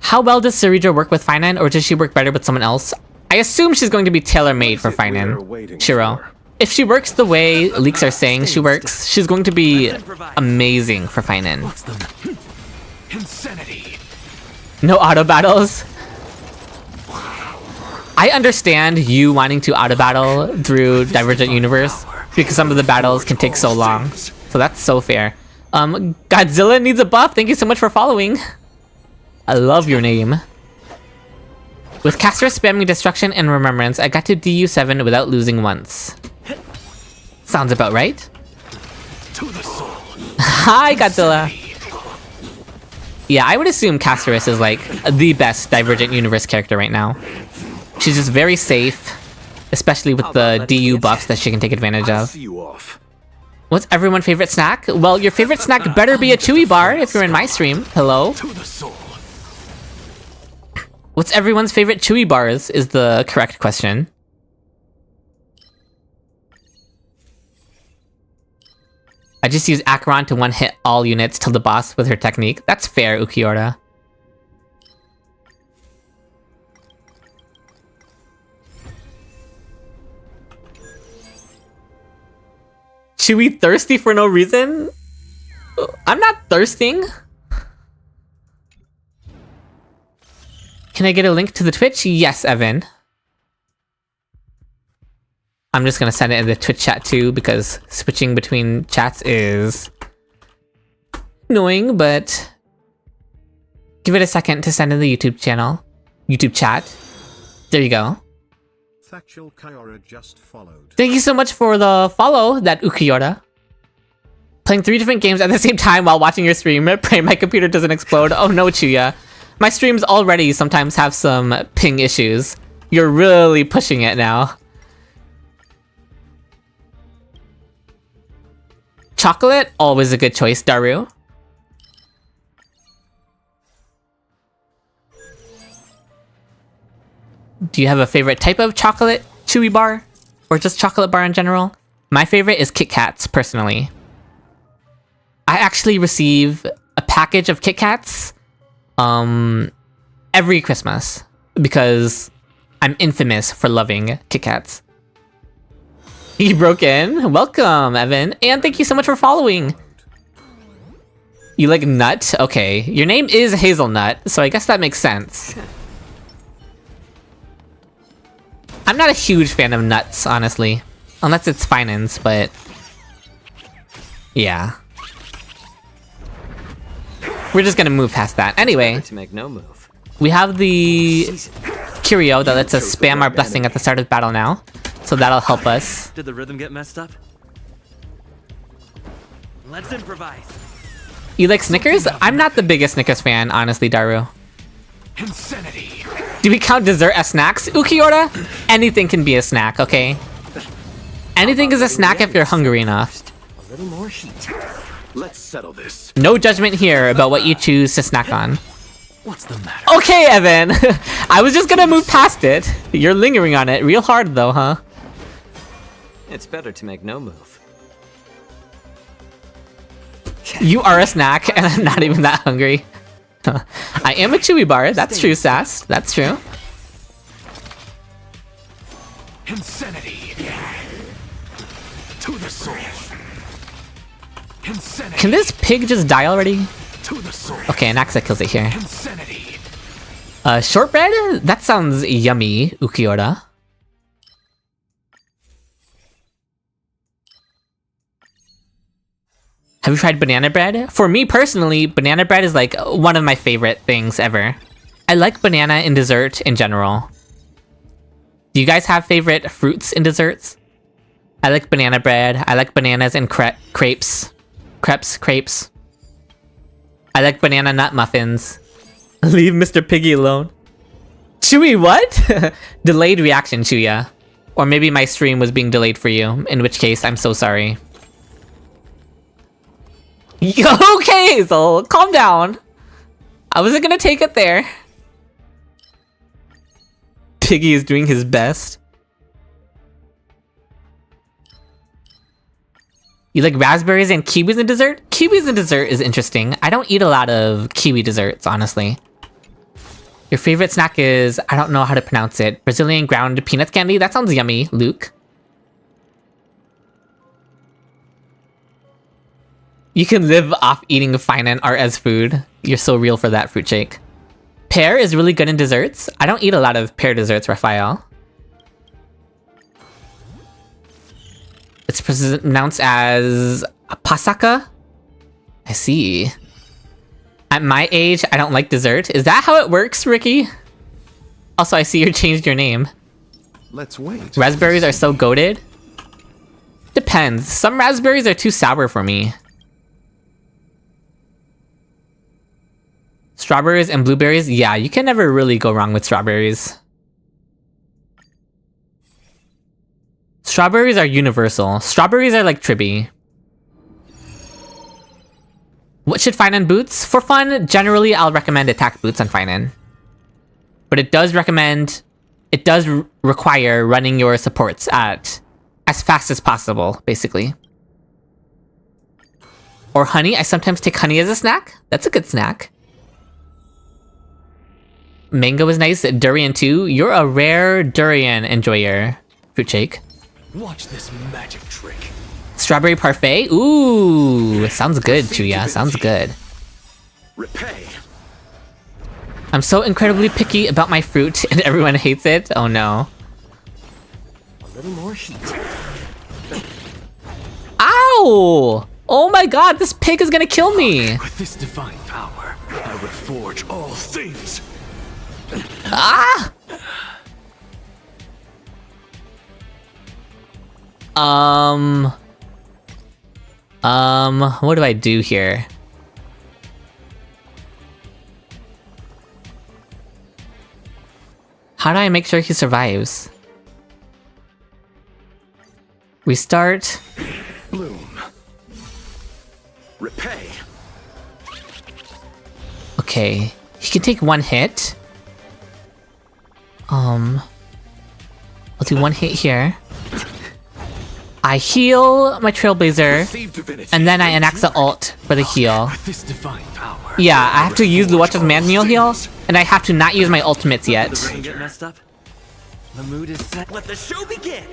How well does Cerydra work with Phainon, or does she work better with someone else? I assume she's going to be tailor-made for Phainon. Shiro. If she works the way leaks are saying she works, she's going to be amazing for Phainon. what's the insanity. No auto battles. I understand you wanting to auto battle through Divergent Universe because some of the battles can take so long. So that's so fair. Godzilla needs a buff. Thank you so much for following. I love your name. With Casterus spamming Destruction and Remembrance, I got to DU7 without losing once. Sounds about right. To the soul. Hi, Godzilla. Yeah, I would assume Casterus is like the best Divergent Universe character right now. She's just very safe, especially with the DU buffs that she can take advantage I'll of. see you off. What's everyone's favorite snack? Well, your favorite snack better be a Chewy bar if you're in my stream. Hello? To the soul. What's everyone's favorite Chewy bars is the correct question. I just use Acheron to one-hit all units till the boss with her technique. That's fair, Ukiora. Chewy thirsty for no reason? I'm not thirsting. Can I get a link to the Twitch? Yes, Evan. I'm just gonna send it in the Twitch chat too, because switching between chats is annoying, but give it a second to send in the YouTube chat. There you go. Factual Kyora just followed. Thank you so much for the follow, that Ukiora. Playing 3 different games at the same time while watching your stream. Pray my computer doesn't explode. Oh no, Chuya. My streams already sometimes have some ping issues. You're really pushing it now. Chocolate? Always a good choice, Daru. Do you have a favorite type of chocolate chewy bar? Or just chocolate bar in general? My favorite is Kit Kats, personally. I actually receive a package of Kit Kats every Christmas because I'm infamous for loving Kit Kats. You broke in? Welcome, Evan. And thank you so much for following. You like nut? Okay. Your name is Hazelnut, so I guess that makes sense. I'm not a huge fan of nuts, honestly. Unless it's Phainon's, but... yeah. We're just gonna move past that. Anyway, To make no move. we have the curio that lets us spam our blessing at the start of battle now. So that'll help us. Did the rhythm get messed up? Let's improvise. You like Snickers? I'm not the biggest Snickers fan, honestly, Daru. Insanity. Do we count dessert as snacks? Ukiora? Anything can be a snack, okay? Anything is a snack if you're hungry enough. A little more heat. Let's settle this. No judgment here about what you choose to snack on. What's the matter? Okay, Evan! I was just gonna move past it. You're lingering on it real hard though, huh? It's better to make no move. You are a snack, and I'm not even that hungry. I am a chewy bar. That's true, Sass. That's true. Insanity. To the soul. Insanity. Can this pig just die already? To the soul. Okay, an axe that kills it here. Insanity. Shortbread? That sounds yummy, Ukiora. Have you tried banana bread? For me personally, banana bread is like one of my favorite things ever. I like banana in dessert in general. Do you guys have favorite fruits in desserts? I like banana bread. I like bananas in crepes. Crepes. I like banana nut muffins. Leave Mr. Piggy alone. Chewy, what? Delayed reaction, Chuya. Or maybe my stream was being delayed for you, in which case, I'm so sorry. Okay, Hazel, calm down. I wasn't gonna take it there. Piggy is doing his best. You like raspberries and kiwis in dessert? Kiwis in dessert is interesting. I don't eat a lot of kiwi desserts, honestly. Your favorite snack is, I don't know how to pronounce it, Brazilian ground peanut candy? That sounds yummy, Luke. You can live off eating Phainon art as food. You're so real for that, fruit shake. Pear is really good in desserts. I don't eat a lot of pear desserts, Raphael. It's pronounced as pasaka? I see. At my age, I don't like dessert. Is that how it works, Ricky? Also, I see you changed your name. Let's wait. Raspberries are so goated? Depends. Some raspberries are too sour for me. Strawberries and blueberries? Yeah, you can never really go wrong with strawberries. Strawberries are universal. Strawberries are like Tribby. What should Phainon boots? For fun, generally I'll recommend attack boots on Phainon. But it does require running your supports at as fast as possible, basically. Or honey. I sometimes take honey as a snack. That's a good snack. Mango is nice. Durian too. You're a rare durian enjoyer, fruit shake. Watch this magic trick. Strawberry parfait? Ooh, sounds good, Chuya. Sounds good. Repay. I'm so incredibly picky about my fruit and everyone hates it. Oh no. A little more heat. Ow! Oh my god, this pig is gonna kill me! With this divine power, I reforge all things. Ah! What do I do here? How do I make sure he survives? Restart. Bloom. Repay. Okay, he can take one hit. I'll do one hit here. I heal my Trailblazer, Receive divinity. and then I enact the ult for the heal. With this divine power. Yeah, I have to use Luocha's man meal heal, and I have to not use my ultimates yet. The ring get messed up. The mood is set. Let the show begin.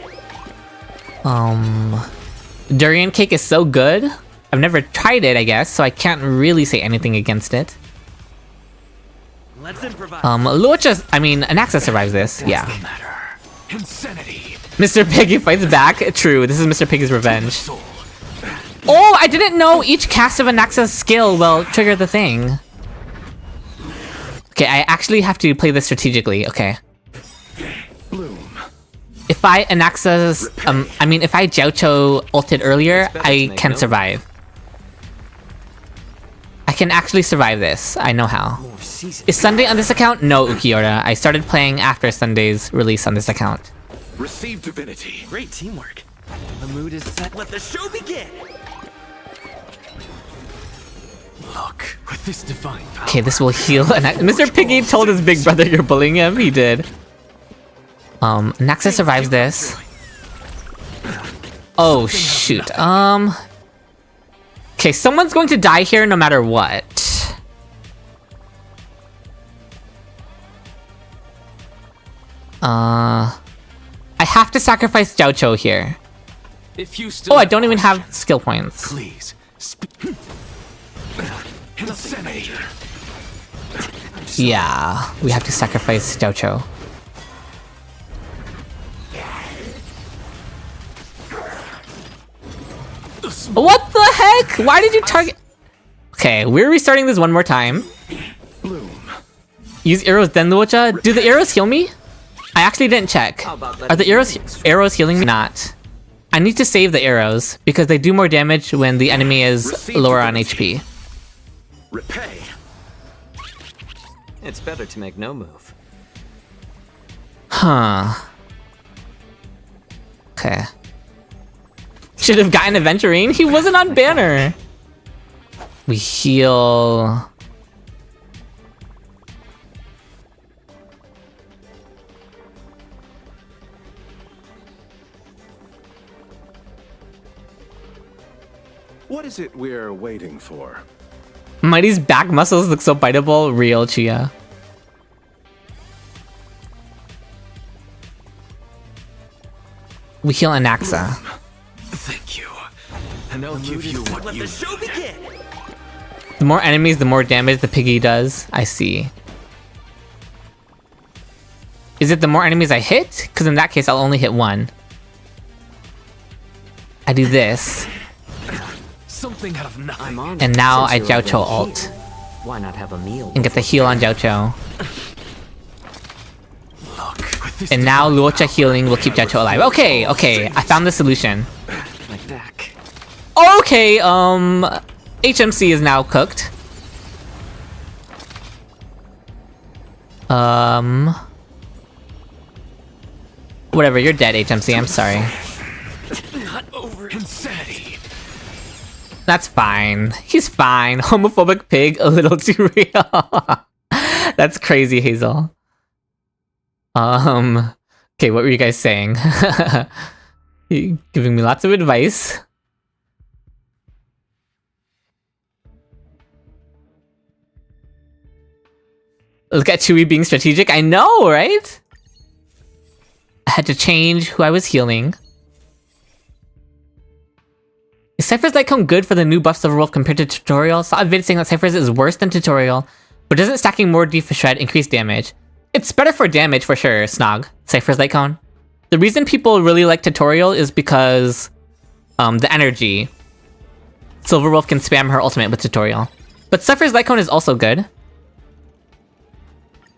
Durian cake is so good. I've never tried it, I guess, so I can't really say anything against it. Let's improvise. Anaxa survives this, yeah. Matter. Insanity. Mr. Piggy fights back. True, this is Mr. Piggy's revenge. Soul. Oh, I didn't know each cast of Anaxa's skill will trigger the thing. Okay, I actually have to play this strategically, okay. Bloom. If I Anaxa's, if I Jiaocho ulted earlier, I can survive. I can actually survive this. I know how. More season. Is Sunday on this account? No, Ukiora. I started playing after Sunday's release on this account. Receive divinity. Great teamwork. The mood is set. Let the show begin. Look, with this divine power. Okay, this will heal. Mr. Piggy told his big brother you're bullying him. He did. Naxa survives this. Oh, shoot. Okay, someone's going to die here no matter what. I have to sacrifice Jiaocho here. If you still Oh, I don't even have skill points. Please. Insanity. Yeah, we have to sacrifice Jiaocho. What the heck? Why did you target? Okay, we're restarting this one more time. Bloom. Use arrows then Luocha. Do the arrows heal me? I actually didn't check. Are the arrows healing me? Not. I need to save the arrows because they do more damage when the enemy is lower on HP. Repay. It's better to make no move. Huh. Okay. Should have gotten Aventurine. He wasn't on banner. We heal. What is it we're waiting for? Mighty's back muscles look so biteable. Real Chia. We heal Anaxa. Thank you. And I'll give you what Let you the show begin. The more enemies, the more damage the piggy does. I see. Is it the more enemies I hit? Because in that case, I'll only hit one. I do this. something out of nothing. I'm on. And now Since I you're Jiaocho already ult. here, why not have a meal? And get the heal on Jiaocho. Look, with this And now Luocha healing will keep Jiaocho alive. Okay, okay, I found the solution. My back. Okay, HMC is now cooked. Whatever, you're dead, HMC, I'm sorry. not over insanity. That's fine. He's fine. Homophobic pig, a little too real. That's crazy, Hazel. Okay, what were you guys saying? You giving me lots of advice. Look at Chewie being strategic. I know, right? I had to change who I was healing. Is Cypher's Light Cone good for the new buffs of Wolf compared to tutorial? Saw a vid saying that Cypher's is worse than tutorial, But doesn't stacking more D for Shred increase damage? It's better for damage for sure, Snog. Cypher's Light Cone. The reason people really like Tutorial is because the energy. Silverwolf can spam her ultimate with Tutorial. But Cypher's Light Cone is also good.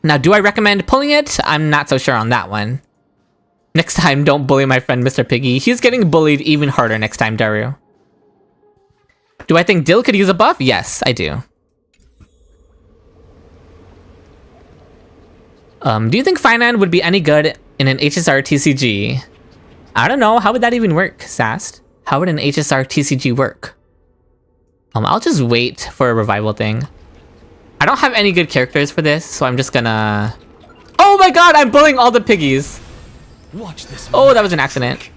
Now, do I recommend pulling it? I'm not so sure on that one. Next time, don't bully my friend Mr. Piggy. He's getting bullied even harder next time, Daru. Do I think Dill could use a buff? Yes, I do. Do you think Phainon would be any good in an HSR TCG? I don't know. How would that even work, Sast? How would an HSR TCG work? I'll just wait for a revival thing. I don't have any good characters for this, so I'm just gonna... Oh my god, I'm bullying all the piggies! Watch this. Oh, that was an accident.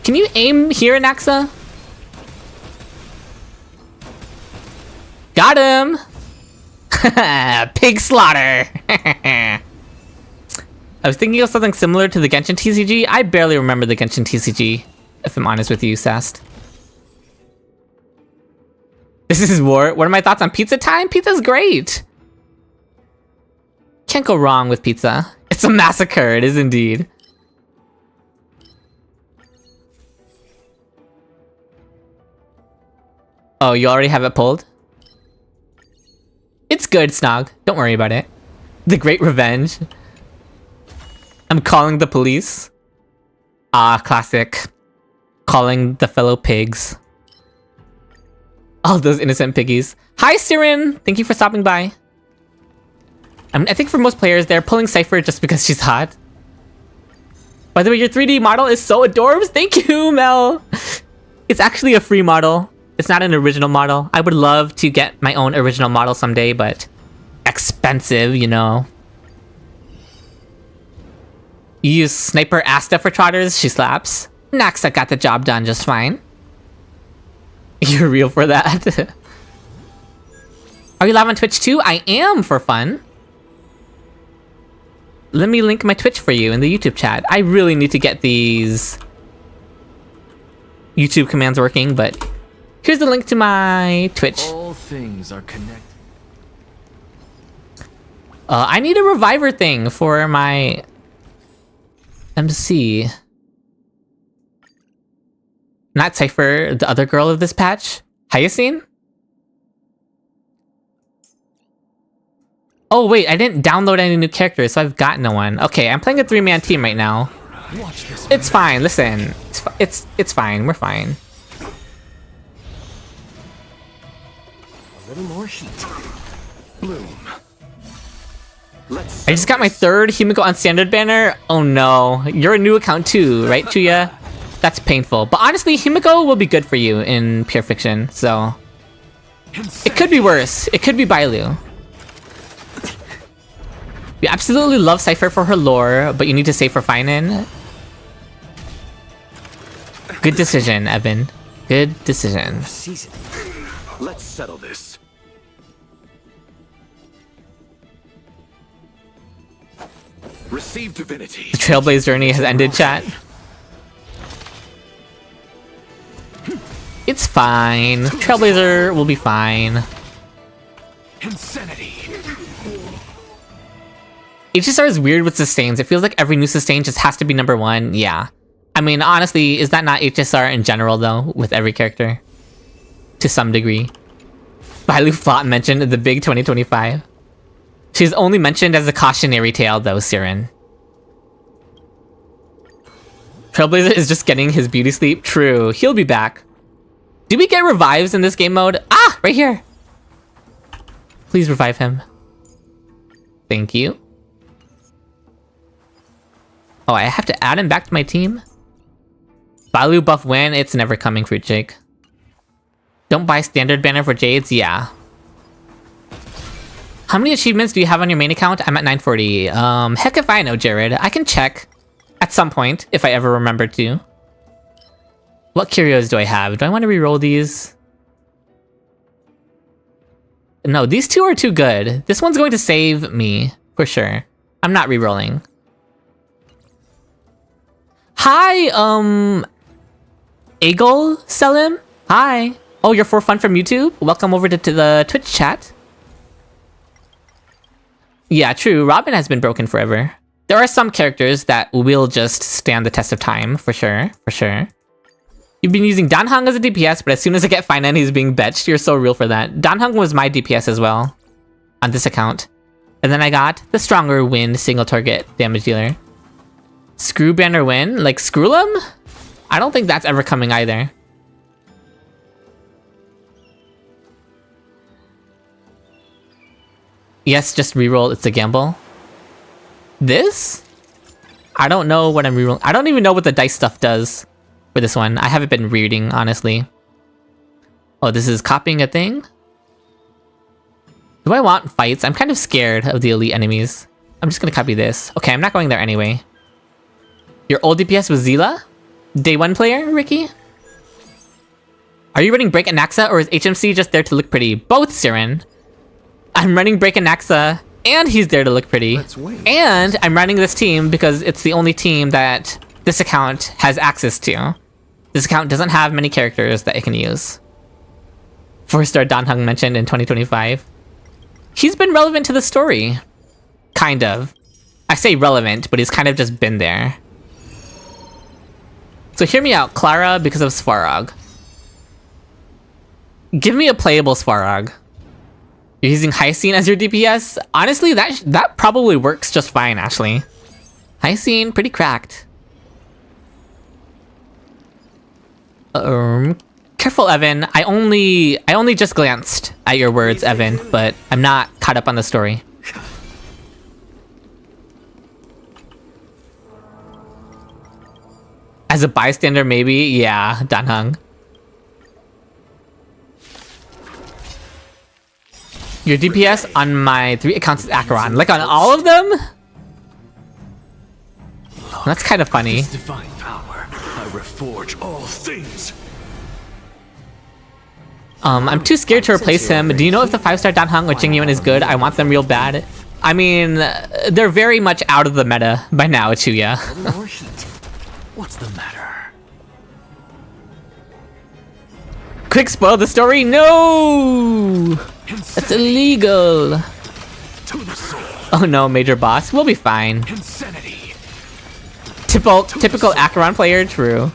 Can you aim here, Naxa? Got him! Pig slaughter! I was thinking of something similar to the Genshin TCG. I barely remember the Genshin TCG, if I'm honest with you, Sast. This is war. What are my thoughts on pizza time? Pizza's great! Can't go wrong with pizza. It's a massacre, it is indeed. Oh, you already have it pulled? It's good, Snog. Don't worry about it. The Great Revenge. I'm calling the police. Ah, classic. Calling the fellow pigs. All those innocent piggies. Hi, Siren! Thank you for stopping by. I think for most players, they're pulling Cypher just because she's hot. By the way, your 3D model is so adorbs. Thank you, Mel. It's actually a free model. It's not an original model. I would love to get my own original model someday, but expensive, you know. You use Sniper Asta for trotters, she slaps. Naxa got the job done just fine. You're real for that. Are you live on Twitch too? I am, for fun. Let me link my Twitch for you in the YouTube chat. I really need to get these YouTube commands working, but here's the link to my Twitch. All things are connected. I need a reviver thing for my MC. Not Cypher, the other girl of this patch. Hyacine? Oh wait, I didn't download any new characters, so I've got no one. Okay, I'm playing a 3-man team right now. Watch this. It's fine, listen. It's fine, we're fine. A little more heat. Bloom. Let's I just got my 3rd Himiko on standard banner. Oh no, you're a new account too, right, Chuya? That's painful. But honestly, Himiko will be good for you in Pure Fiction, so... It could be worse. It could be Bailu. We absolutely love Cypher for her lore, but you need to save for Phainon. Good decision, Evan. Good decision. Season. let's settle this. Receive divinity. The Trailblaze journey has ended, chat. It's fine. Trailblazer will be fine. Insanity. HSR is weird with sustains. It feels like every new sustain just has to be number 1. Yeah. I mean, honestly, is that not HSR in general, though, with every character? To some degree. Bailu Flop mentioned in the big 2025. She's only mentioned as a cautionary tale, though, Siren. Trailblazer is just getting his beauty sleep. True. He'll be back. Do we get revives in this game mode? Ah! Right here! Please revive him. Thank you. Oh, I have to add him back to my team? Bailu buff when? It's never coming, Fruit Shake. Don't buy standard banner for Jades? Yeah. How many achievements do you have on your main account? I'm at 940. Heck if I know, Jared. I can check at some point, if I ever remember to. What curios do I have? Do I want to reroll these? No, these two are too good. This one's going to save me, for sure. I'm not rerolling. Hi, Eagle Selim. Hi. Oh, you're for fun from YouTube? Welcome over to the Twitch chat. Yeah, true. Robin has been broken forever. There are some characters that will just stand the test of time, for sure, for sure. You've been using Danhang as a DPS, but as soon as I get Phainon, he's being betched. You're so real for that. Danhang was my DPS as well, on this account. And then I got the stronger wind single target damage dealer. Screw banner win? Like Screwlum? I don't think that's ever coming either. Yes, just reroll. It's a gamble. This? I don't know what I'm rerolling. I don't even know what the dice stuff does for this one. I haven't been reading, honestly. Oh, this is copying a thing? Do I want fights? I'm kind of scared of the elite enemies. I'm just gonna copy this. Okay, I'm not going there anyway. Your old DPS was Zila? Day 1 player, Ricky? Are you running Break and Naxa, or is HMC just there to look pretty? Both, Siren. I'm running Break and Naxa, and he's there to look pretty. And I'm running this team because it's the only team that this account has access to. This account doesn't have many characters that it can use. 4-star Danhang mentioned in 2025. He's been relevant to the story. Kind of. I say relevant, but he's kind of just been there. So hear me out, Clara, because of Svarog. Give me a playable Svarog. You're using Hycene as your DPS? Honestly, that probably works just fine, actually. Hycene, pretty cracked. Careful, Evan. I only just glanced at your words, Evan, but I'm not caught up on the story. As a bystander, maybe? Yeah, Danhang. Your DPS on my 3 accounts is Acheron. Like on all of them? That's kind of funny. This divine power, I reforge all things. I'm too scared to replace him. Do you know if the 5-star Danhang or Jingyuan is good? I want them real bad. I mean, they're very much out of the meta by now, Chuya. What's the matter? Quick, spoil the story? No! That's illegal. Oh no, major boss. We'll be fine. Insanity. Typical Acheron player, true.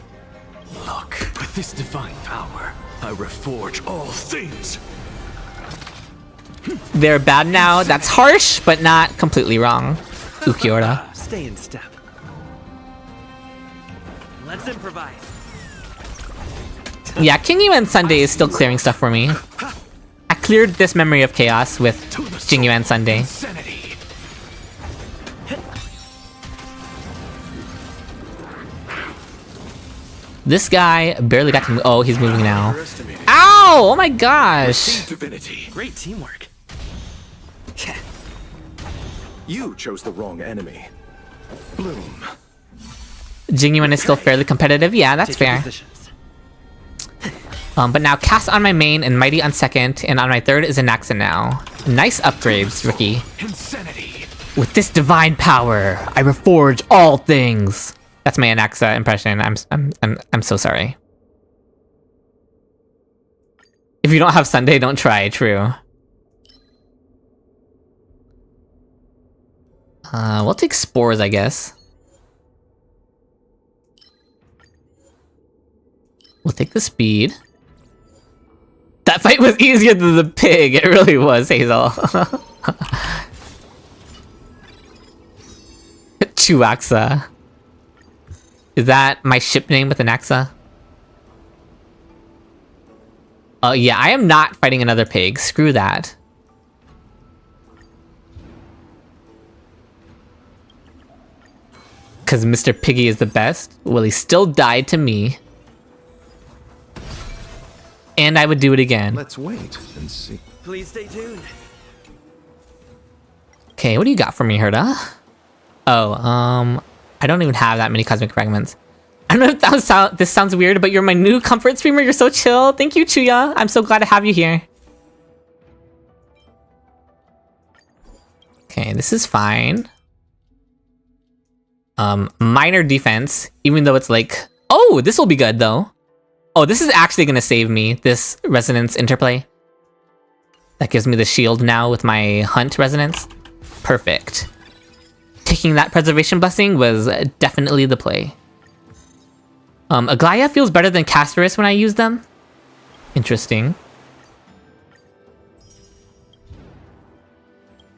Look, with this divine power, I reforge all things. They're bad now. That's harsh, but not completely wrong. Ukiora. Stay in step. Let's improvise. Yeah, King Yuan Sunday is still clearing stuff for me. I cleared this memory of chaos with Jing Yuan Sunday. Insanity. This guy barely got to. Oh, he's moving now. Ow! Oh my gosh! Divinity. Great teamwork. You chose the wrong enemy. Bloom. Jing Yuan is still fairly competitive. Yeah, that's Take your fair. positions. But now Cast on my main and Mighty on second, and on my third is Anaxa now. Nice upgrades, Ricky. Insanity. With this divine power, I reforge all things. That's my Anaxa impression. I'm so sorry. If you don't have Sunday, don't try. True. We'll take spores, I guess. We'll take the speed. That fight was easier than the pig. It really was, Hazel. Chuaxa. Is that my ship name with an Axa? Yeah, I am not fighting another pig. Screw that. Because Mr. Piggy is the best? Well, he still died to me. And I would do it again. Let's wait and see. Please stay tuned. Okay, what do you got for me, Herda? Oh, I don't even have that many cosmic fragments. I don't know if this sounds weird, but you're my new comfort streamer. You're so chill. Thank you, Chuya. I'm so glad to have you here. Okay, this is fine. minor defense, even though it's like, oh, this will be good though. Oh, this is actually gonna save me, this resonance interplay. That gives me the shield now with my hunt resonance. Perfect. Taking that preservation blessing was definitely the play. Aglaya feels better than Casterus when I use them. Interesting.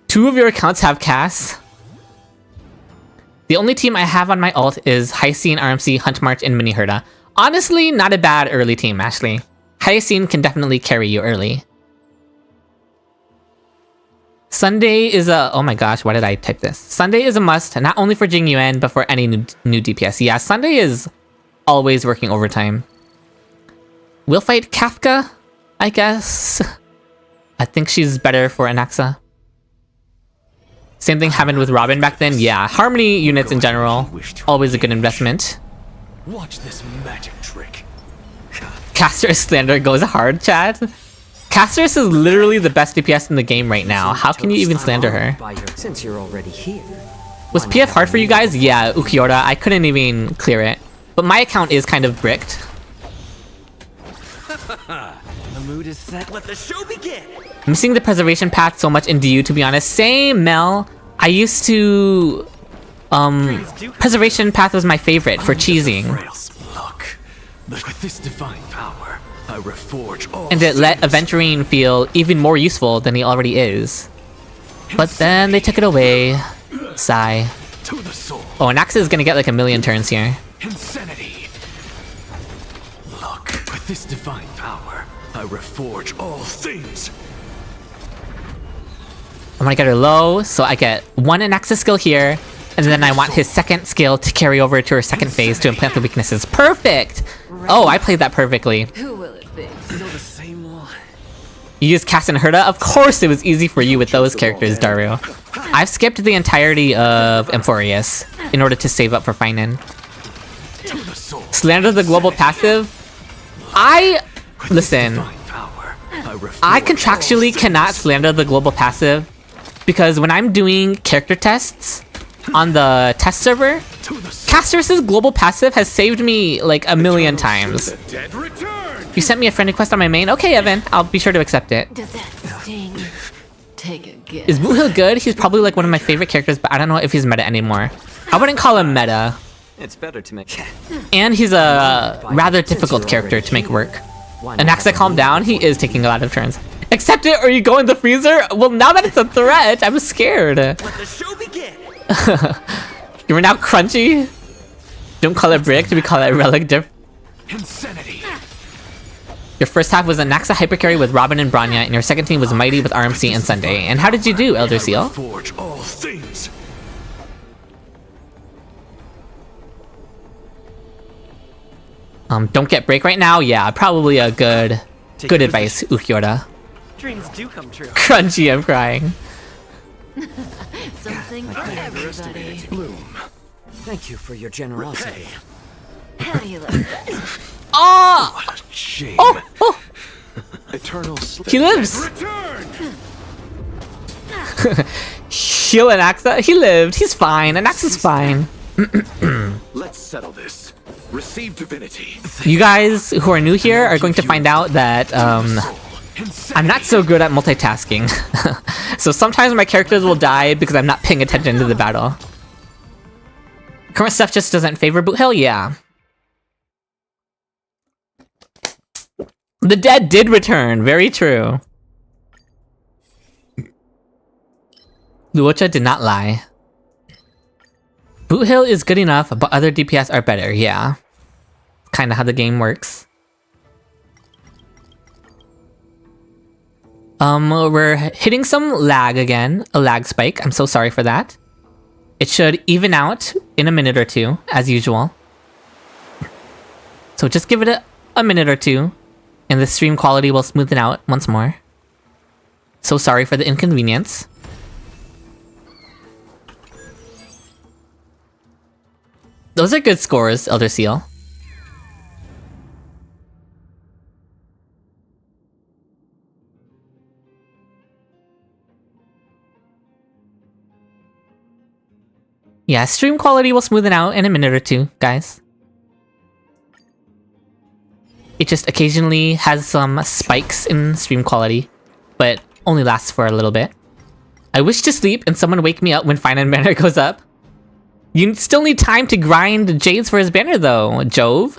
2 of your accounts have casts. The only team I have on my alt is Hyceine, RMC, Hunt March, and Mini Herda. Honestly, not a bad early team, Ashley. Hyceine can definitely carry you early. Sunday is a... Oh my gosh, why did I type this? Sunday is a must, not only for Jing Yuan, but for any new DPS. Yeah, Sunday is always working overtime. We'll fight Kafka, I guess. I think she's better for Anaxa. Same thing happened with Robin back then. Yeah, Harmony units in general, always a good investment. Watch this magic trick. Caster's slander goes hard, Chad. Caster's is literally the best DPS in the game right now. How can you even slander her? Since you're already here. Was PF hard for you guys? Yeah, Ukiora. I couldn't even clear it. But my account is kind of bricked. The mood is set. Let the show begin. I'm missing the preservation path so much in DU, to be honest. Same, Mel. I used to... preservation path was my favorite for cheesing. Look, with this divine power, I reforge all And it let Aventurine feel even more useful than he already is. But then they took it away. Sigh. to the soul. Oh, Anaxa is gonna get like a million turns here. Insanity. Look, with this divine power, I reforge all things. I'm gonna get her low, so I get 1 Anaxa skill here, and then I want his second skill to carry over to her second phase to implant the weaknesses. Perfect! Oh, I played that perfectly. Who will it be? Still the same one. You used Cass and Herda? Of course it was easy for you with those characters, Dario. I've skipped the entirety of Amphorius in order to save up for Phainon. Slander the global passive? Listen. I contractually cannot slander the global passive because when I'm doing character tests on the test server, Caster's global passive has saved me like a million times. You sent me a friend request on my main? Okay, Evan, I'll be sure to accept it. Does that sting? Take a guess. Is Boohill good? He's probably like one of my favorite characters, but I don't know if he's meta anymore. I wouldn't call him meta. It's better to make. And he's a rather difficult character to make work. Anaxa, calm down. He is taking a lot of turns. Accept it or you go in the freezer? Well, now that it's a threat, I'm scared. Let the show begin. You're now crunchy? Don't call it brick, we call it relic. Insanity. Your first half was Anaxa hypercarry with Robin and Branya, and your second team was Mighty with RMC and Sunday. And how did you do, Elder Seal? Forge all things. Don't get break right now? Yeah, probably a good advice, Ukiora. Dreams do come true. Crunchy, I'm crying. Something for everybody. Bloom. Thank you for your generosity. How do you like that? Oh! What a shame. Oh! Eternal He lives! Return! Heal Anaxa? He lived. He's fine. Anaxa's fine. Let's settle this. Receive divinity. You guys who are new here are going to find out that I'm not so good at multitasking. So sometimes my characters will die because I'm not paying attention to the battle. Current stuff just doesn't favor Boohill? Yeah. The dead did return. Very true. Luocha did not lie. Boohill is good enough, but other DPS are better. Yeah. Kinda how the game works. We're hitting some lag again. A lag spike. I'm so sorry for that. It should even out in a minute or two, as usual. So just give it a minute or two, and the stream quality will smoothen out once more. So sorry for the inconvenience. Those are good scores, Elder Seal. Yeah, stream quality will smoothen out in a minute or two, guys. It just occasionally has some spikes in stream quality, but only lasts for a little bit. I wish to sleep and someone wake me up when Phainon banner goes up. You still need time to grind Jades for his banner though, Jove.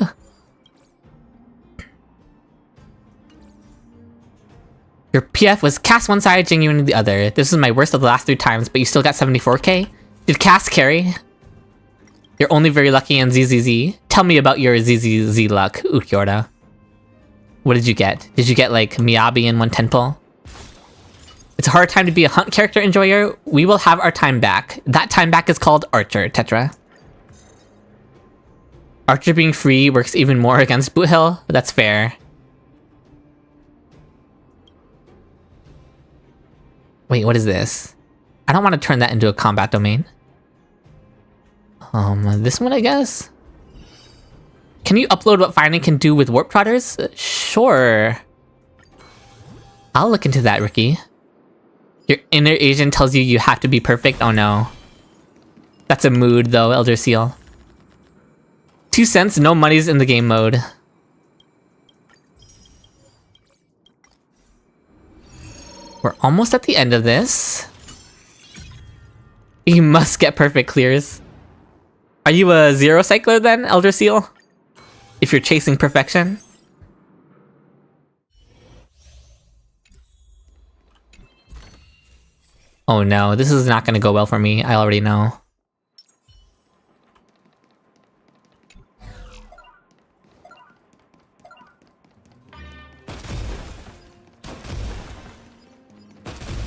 Your PF was cast one side, genuine the other. This is my worst of the last 3 times, but you still got 74k? Did cast carry? You're only very lucky in ZZZ. Tell me about your ZZZ luck, Ukiorda. What did you get? Did you get like Miyabi in one temple? It's a hard time to be a hunt character enjoyer. We will have our time back. That time back is called Archer, Tetra. Archer being free works even more against Boot Hill. That's fair. Wait, what is this? I don't want to turn that into a combat domain. This one, I guess? Can you upload what Phainon can do with Warp Trotters? Sure. I'll look into that, Ricky. Your inner Asian tells you you have to be perfect? Oh no. That's a mood though, Elder Seal. 2 cents, no money's in the game mode. We're almost at the end of this. You must get perfect clears. Are you a 0 cycler then, Elder Seal? If you're chasing perfection? Oh no, this is not gonna go well for me, I already know.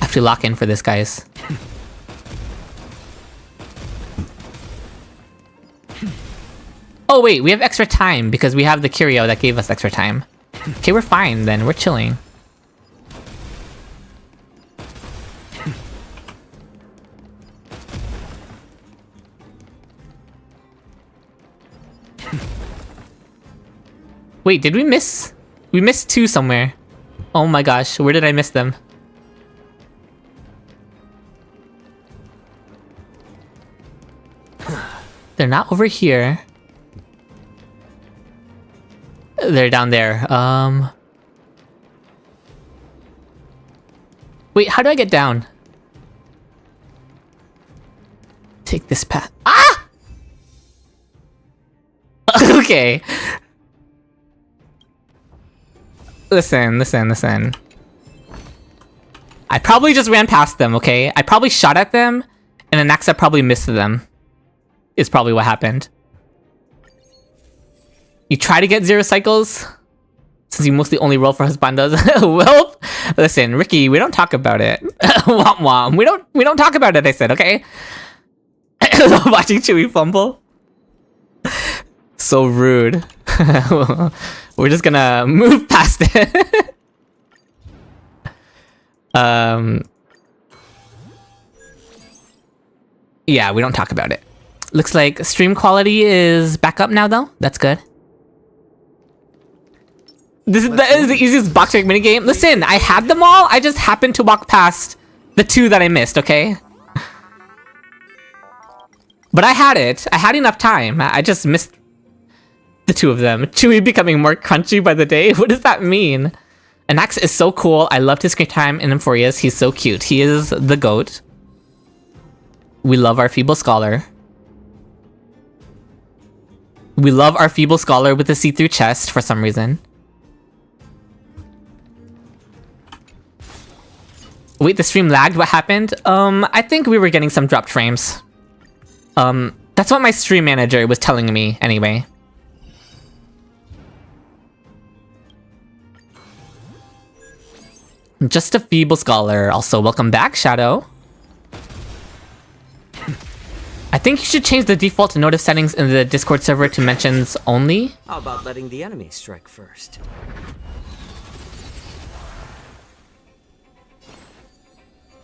I have to lock in for this, guys. Oh wait, we have extra time because we have the curio that gave us extra time. Okay, we're fine then, we're chilling. Wait, did we miss? We missed 2 somewhere. Oh my gosh, where did I miss them? They're not over here. They're down there. Wait, how do I get down? Take this path. Ah! Okay. Listen. I probably just ran past them, okay? I probably shot at them, and Anaxa probably missed them. Is probably what happened. You try to get 0 cycles? Since you mostly only roll for husbandos. Well, listen, Ricky, we don't talk about it. Womp womp. We don't talk about it, I said, okay? Watching Chewie fumble. So rude. We're just gonna move past it. Yeah, we don't talk about it. Looks like stream quality is back up now, though. That's good. That is the easiest box check minigame. Listen, I had them all. I just happened to walk past the 2 that I missed, okay? But I had it. I had enough time. I just missed the 2 of them. Chewie becoming more crunchy by the day? What does that mean? Anax is so cool. I loved his screen time in Emphorius. He's so cute. He is the GOAT. We love our Feeble Scholar. We love our Feeble Scholar with the see-through chest for some reason. Wait, the stream lagged? What happened? I think we were getting some dropped frames. That's what my stream manager was telling me, anyway. Just a Feeble Scholar. Also, welcome back, Shadow. I think you should change the default notice settings in the Discord server to mentions only. How about letting the enemy strike first?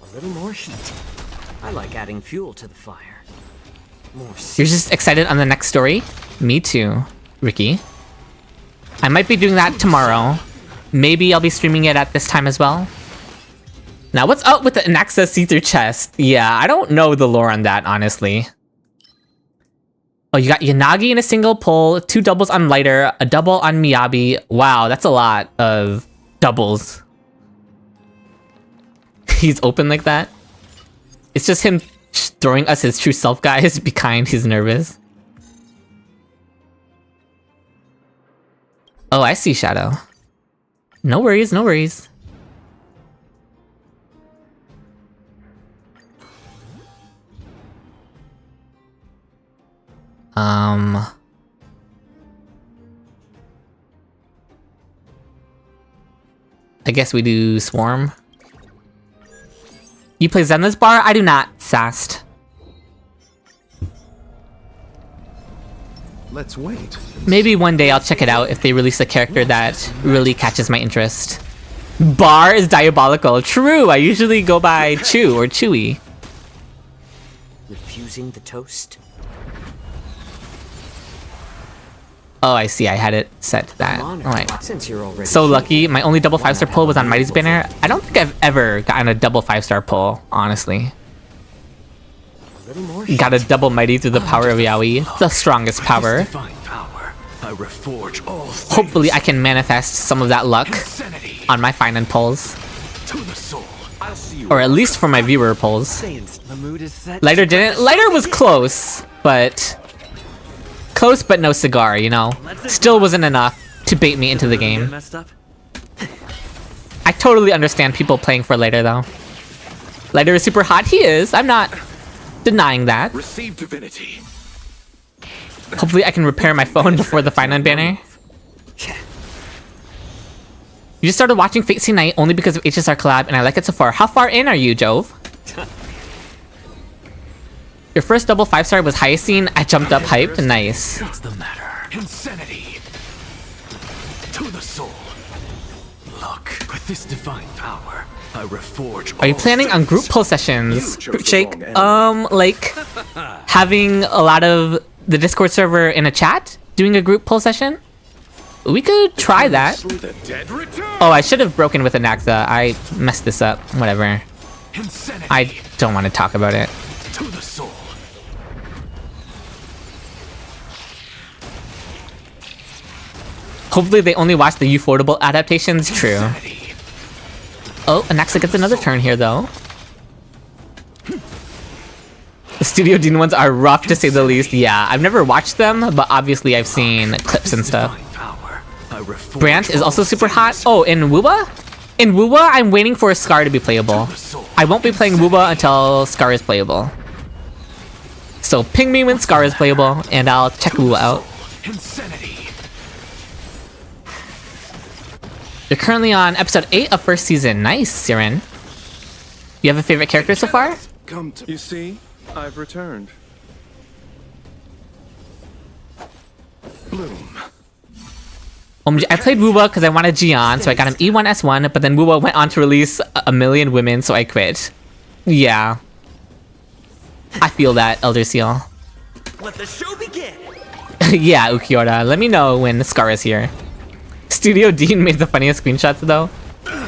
A little more heat. I like adding fuel to the fire. More. You're just excited on the next story? Me too, Ricky. I might be doing that tomorrow. Maybe I'll be streaming it at this time as well. Now, what's up with the Anaxa see-through chest? Yeah, I don't know the lore on that, honestly. you got Yanagi in a single pull, 2 doubles on Lighter, a double on Miyabi. Wow, that's a lot of doubles. He's open like that. It's just him throwing us his true self, guys. Be kind, he's nervous. Oh, I see Shadow. No worries, no worries. I guess we do Swarm. You play Zenless Bar? I do not, Sast. Let's wait. Maybe one day I'll check it out if they release a character that really catches my interest. Bar is diabolical. True, I usually go by Chew or Chewy. Refusing the toast? Oh, I see. I had it set to that. Alright. Since you're already So here, lucky. My only double 5-star pull was on Mighty's banner. I don't think I've ever gotten a double 5-star pull, honestly. a little more Got a double Mighty through the power of Yaoi. The strongest power. Divine power, I reforge all things. Hopefully I can manifest some of that luck Insanity on my Phainon pulls. to the soul. I'll see you. Or at least for my viewer pulls. The mood is set. Lighter didn't. Lighter was close, but... Close but no cigar, you know? Still wasn't enough to bait me into the Get game. messed up. I totally understand people playing for Lighter though. Lighter is super hot, he is. I'm not denying that. Receive divinity. Hopefully I can repair my phone before the Phainon banner. You just started watching Fate Stay Night only because of HSR collab and I like it so far. How far in are you, Jove? Your first double 5-star was Hyacine. I jumped up hype. Nice. What's the matter? Insanity to the soul. Look, with this divine power, I reforge all Are you planning on group pull sessions? Group Shake? Like having a lot of the Discord server in a chat? Doing a group pull session? We could try that. The dead return. Oh, I should have broken with Anaxa. I messed this up. Whatever. insanity I don't want to talk about it. to the soul. Hopefully they only watch the Ufotable adaptations. True. Insanity. Oh, Anaxa gets another turn here though. The Studio Dean ones are rough to say the least. Yeah, I've never watched them, but obviously I've seen clips and stuff. Divine power, I reforge Brant is all also super hot. things Oh, in Wuba? In Wuba, I'm waiting for Scar to be playable. to the soul. I won't be playing Wuba until Scar is playable. So ping me when Scar is playable, and I'll check Wuba out. Insanity. You're currently on episode 8 of first season. Nice, Siren. You have a favorite character so far? Come to. You see, I've returned. Bloom. I played Wuba because I wanted Jian, so I got him E1 S1, but then Wuba went on to release a million women, so I quit. Yeah. I feel that, Elder Seal. Let the show begin. Yeah, Ukiora, let me know when Scar is here. Studio Dean made the funniest screenshots though.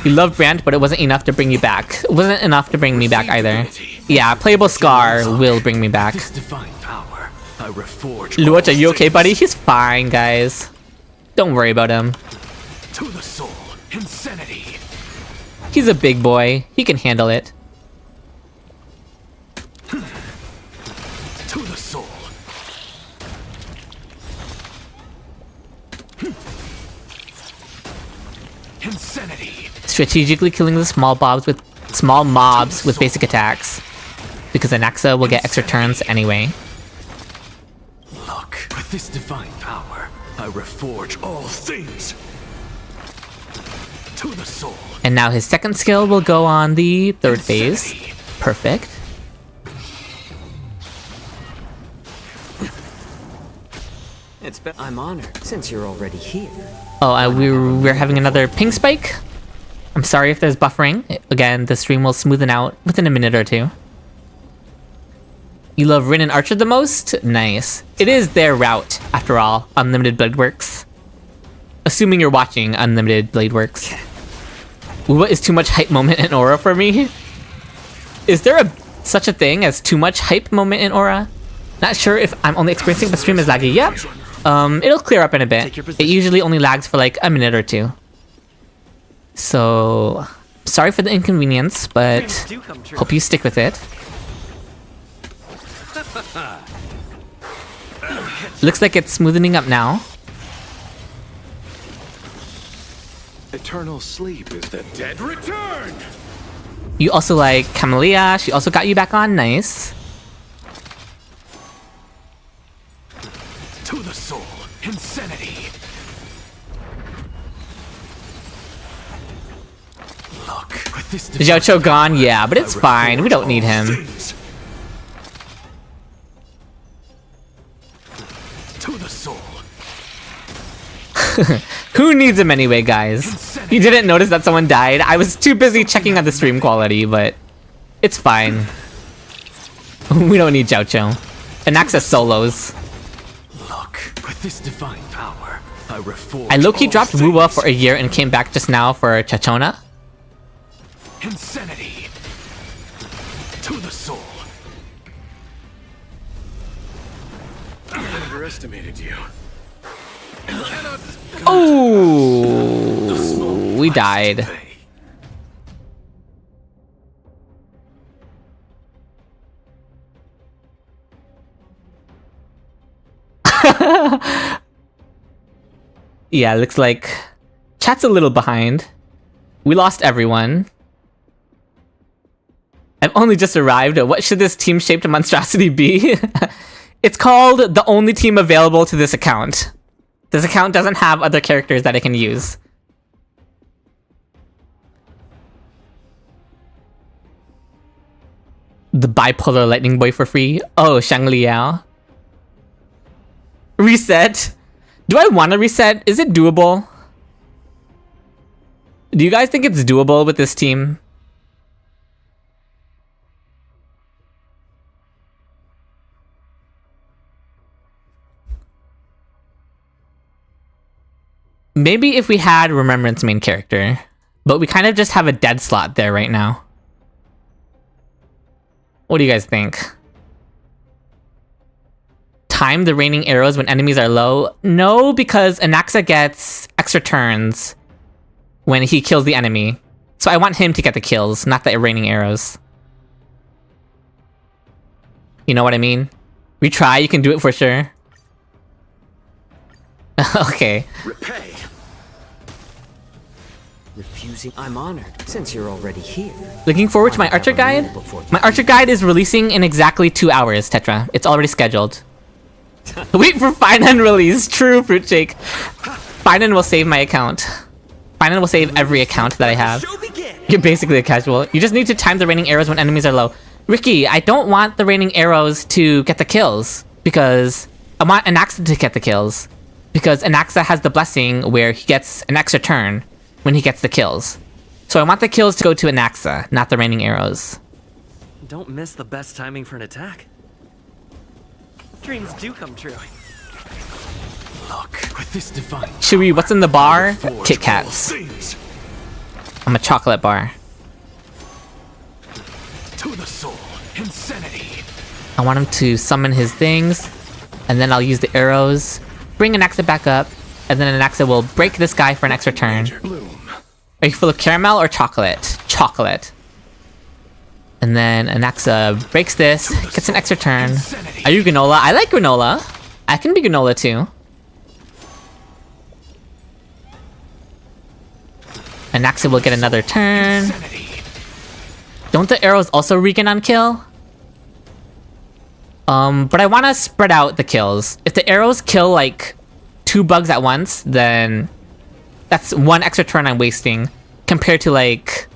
You loved Brand, but it wasn't enough to bring you back. It wasn't enough to bring me back either. Yeah, playable Scar will bring me back. This divine power, I reforge Luach, are you all okay, buddy? He's fine, guys. Don't worry about him. things to the soul. Insanity He's a big boy. He can handle it. to the soul. Insanity Strategically killing the small mobs with basic attacks. Because Anaxa will get extra turns anyway. Look, with this divine power, I reforge all things to the soul. And now his second skill will go on the third phase. Insanity. Perfect. I'm honored since you're already here. Oh, we're having another ping spike. I'm sorry if there's buffering. Again, the stream will smoothen out within a minute or two. You love Rin and Archer the most? Nice. It is their route, after all. Unlimited Blade Works. Assuming you're watching Unlimited Blade Works. What is too much hype moment in Aura for me? Is there such a thing as too much hype moment in Aura? Not sure if I'm only experiencing, but stream is laggy. Yep. It'll clear up in a bit. It usually only lags for like a minute or two. So, sorry for the inconvenience, but hope you stick with it. Looks like it's smoothing up now. Eternal sleep is the Dead return! You also like Camellia. She also got you back on. Nice. To the soul, insanity. Look, with this Is Jocho gone? Yeah, but it's fine. We don't need him. To the soul. Who needs him anyway, guys? You didn't notice that someone died? I was too busy checking on the stream quality, but it's fine. We don't need Jocho. And access solos. Look, with this divine power, I reforge. I low-key all dropped Wuwa things. for a year and came back just now for Chachona. Insanity. To the soul. I underestimated you. Oh, we died. Yeah, looks like chat's a little behind. We lost everyone. I've only just arrived. What should this team-shaped monstrosity be? It's called the only team available to this account. This account doesn't have other characters that I can use. The bipolar lightning boy for free? Oh, Shang Liao. Reset? Do I want to reset? Is it doable? Do you guys think it's doable with this team? Maybe if we had Remembrance main character, but we kind of just have a dead slot there right now. What do you guys think? Time the raining arrows when enemies are low? No, because Anaxa gets extra turns when he kills the enemy. So I want him to get the kills, not the raining arrows. You know what I mean? Retry, you can do it for sure. Okay. Repay. Refusing? I'm honored, since you're already here. Looking forward to my Archer Guide? My Archer Guide is releasing in exactly 2 hours, Tetra. It's already scheduled. Wait for Phainon release. True, Fruitshake. Phainon will save my account. Phainon will save every account that I have. You're basically a casual. You just need to time the raining arrows when enemies are low. Ricky, I don't want the raining arrows to get the kills, because I want Anaxa to get the kills. Because Anaxa has the blessing where he gets an extra turn when he gets the kills. So I want the kills to go to Anaxa, not the raining arrows. Don't miss the best timing for an attack. Dreams do come true. Look, with this divine Chewy, what's in the bar? forge Kit all Kats. things. I'm a chocolate bar. To the soul, insanity. I want him to summon his things, and then I'll use the arrows, bring Anaxa back up, and then Anaxa will break this guy for an extra turn. Are you full of caramel or chocolate? Chocolate. And then Anaxa breaks this, gets an extra turn. Are you granola? I like granola. I can be granola too. Anaxa will get another turn. Don't the arrows also regen on kill? But I want to spread out the kills. If the arrows kill like 2 bugs at once, then that's 1 extra turn I'm wasting, compared to like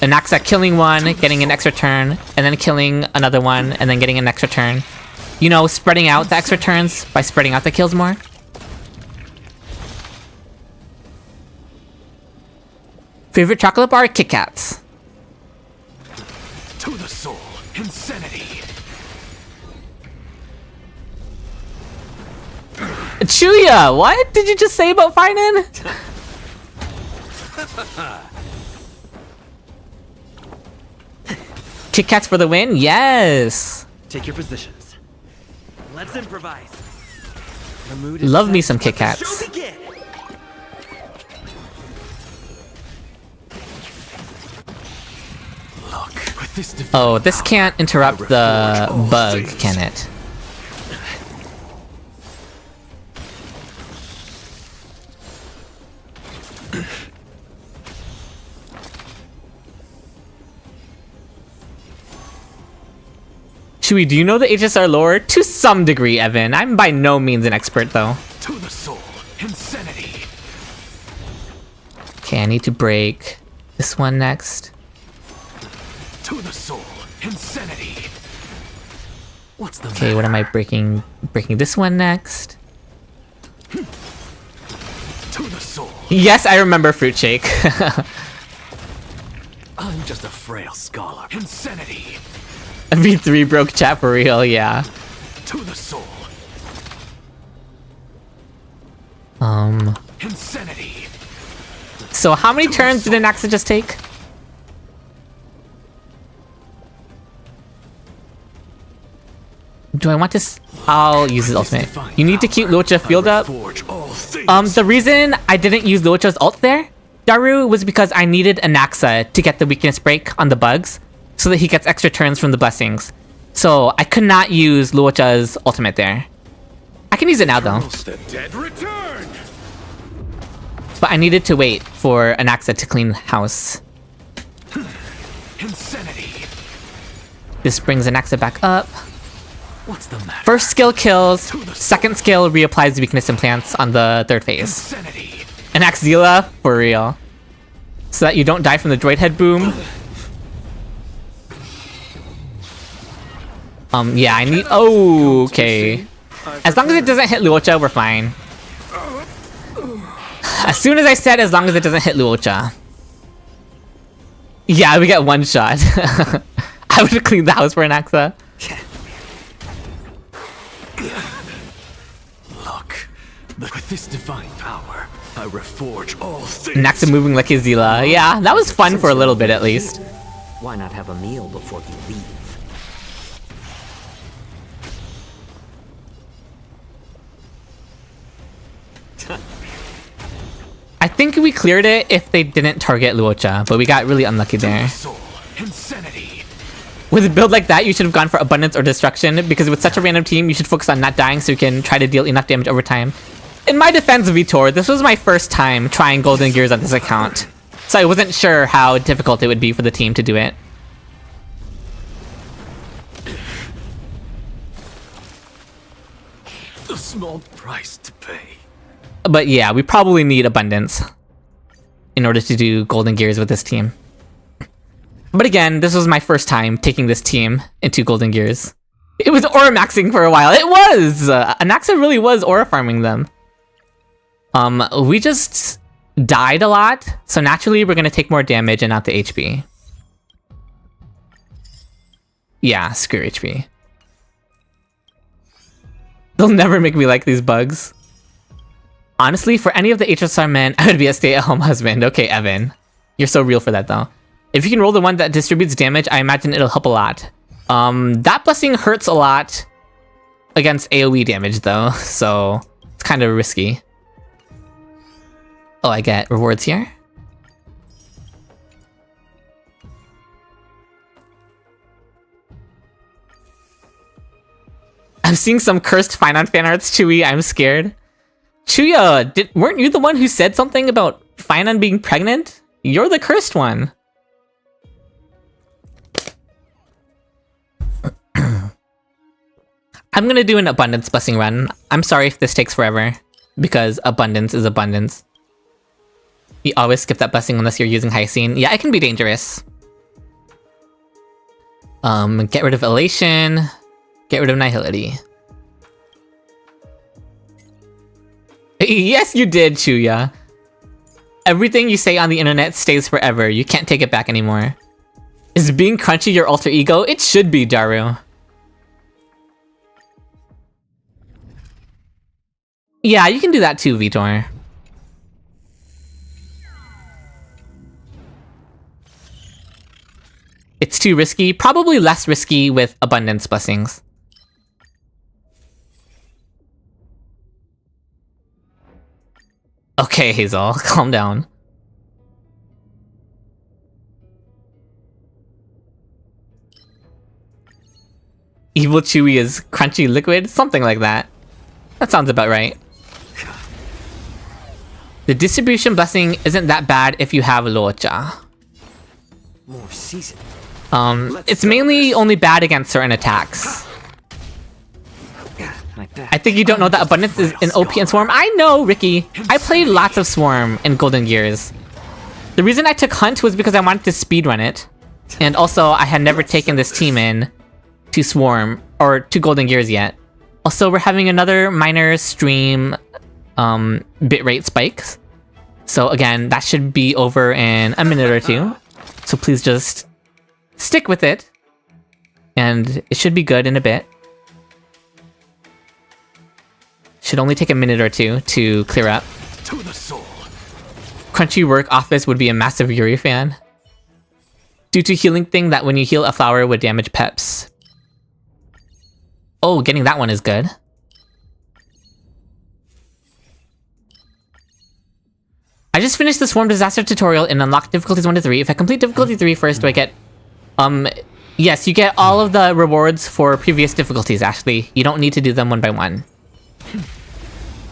Anaxa killing 1, getting an extra turn, and then killing another one, and then getting an extra turn. You know, spreading out the extra turns by spreading out the kills more. Favorite chocolate bar? Kit Kats. To the soul, insanity. Chuya, what did you just say about Phainon? Kit Kats for the win? Yes. Take your positions. Let's improvise. The mood is Love set. me some Kit Let the Kats. show begin. Look, with this Oh, divine this power, can't interrupt I the reforge all bug, things. can it? Chewie, do you know the HSR lore? To some degree, Evan. I'm by no means an expert, though. To the soul, insanity. Okay, I need to break this one next. To the soul, insanity. What's the Okay, what am I breaking? Breaking this one next. To the soul. Yes, I remember Fruit Shake. I'm just a frail scholar. Insanity. V3 broke chat for real, yeah. To the soul, insanity. So how many turns did Anaxa just take? Do I want to I'll use his ultimate. You need to keep Luocha field up. Reforge all things. The reason I didn't use Luocha's ult there, Daru, was because I needed Anaxa to get the weakness break on the bugs, so that he gets extra turns from the blessings. So I could not use Luocha's ultimate there. I can use it now though, The dead return. but I needed to wait for Anaxa to clean house. Insanity. This brings Anaxa back up. What's the matter? First skill kills, second skill reapplies weakness implants on the third phase. Insanity. Anaxila, for real. So that you don't die from the droid head boom. Yeah, I need. Oh, okay. As long as it doesn't hit Luocha, we're fine. As soon as I said, as long as it doesn't hit Luocha. Yeah, we get one shot. I would have cleaned the house for Anaxa. Look, with this divine power, I reforge all things. Anaxa moving like Azila. Yeah, that was fun for a little bit at least. Why not have a meal before you leave? I think we cleared it if they didn't target Luocha, but we got really unlucky there. Soul, insanity. With a build like that, you should have gone for Abundance or Destruction, because with such a random team, you should focus on not dying so you can try to deal enough damage over time. In my defense, Vitor, this was my first time trying Golden Gears on this account, so I wasn't sure how difficult it would be for the team to do it. A small price to pay. But yeah, we probably need Abundance in order to do Golden Gears with this team. But again, this was my first time taking this team into Golden Gears. It was aura maxing for a while. It was! Anaxa really was aura farming them. We just died a lot, so naturally we're gonna take more damage and not the HP. Yeah, screw HP. They'll never make me like these bugs. Honestly, for any of the HSR men, I would be a stay-at-home husband. Okay, Evan. You're so real for that, though. If you can roll the one that distributes damage, I imagine it'll help a lot. That blessing hurts a lot against AoE damage, though, so it's kind of risky. Oh, I get rewards here? I'm seeing some cursed Phainon fan arts, Chewie. I'm scared. Chuya, weren't you the one who said something about Phainon being pregnant? You're the cursed one. I'm gonna do an abundance blessing run. I'm sorry if this takes forever, because abundance is abundance. You always skip that blessing unless you're using Hycene. Yeah, it can be dangerous. Get rid of Elation. Get rid of Nihility. Yes, you did, Chuya. Everything you say on the internet stays forever. You can't take it back anymore. Is being crunchy your alter ego? It should be, Daru. Yeah, you can do that too, Vitor. It's too risky. Probably less risky with Abundance Blessings. Okay, Hazel, calm down. Evil Chewy is crunchy liquid? Something like that. That sounds about right. The distribution blessing isn't that bad if you have Locha. More seasoned. It's mainly only bad against certain attacks. Like that. I think you don't know that Abundance is an OP in Swarm. I know, Ricky. I played lots of Swarm in Golden Gears. The reason I took Hunt was because I wanted to speedrun it. And also, I had never taken this team in to Swarm, or to Golden Gears yet. Also, we're having another minor stream bitrate spikes. So again, that should be over in a minute or two. So please just stick with it. And it should be good in a bit. Should only take a minute or two to clear up. To the soul. Crunchy Work Office would be a massive Yuri fan. Due to healing thing that when you heal a flower would damage peps. Oh, getting that one is good. I just finished the Swarm Disaster tutorial and unlocked difficulties 1 to 3. If I complete difficulty 3 first, do I get... Yes, you get all of the rewards for previous difficulties, actually. You don't need to do them one by one.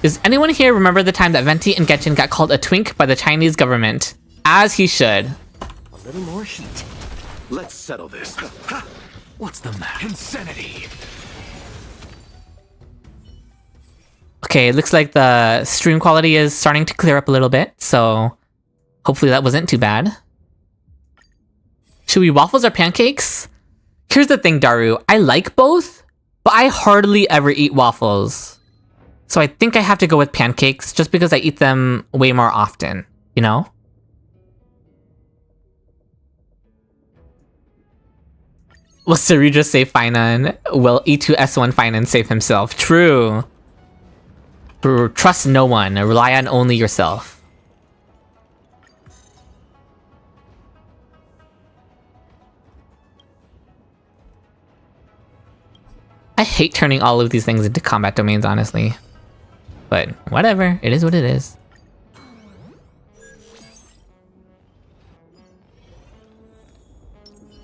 Does anyone here remember the time that Venti and Genshin got called a twink by the Chinese government? As he should. A little more heat. Let's settle this. What's the matter? Insanity. Okay, it looks like the stream quality is starting to clear up a little bit, so hopefully that wasn't too bad. Should we waffles or pancakes? Here's the thing, Daru. I like both, but I hardly ever eat waffles. So I think I have to go with pancakes just because I eat them way more often, you know? Will Cerydra save Phainon? Will E2S1 Phainon save himself? True. Trust no one. Rely on only yourself. I hate turning all of these things into combat domains, honestly. But whatever, it is what it is.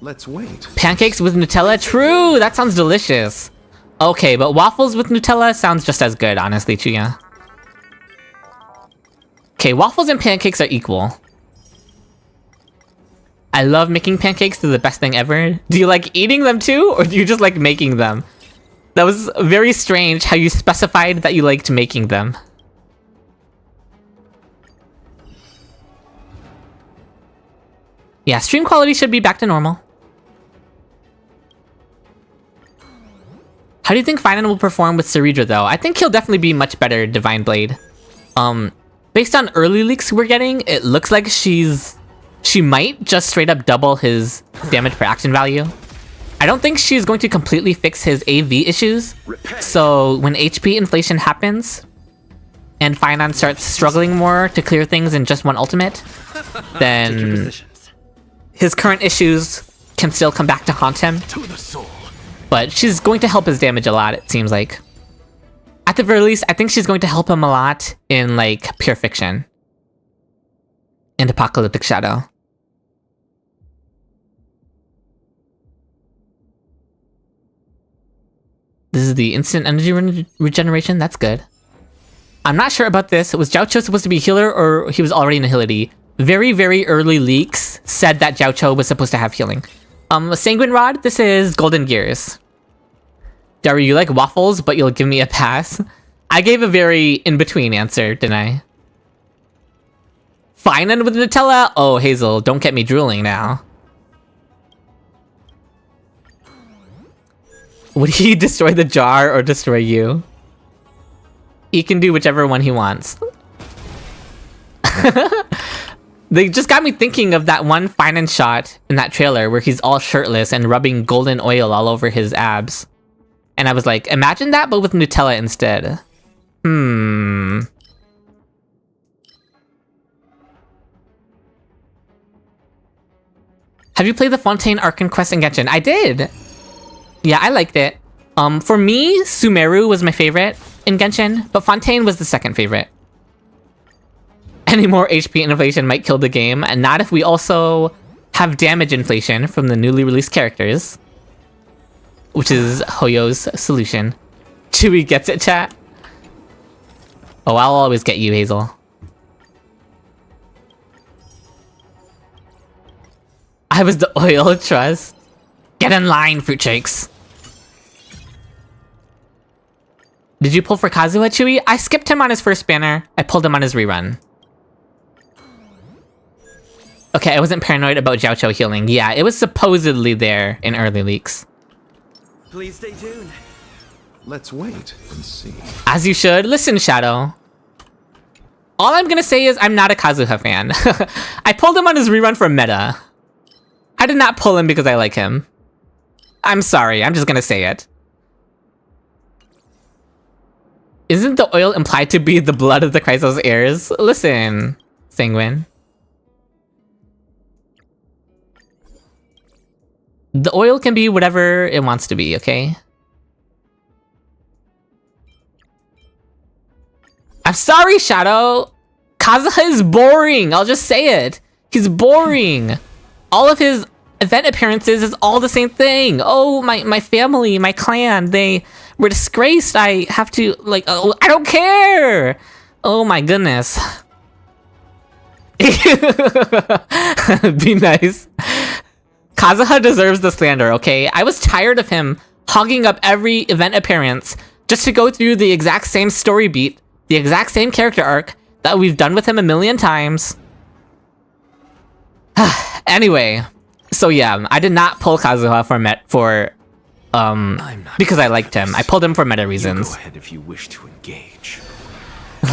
Let's wait. Pancakes with Nutella? True! That sounds delicious. Okay, but waffles with Nutella sounds just as good, honestly, Chuya. Okay, waffles and pancakes are equal. I love making pancakes, they're the best thing ever. Do you like eating them too, or do you just like making them? That was very strange how you specified that you liked making them. Yeah, stream quality should be back to normal. How do you think Phainon will perform with Cerydra though? I think he'll definitely be much better Divine Blade. Based on early leaks we're getting, it looks like she might just straight up double his damage per action value. I don't think she's going to completely fix his AV issues. So when HP inflation happens and Phainon starts struggling more to clear things in just one ultimate, then his current issues can still come back to haunt him. To the soul. But she's going to help his damage a lot, it seems like. At the very least, I think she's going to help him a lot in, like, Pure Fiction. And Apocalyptic Shadow. This is the instant energy regeneration? That's good. I'm not sure about this. Was Jiao Cho supposed to be a healer, or he was already in agility? Very, very early leaks said that Jiao Cho was supposed to have healing. Sanguine Rod, this is Golden Gears. Daru, you like waffles, but you'll give me a pass? I gave a very in-between answer, didn't I? Phainon with Nutella? Oh, Hazel, don't get me drooling now. Would he destroy the jar or destroy you? He can do whichever one he wants. They just got me thinking of that one Phainon shot in that trailer where he's all shirtless and rubbing golden oil all over his abs. And I was like, imagine that, but with Nutella instead. Have you played the Fontaine Arcane Quest in Genshin? I did! Yeah, I liked it. For me, Sumeru was my favorite in Genshin, but Fontaine was the second favorite. Any more HP inflation might kill the game, and not if we also have damage inflation from the newly released characters, which is Hoyo's solution. Chewie gets it, chat. Oh, I'll always get you, Hazel. I was the oil trust. Get in line, fruit shakes. Did you pull for Kazuha, Chewie? I skipped him on his first banner. I pulled him on his rerun. Okay, I wasn't paranoid about Jiao Cho healing. Yeah, it was supposedly there in early leaks. Please stay tuned. Let's wait and see. As you should. Listen, Shadow. All I'm gonna say is I'm not a Kazuha fan. I pulled him on his rerun for meta. I did not pull him because I like him. I'm sorry, I'm just gonna say it. Isn't the oil implied to be the blood of the Chrysos heirs? Listen, Sanguine. The oil can be whatever it wants to be, okay? I'm sorry, Shadow! Kazuha is boring, I'll just say it. He's boring. All of his event appearances is all the same thing. Oh, my family, my clan, they were disgraced. I have to, like, oh, I don't care! Oh my goodness. Be nice. Kazuha deserves the slander, okay? I was tired of him hogging up every event appearance just to go through the exact same story beat, the exact same character arc that we've done with him a million times. Anyway, so yeah, I did not pull Kazuha because I liked him. I pulled him for meta reasons. Go ahead if you wish to engage.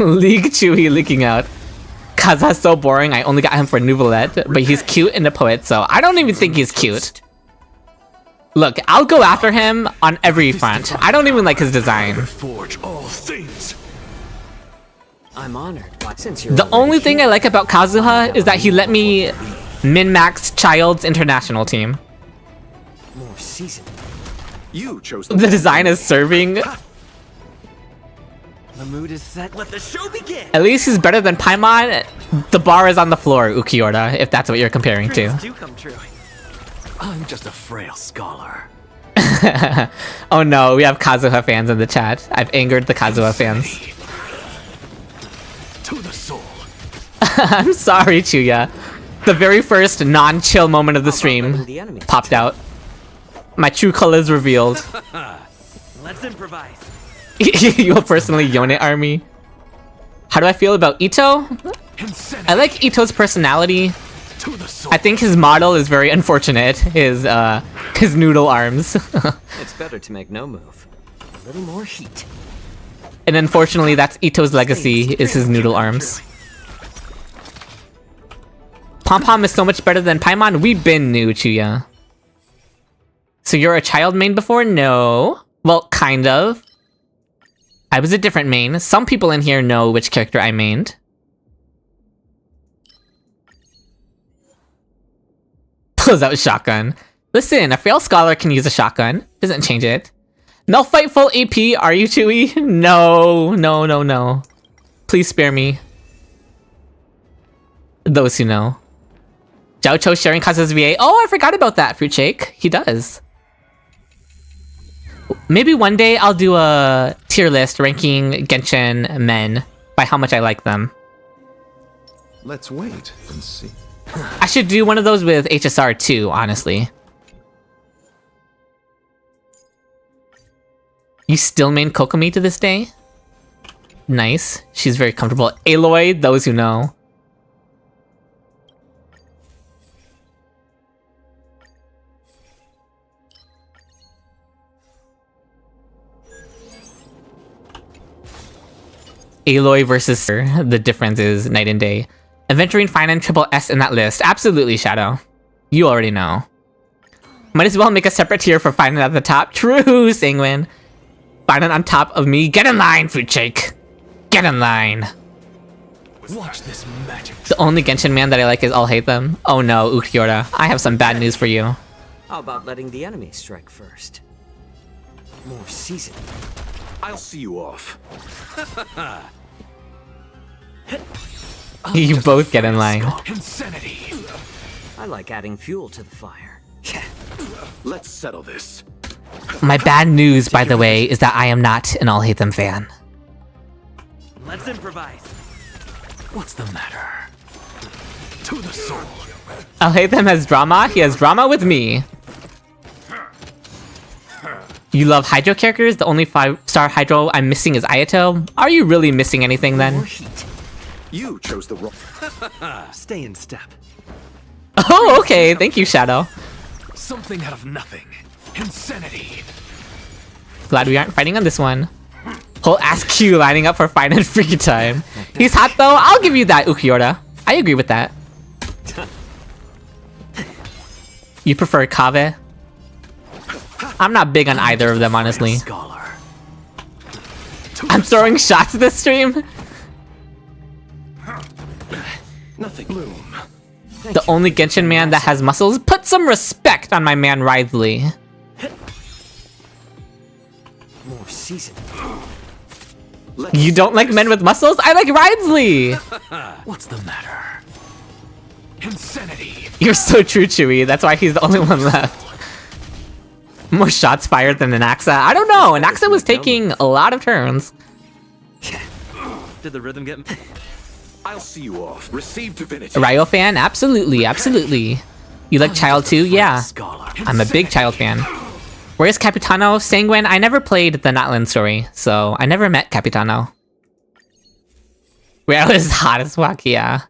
League Chewie leaking out. Kazuha's so boring, I only got him for Nouvelette, but he's cute in the poet, so I don't even think he's cute. Look, I'll go after him on every front. I don't even like his design. Forge all things. I'm honored, since you're The only thing I like about Kazuha is that he let me min-max Child's international team. more seasoned. You chose The design is serving. The mood is set. Let the show begin. At least he's better than Paimon. The bar is on the floor, Ukiorda, if that's what you're comparing to. Dreams do come true. I'm just a frail scholar. Oh no, we have Kazuha fans in the chat. I've angered the Kazuha fans. To the soul. I'm sorry, Chuya. The very first non-chill moment of the stream The enemy. popped out. My true colors revealed. Let's improvise. You will personally Yone army. How do I feel about Ito? I like Ito's personality. To the soul. I think his model is very unfortunate. His noodle arms. It's better to make no move. A little more heat. And unfortunately, that's Ito's legacy, is his noodle arms. Pom-Pom is so much better than Paimon. We've been new, Chuya. So you're a child main before? No. Well, kind of. I was a different main. Some people in here know which character I mained. Pulls out shotgun. Listen, a frail scholar can use a shotgun. Doesn't change it. No fight full AP, are you, Chewie? No, no, no, no. Please spare me. Those who know. Jiao Cho sharing Kazuha's VA. Oh, I forgot about that, Fruit Shake. He does. Maybe one day I'll do a tier list ranking Genshin men by how much I like them. Let's wait and see. I should do one of those with HSR too, honestly. You still main Kokomi to this day? Nice. She's very comfortable. Aloy, those who know. Aloy versus her. The difference is night and day. Aventurine, Phainon, triple S in that list. Absolutely, Shadow. You already know. Might as well make a separate tier for Phainon at the top. True, Sanguine. Phainon on top of me. Get in line, Fruit Shake. Get in line. Watch this magic. The only Genshin man that I like is I'll hate them. Oh no, Ukiora. I have some bad news for you. How about letting the enemy strike first? More seasoned. I'll see you off. You both get in line. Insanity. I like adding fuel to the fire. Let's settle this. My bad news, by the way, is that I am not an All Hate Them fan. Let's improvise. What's the matter? To the soul. All Hate Them has drama. He has drama with me. You love Hydro characters? The only 5-star Hydro I'm missing is Ayato. Are you really missing anything then? You chose the wrong. Stay in step. Oh, okay. Thank you, Shadow. Something out of nothing. Insanity. Glad we aren't fighting on this one. Whole ass Q lining up for Phainon freaky time. He's hot though. I'll give you that, Ukiora. I agree with that. You prefer Kave? I'm not big on either of them, honestly. Scholar. I'm throwing shots this stream. Nothing. Bloom. The only Genshin man that has muscles. Put some respect on my man Writhely. More seasoned. You don't like men with muscles? I like Writhely! What's the matter? Insanity. You're so true, Chewy. That's why he's the only one left. More shots fired than Anaxa? I don't know. Anaxa was taking a lot of turns. Did the rhythm get... I'll see you off. Receive divinity. A Ryo fan? Absolutely, absolutely. You like Child too? Yeah. Scholar. I'm a big Child fan. Where's Capitano? Sanguine? I never played the Natlan story, so I never met Capitano. Ryo is hot as fuck, yeah.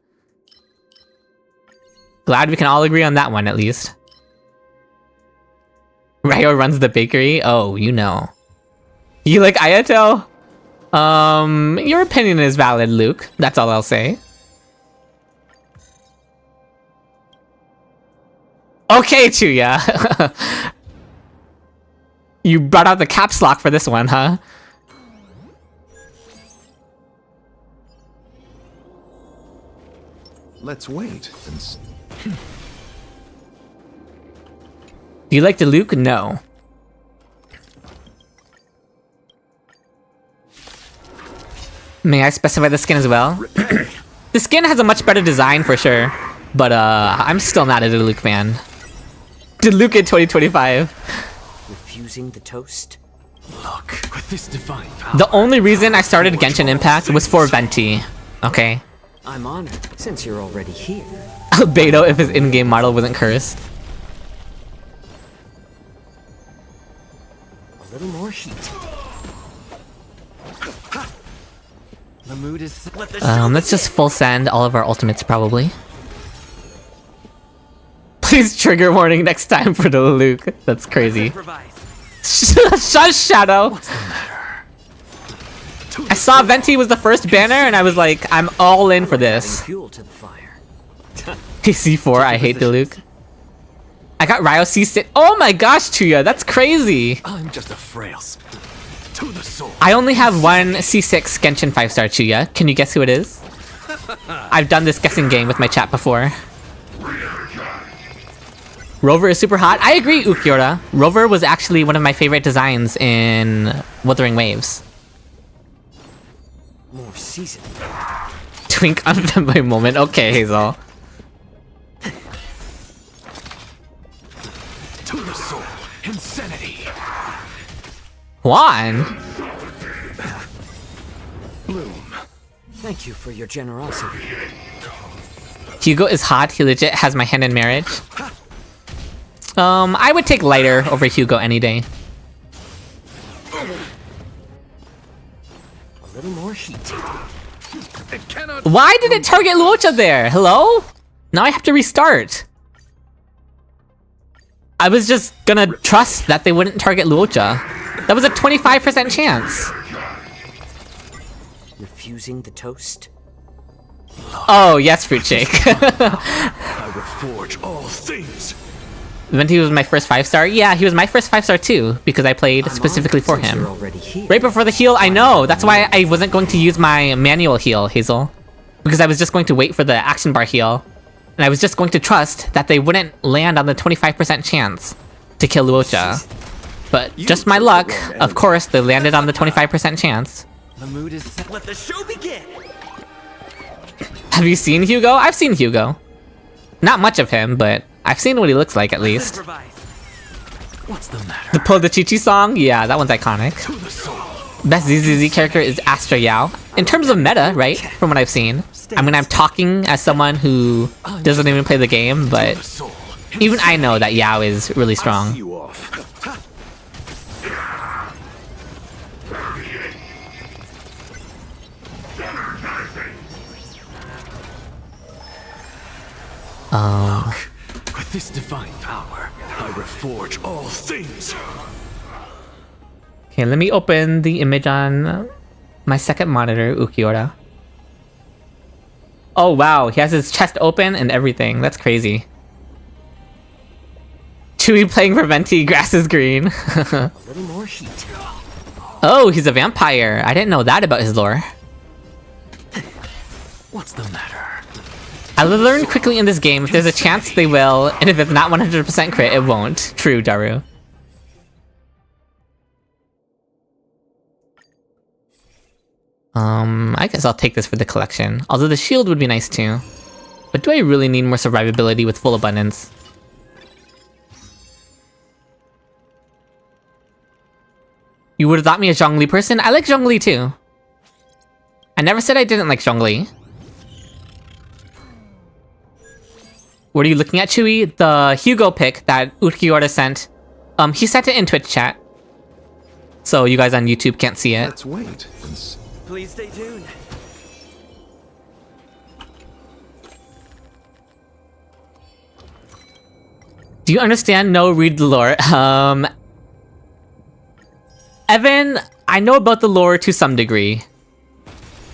Glad we can all agree on that one, at least. Ryo runs the bakery? Oh, you know. You like Ayato? Your opinion is valid, Luke. That's all I'll say. Okay, Chuya. You brought out the caps lock for this one, huh? Let's wait and see. Do you like the Luke? No. May I specify the skin as well? The skin has a much better design for sure, but I'm still not a Diluc fan. Diluc in 2025. Refusing the toast. Look, with this divine power. The only reason I started Genshin Impact was for Venti. Okay. I'm honored, since you're already here. Beto if his in-game model wasn't cursed. A little more heat. The mood is... Let's just full send all of our ultimates probably. Please trigger warning next time for the Luke. That's crazy. Shut Shadow! I saw Venti was the first banner and I was like, I'm all in for this. Fuel to the fire. C4, I hate the Luke. I got Ryo C6. Oh my gosh, Chuya, that's crazy. I'm just a frail to the soul. I only have one C6 Genshin 5-star Chuya. Can you guess who it is? I've done this guessing game with my chat before. Rover is super hot. I agree, Ukiora. Rover was actually one of my favorite designs in Wuthering Waves. More seasoned. Twink unfamiliar moment. Okay, Hazel. To the soul. Insanity. Juan? Bloom. Thank you for your generosity. Hugo is hot. He legit has my hand in marriage. I would take Lighter over Hugo any day. A little more heat. It cannot. Why did it target Luocha there? Hello? Now I have to restart. I was just gonna trust that they wouldn't target Luocha. That was a 25% chance. Refusing the toast. Oh, yes, Fruit Shake. I reforge all things. Venti was my first 5-star? Yeah, he was my first 5-star too, because I played specifically for him. Right before the heal, I know! That's why I wasn't going to use my manual heal, Hazel. Because I was just going to wait for the action bar heal. And I was just going to trust that they wouldn't land on the 25% chance to kill Luocha. But just my luck, of course, they landed on the 25% chance. The mood is set. Let the show begin! Have you seen Hugo? I've seen Hugo. Not much of him, but I've seen what he looks like at least. What's the matter? The Pull the Chi-Chi song? Yeah, that one's iconic. To the soul. Best ZZZ character is Astra Yao. In terms of meta, right? From what I've seen. I mean, I'm talking as someone who doesn't even play the game, but even I know that Yao is really strong. You off. With this divine power, I reforge all things. Okay, let me open the image on my second monitor, Ukiura. Oh wow, he has his chest open and everything. That's crazy. Chewie playing for Venti, grass is green. A little more heat. Oh, he's a vampire. I didn't know that about his lore. What's the matter? I learned quickly in this game, if there's a chance they will, and if it's not 100% crit, it won't. True, Daru. I guess I'll take this for the collection. Although the shield would be nice too. But do I really need more survivability with full abundance? You would have thought me a Zhongli person? I like Zhongli too. I never said I didn't like Zhongli. What are you looking at, Chewie? The Hugo pic that Utkiora sent. He sent it in Twitch chat. So you guys on YouTube can't see it. Let's wait and see. Please stay tuned. Do you understand? No, read the lore. Evan, I know about the lore to some degree.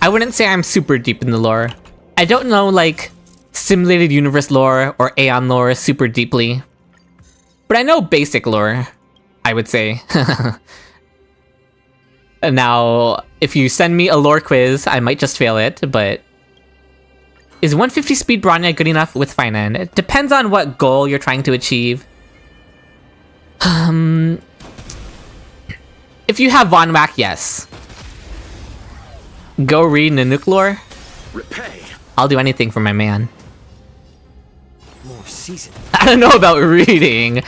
I wouldn't say I'm super deep in the lore. I don't know, like, simulated universe lore or Aeon lore super deeply. But I know basic lore, I would say. Now, if you send me a lore quiz, I might just fail it, but... Is 150 speed Bronya good enough with Phainon? It depends on what goal you're trying to achieve. If you have Von Whack, yes. Go read Nanook lore. Repay. I'll do anything for my man. More seasoned. I don't know about reading.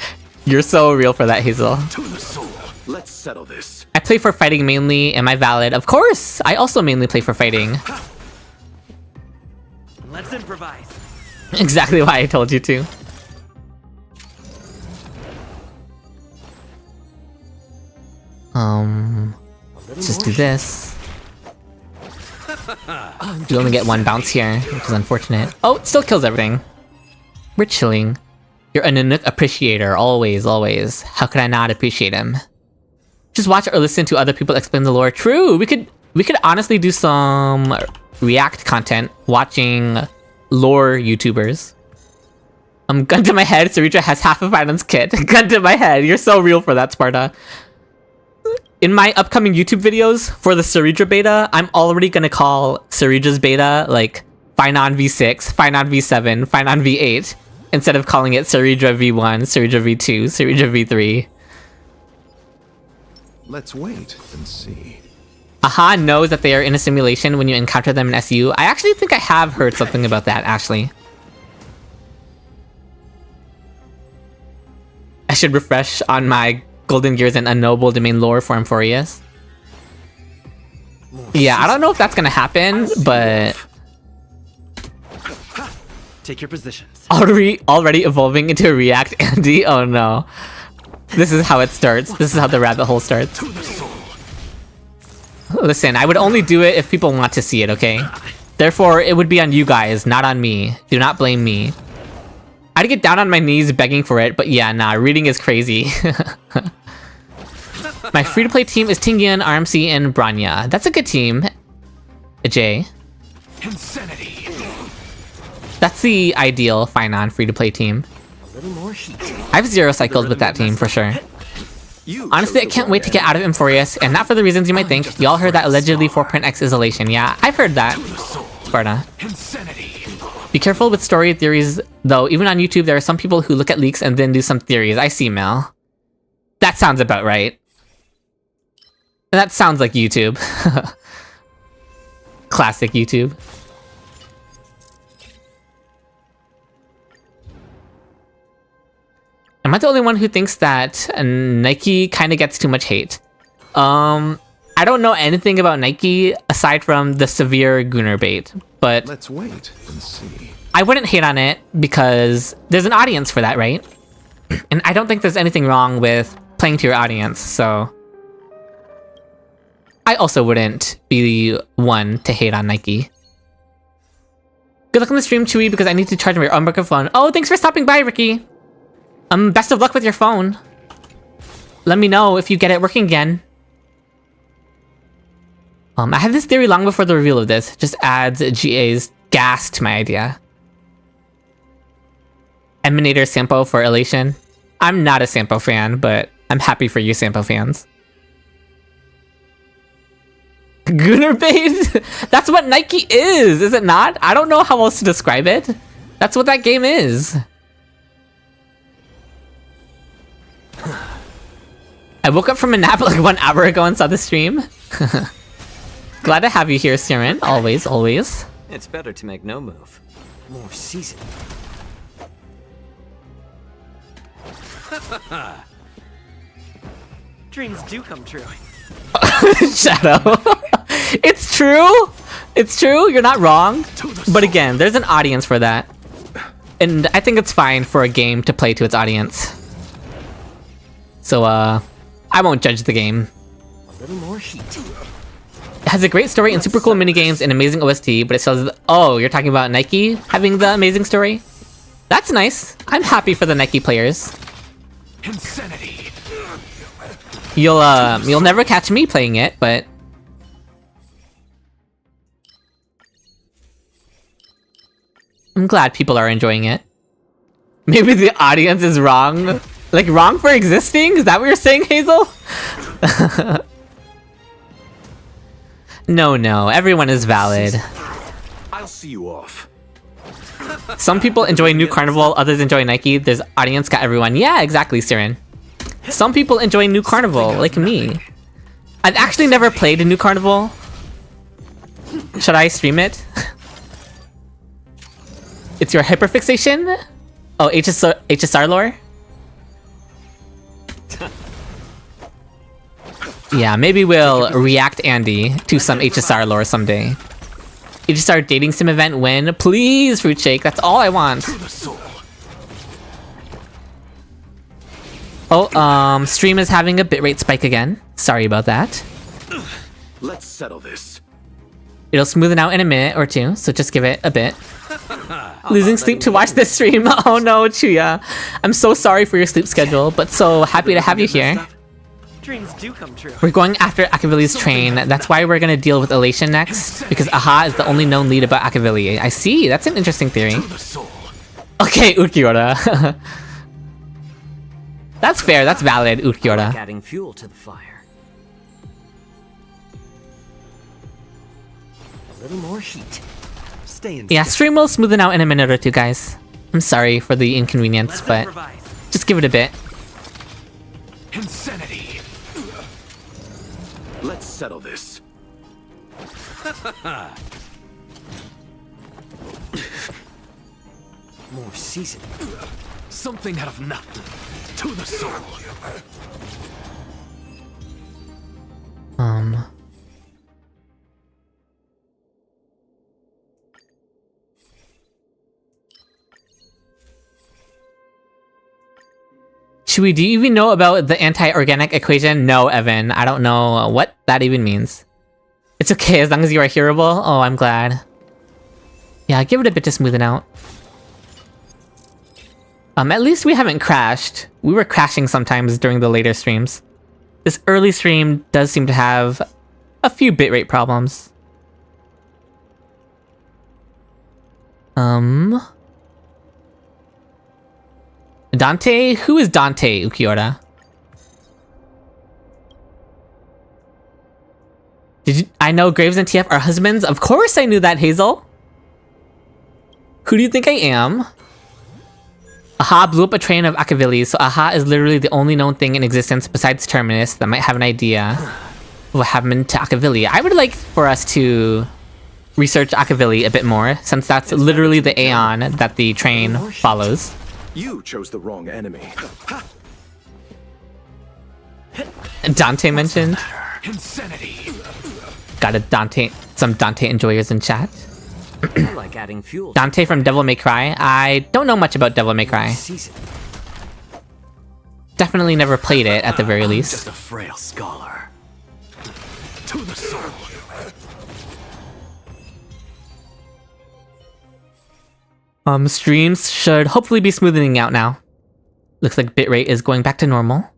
You're so real for that, Hazel. To the soul. Let's settle this. I play for fighting mainly. Am I valid? Of course! I also mainly play for fighting. Let's improvise. Exactly why I told you to. Let's just do this. You only get one bounce here, which is unfortunate. Oh, it still kills everything. We're chilling. You're a Nanook appreciator, always, always. How could I not appreciate him? Just watch or listen to other people explain the lore. True, we could honestly do some React content watching lore YouTubers. Gun to my head, Cerydra has half of Phaimon's kit. Gun to my head, you're so real for that, Sparta. In my upcoming YouTube videos for the Cerydra beta, I'm already gonna call Cerydra's beta like Phainon V6, Phainon V7, Phainon V8, instead of calling it Cerydra V1, Cerydra V2, Cerydra V3. Let's wait and see. Aha knows that they are in a simulation when you encounter them in SU. I actually think I have heard something about that, actually. I should refresh on my Golden Gears and Unknowable Domain lore for Amphorius. Yeah, I don't know if that's gonna happen, but... Take your positions. Already evolving into a React Andy? Oh no. This is how it starts. This is how the rabbit hole starts. Listen, I would only do it if people want to see it, okay? Therefore, it would be on you guys, not on me. Do not blame me. I'd get down on my knees begging for it, but yeah, nah, reading is crazy. My free-to-play team is Tingyun, RMC, and Bronya. That's a good team. Jay. Insanity. That's the ideal Phainon free-to-play team. A little more heat. I've zero cycled with that team for sure. Honestly, I can't wait to get out of Amphorius, and not for the reasons you might think. Y'all heard that allegedly 4.x is elation. Yeah, I've heard that. Sparta. Insanity. Be careful with story theories, though. Even on YouTube, there are some people who look at leaks and then do some theories. I see, Mel. That sounds about right. That sounds like YouTube. Classic YouTube. Am I the only one who thinks that Nike kind of gets too much hate? I don't know anything about Nike aside from the severe Gunner bait, but Let's wait and see. I wouldn't hate on it because there's an audience for that, right? And I don't think there's anything wrong with playing to your audience, so I also wouldn't be one to hate on Nike. Good luck on the stream, Chewy, because I need to charge my unbroken phone. Oh, thanks for stopping by, Ricky. Best of luck with your phone. Let me know if you get it working again. I had this theory long before the reveal of this. It just adds GA's gas to my idea. Emanator Sampo for Elation. I'm not a Sampo fan, but I'm happy for you Sampo fans. Gunner bait? That's what Nike is it not? I don't know how else to describe it. That's what that game is. I woke up from a nap like 1 hour ago and saw the stream. Glad to have you here, Siren. Always, always. It's better to make no move. More seasoned. Dreams do come true. Shadow. It's true. It's true. You're not wrong. But again, there's an audience for that. And I think it's fine for a game to play to its audience. So, I won't judge the game. A little more heat. It has a great story and super cool minigames and amazing OST, but it says, oh, you're talking about Nike having the amazing story? That's nice. I'm happy for the Nike players. Insanity. You'll never catch me playing it, but I'm glad people are enjoying it. Maybe the audience is wrong. Like, wrong for existing? Is that what you're saying, Hazel? No, everyone is valid. I'll see you off. Some people enjoy New Carnival, others enjoy Nike. There's audience got everyone. Yeah, exactly, Siren. Some people enjoy New Carnival, like me. I've actually never played a New Carnival. Should I stream it? It's your hyperfixation? Oh, HSR lore? Yeah, maybe we'll react Andy to some HSR lore someday. HSR dating sim event when? Please, Fruit Shake, that's all I want. Oh, stream is having a bitrate spike again. Sorry about that. Let's settle this. It'll smoothen out in a minute or two, so just give it a bit. Losing sleep to watch this stream. Oh no, Chuya. I'm so sorry for your sleep schedule, but so happy to have you here. Dreams do come true. We're going after Akavili's train. That's why we're gonna deal with Elation next, because Aha is the only known lead about Akavili. I see, that's an interesting theory. Okay, Ukiora. That's fair, that's valid, Ukiora. Adding fuel to the fire. A little more heat. Stay in. Yeah, stream will smoothen out in a minute or two, guys. I'm sorry for the inconvenience, but just give it a bit. Insanity. Let's settle this. More seasoned. Something out of nothing. To the soul. Chewie, do you even know about the anti-organic equation? No, Evan. I don't know what that even means. It's okay as long as you are hearable. Oh, I'm glad. Yeah, give it a bit to smoothen out. At least we haven't crashed. We were crashing sometimes during the later streams. This early stream does seem to have a few bitrate problems. Dante? Who is Dante, Ukiora? I know Graves and TF are husbands? Of course I knew that, Hazel! Who do you think I am? Aha blew up a train of Akavili, so Aha is literally the only known thing in existence besides Terminus that might have an idea of what happened to Akavili. I would like for us to research Akavili a bit more, since that's literally the Aeon that the train follows. You chose the wrong enemy. Dante mentioned. Insanity. Got some Dante enjoyers in chat. I like adding fuel. Dante from Devil May Cry. I don't know much about Devil May Cry. Season. Definitely never played it at the very I'm least. just a frail scholar. To the soul. Streams should hopefully be smoothing out now. Looks like bitrate is going back to normal.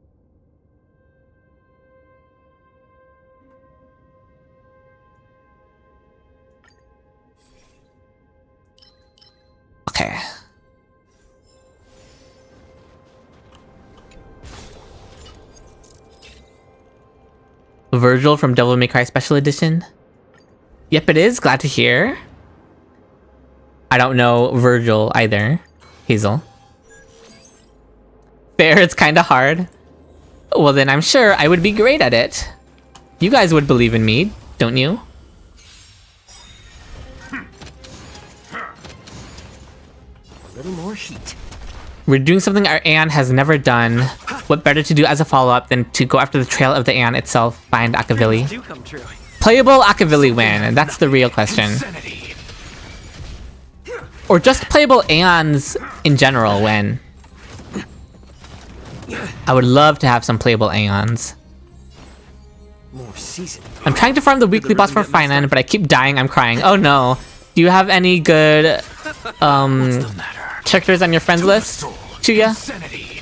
Okay. Virgil from Devil May Cry Special Edition. Yep, it is. Glad to hear. I don't know Virgil either. Hazel. Fair, it's kinda hard. Well then I'm sure I would be great at it. You guys would believe in me, don't you? A little more heat. We're doing something our Anne has never done. What better to do as a follow-up than to go after the trail of the Anne itself, find Akavili. Do come true. Playable Akavili win, and that's the real question. Insanity. Or just playable Aeons in general win. I would love to have some playable Aeons. More season. I'm trying to farm the weekly boss for Phainon, but I keep dying, I'm crying. Oh no. Do you have any good characters on your friends list, Chuya? Insanity.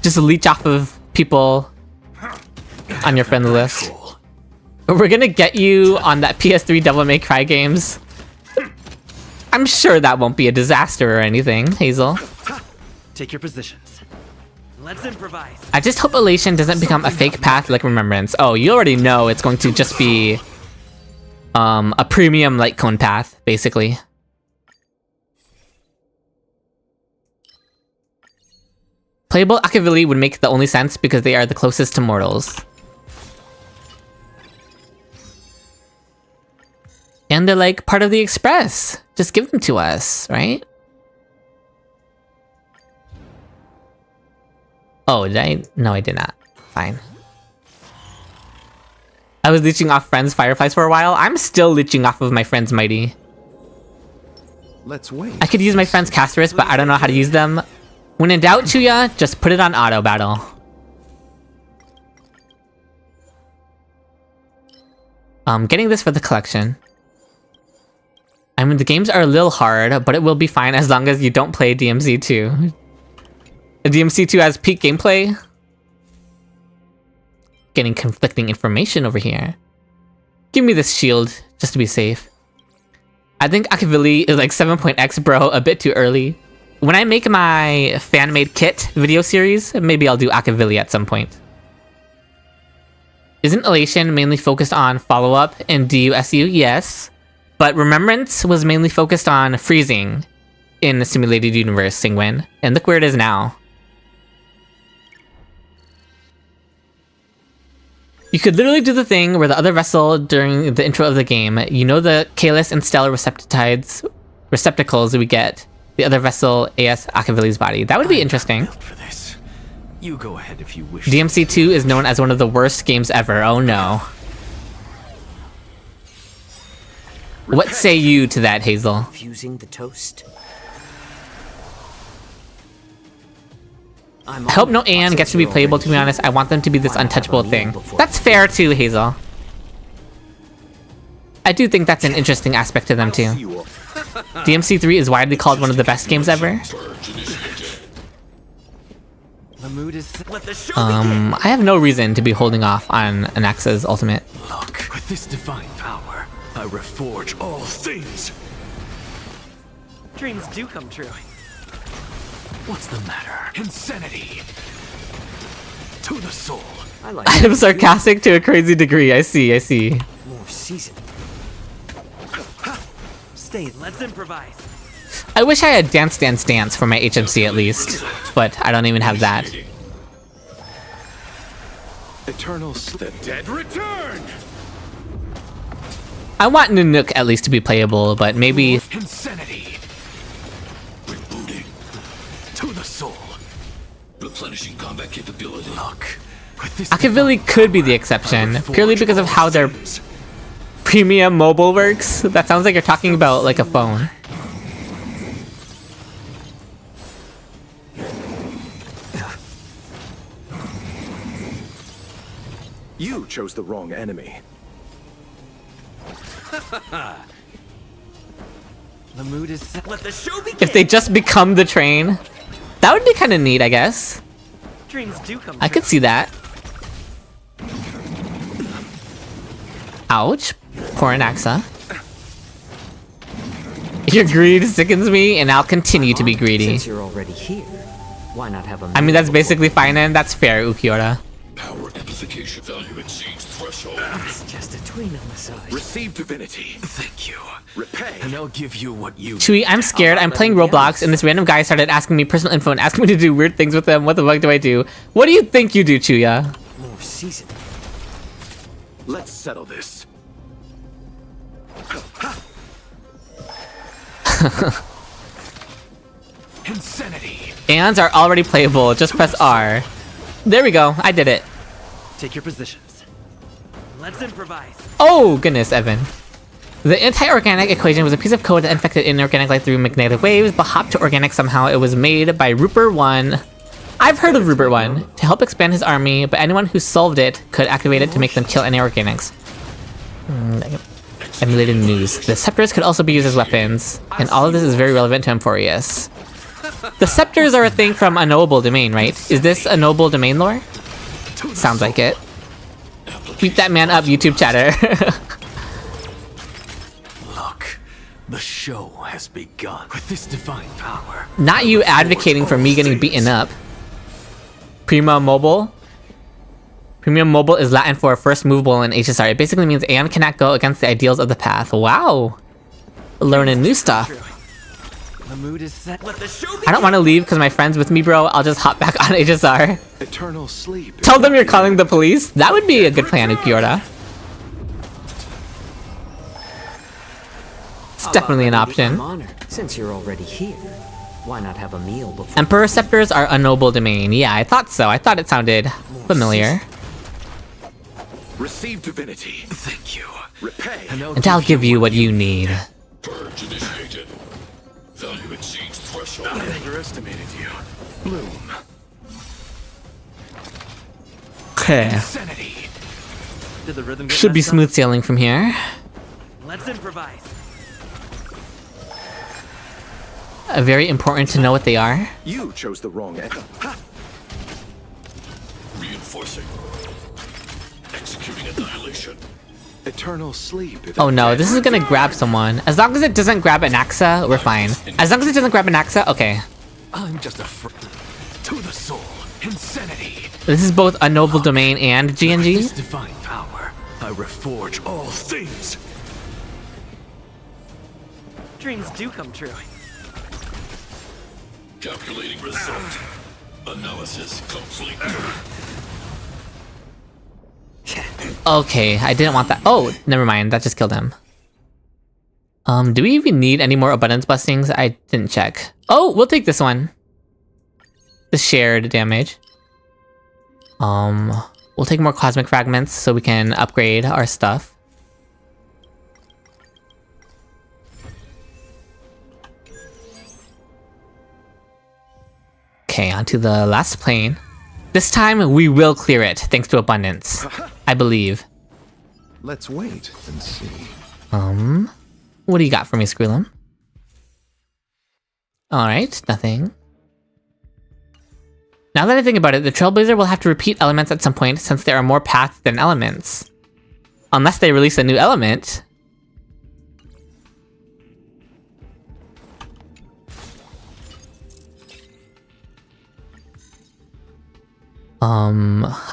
Just leech off of people on your friend list. We're gonna get you on that PS3 Devil May Cry games. I'm sure that won't be a disaster or anything, Hazel. Take your positions. Let's improvise. I just hope Elation doesn't become a fake path like Remembrance. Oh, you already know it's going to just be a premium light cone path, basically. Playable Akavili would make the only sense because they are the closest to mortals. And they're like part of the Express. Just give them to us, right? Oh, did I? No, I did not. Fine. I was leeching off friends' fireflies for a while. I'm still leeching off of my friend's mighty. Let's wait. I could use my friend's casterist, but I don't know how to use them. When in doubt, Chuya, just put it on auto battle. Getting this for the collection. I mean, the games are a little hard, but it will be fine as long as you don't play DMC2. DMC2 has peak gameplay. Getting conflicting information over here. Give me this shield, just to be safe. I think Akavili is like 7.x, bro, a bit too early. When I make my fan-made kit video series, maybe I'll do Akavili at some point. Isn't Elation mainly focused on follow-up and DUSU? Yes. But Remembrance was mainly focused on freezing in the simulated universe, Singwin. And look where it is now. You could literally do the thing where the other vessel during the intro of the game, you know the Kalis and Stellar receptacles we get, the other vessel AS Akavili's body. That would be interesting. For this. You go ahead if you wish. DMC2 is known as one of the worst games ever. Oh no. What say you to that, Hazel? Fusing the toast. I hope no Anne gets to be playable, to be honest. I want them to be this untouchable thing. That's fair too, Hazel. I do think that's an interesting aspect to them too. DMC3 is widely called one of the best games ever. The mood is let the show I have no reason to be holding off on Anaxa's ultimate. Look, with this divine power, I reforge all things. Dreams do come true. What's the matter? Insanity. To the soul. I like I am sarcastic to a crazy degree. I see. more season. Stay, let's improvise. I wish I had Dance Dance Dance for my HMC at least, but I don't even have that. Eternal The dead return! I want Nanook at least to be playable, but maybe Insanity. this Akavili could be the exception, purely because of how their premium mobile works. That sounds like you're talking about like a phone. You chose the wrong enemy. The mood is set. Let the show begin. If they just become the train, that would be kind of neat, I guess. Dreams do come I could see that. Ouch. Poor Anaxa. Your greed sickens me, and I'll continue to be greedy. Since you're already here, why not have a I mean, that's basically Phainon. That's fair, Ukiora. Power amplification value exceeds threshold. It's just a tweener massage. Receive divinity. Thank you. Repay. And I'll give you what you Chewie, I'm scared. I'm playing Roblox, and this random guy started asking me personal info and asking me to do weird things with them. What the fuck do I do? What do you think you do, Chuya? More seasoned. Let's settle this. insanity. Ands are already playable. Just press R. There we go. I did it. Take your positions. Let's improvise. Oh, goodness, Evan. The anti-organic equation was a piece of code that infected inorganic life through magnetic waves, but hopped to organic somehow. It was made by Rupert 1. I've heard of Rupert 1 to help expand his army, but anyone who solved it could activate it to make them kill any organics. Emulated news. The scepters could also be used as weapons, and all of this is very relevant to Emphorius. The scepters are a thing from a noble domain, right? Is this a noble domain lore? Sounds like it. Beat that man up, YouTube chatter. Look, the show has begun. With this divine power. Not you advocating for me getting beaten up. Prima Mobile. Premium Mobile is Latin for first movable in HSR. It basically means Aeon cannot go against the ideals of the path. Wow. Learning new stuff. The mood is set. Let the show begin. I don't want to leave because my friend's with me, bro. I'll just hop back on HSR. Eternal sleep. Tell them you're calling the police. That would be a good plan, Ukiora. It's definitely an option. I'm honored. Since you're already here, why not have a meal before? Emperor Scepters are a noble domain. Yeah, I thought so. I thought it sounded familiar. Receive divinity. Thank you. Repay. And I'll give you what you need. Purge initiated. Value exceeds threshold. I underestimated you. Bloom. Okay. Insanity. Did the rhythm get Should be messed up? smooth sailing from here. Let's improvise. Very important to know what they are. You chose the wrong enemy. Reinforcing. Executing annihilation. Eternal sleep. Oh no, this is gonna grab someone. As long as it doesn't grab Anaxa, we're fine. As long as it doesn't grab Anaxa, okay. I'm just a to the soul. Insanity. This is both a noble domain and This GNG. divine power. I reforge all things. Dreams do come true. Calculating result. Analysis complete. Okay, I didn't want that. Oh, never mind. That just killed him. Do we even need any more abundance blessings? I didn't check. Oh, we'll take this one. The shared damage. We'll take more cosmic fragments so we can upgrade our stuff. Okay, on to the last plane. This time, we will clear it, thanks to abundance. I believe. Let's wait and see. What do you got for me, Squealum? Alright, nothing. Now that I think about it, the Trailblazer will have to repeat elements at some point since there are more paths than elements. Unless they release a new element.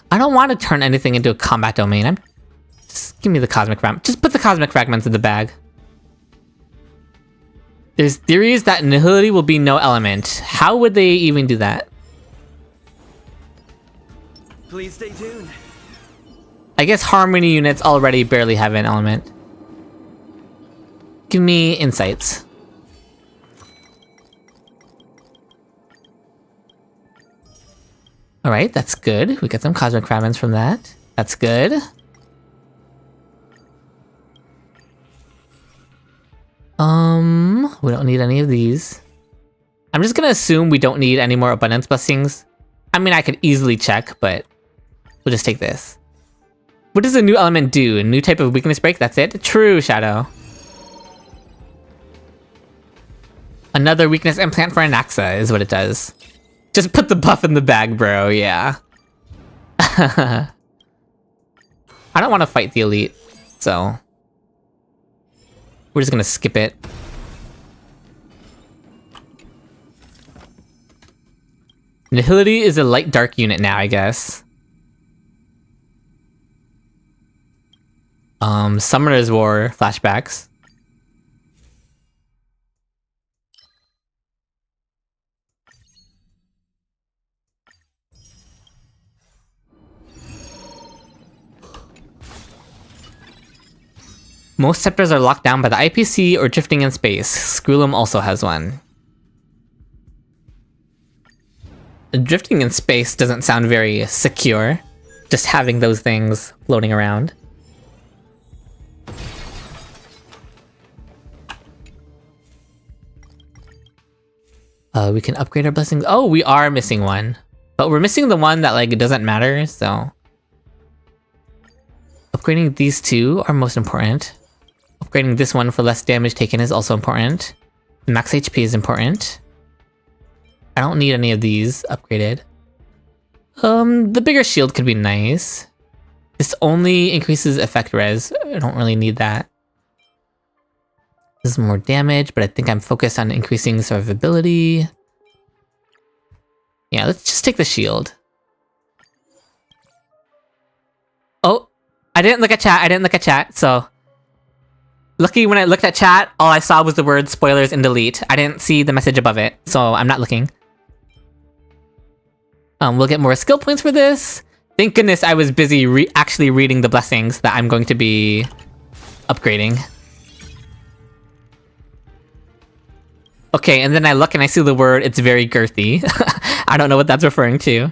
I don't want to turn anything into a combat domain. Just give me the cosmic fragment. Just put the cosmic fragments in the bag. There's theories that nihility will be no element. How would they even do that? Please stay tuned. I guess harmony units already barely have an element. Give me insights. Alright, that's good. We got some cosmic fragments from that. That's good. We don't need any of these. I'm just gonna assume we don't need any more abundance blessings. I mean, I could easily check, but we'll just take this. What does a new element do? A new type of weakness break? That's it? True, Shadow. Another weakness implant for Anaxa is what it does. Just put the buff in the bag, bro. Yeah. I don't want to fight the elite, so we're just gonna skip it. Nihility is a light dark unit now, I guess. Summoner's War flashbacks. Most scepters are locked down by the IPC or drifting in space. Scroolum also has one. Drifting in space doesn't sound very secure. Just having those things floating around. We can upgrade our blessings. Oh, we are missing one. But we're missing the one that, like, it doesn't matter, so... Upgrading these two are most important. Upgrading this one for less damage taken is also important. Max HP is important. I don't need any of these upgraded. The bigger shield could be nice. This only increases effect res. I don't really need that. This is more damage, but I think I'm focused on increasing survivability. Yeah, let's just take the shield. Oh, I didn't look at chat, so... Lucky when I looked at chat, all I saw was the word spoilers and delete. I didn't see the message above it, so I'm not looking. We'll get more skill points for this. Thank goodness I was busy actually reading the blessings that I'm going to be upgrading. Okay, and then I look and I see the word, it's very girthy. I don't know what that's referring to.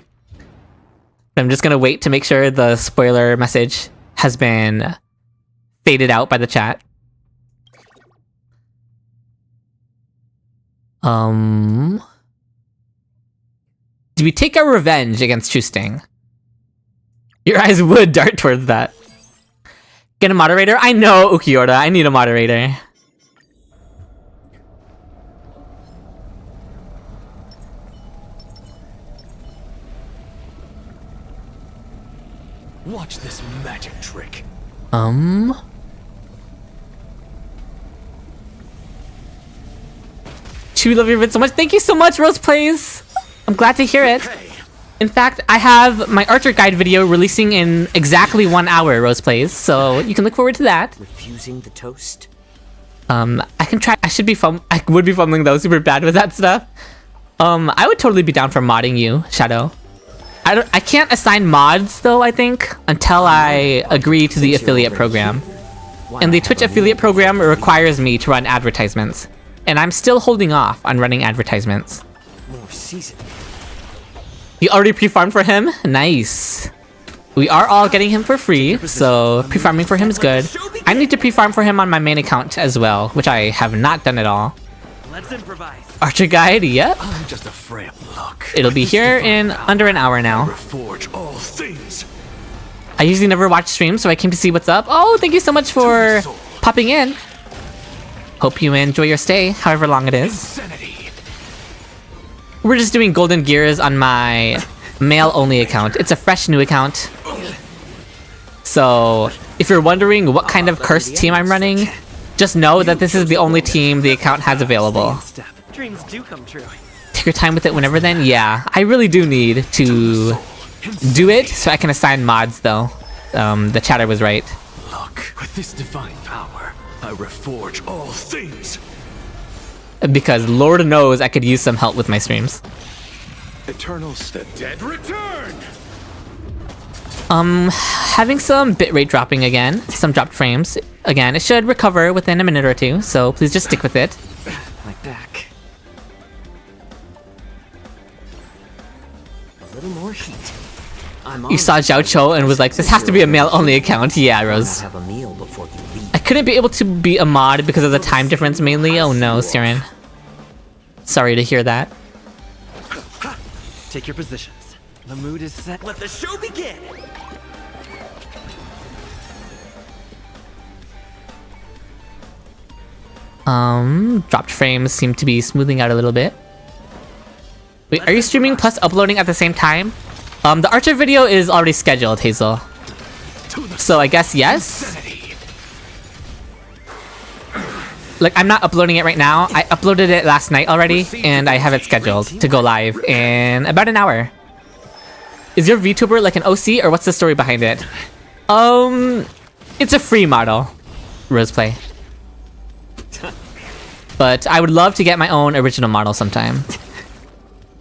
I'm just gonna wait to make sure the spoiler message has been faded out by the chat. Do we take our revenge against Chusting? Your eyes would dart towards that. Get a moderator? I know, Ukiora, I need a moderator. Watch this magic trick. We love your vid so much. Thank you so much, Rose Plays. I'm glad to hear it. In fact, I have my Archer Guide video releasing in exactly 1 hour, Rose Plays, so you can look forward to that. Refusing the toast? I can try. I would be fumbling though, super bad with that stuff. I would totally be down for modding you, Shadow. I can't assign mods though, I think, until I agree to the affiliate program. And the Twitch affiliate program requires me to run advertisements. And I'm still holding off on running advertisements. More season. You already pre-farmed for him? Nice. We are all getting him for free, so pre-farming for him is good. I need to pre-farm for him on my main account as well, which I have not done at all. Let's improvise. Archer Guide, yep. I'm just a frail look. It'll be here in under an hour now. Reforge all things. I usually never watch streams, so I came to see what's up. Oh, thank you so much for popping in. Hope you enjoy your stay, however long it is. Insanity. We're just doing golden gears on my male-only account. It's a fresh new account. So, if you're wondering what kind of cursed team I'm running, just know that this is the only team the account has available. Dreams do come true. Take your time with it whenever then? Yeah, I really do need to do it so I can assign mods though. The chatter was right. Look, with this divine power, I reforge all things. Because Lord knows I could use some help with my streams. Eternals, the dead return. Having some bitrate dropping again, some dropped frames. Again, it should recover within a minute or two, so please just stick with it. My back. A little more heat. I'm You saw Zhao Cho and was like, this has to be a male-only account. Yeah, Why not Rose. have a meal before you leave? I couldn't be able to be a mod because of the time difference mainly. Oh no, Siren. Sorry to hear that. Take your positions. The mood is set. Let the show begin! Dropped frames seem to be smoothing out a little bit. Wait, are you streaming plus uploading at the same time? The Archer video is already scheduled, Hazel. So I guess yes? Like, I'm not uploading it right now. I uploaded it last night already, and I have it scheduled to go live in about an hour. Is your VTuber like an OC, or what's the story behind it? It's a free model, Roseplay. But I would love to get my own original model sometime.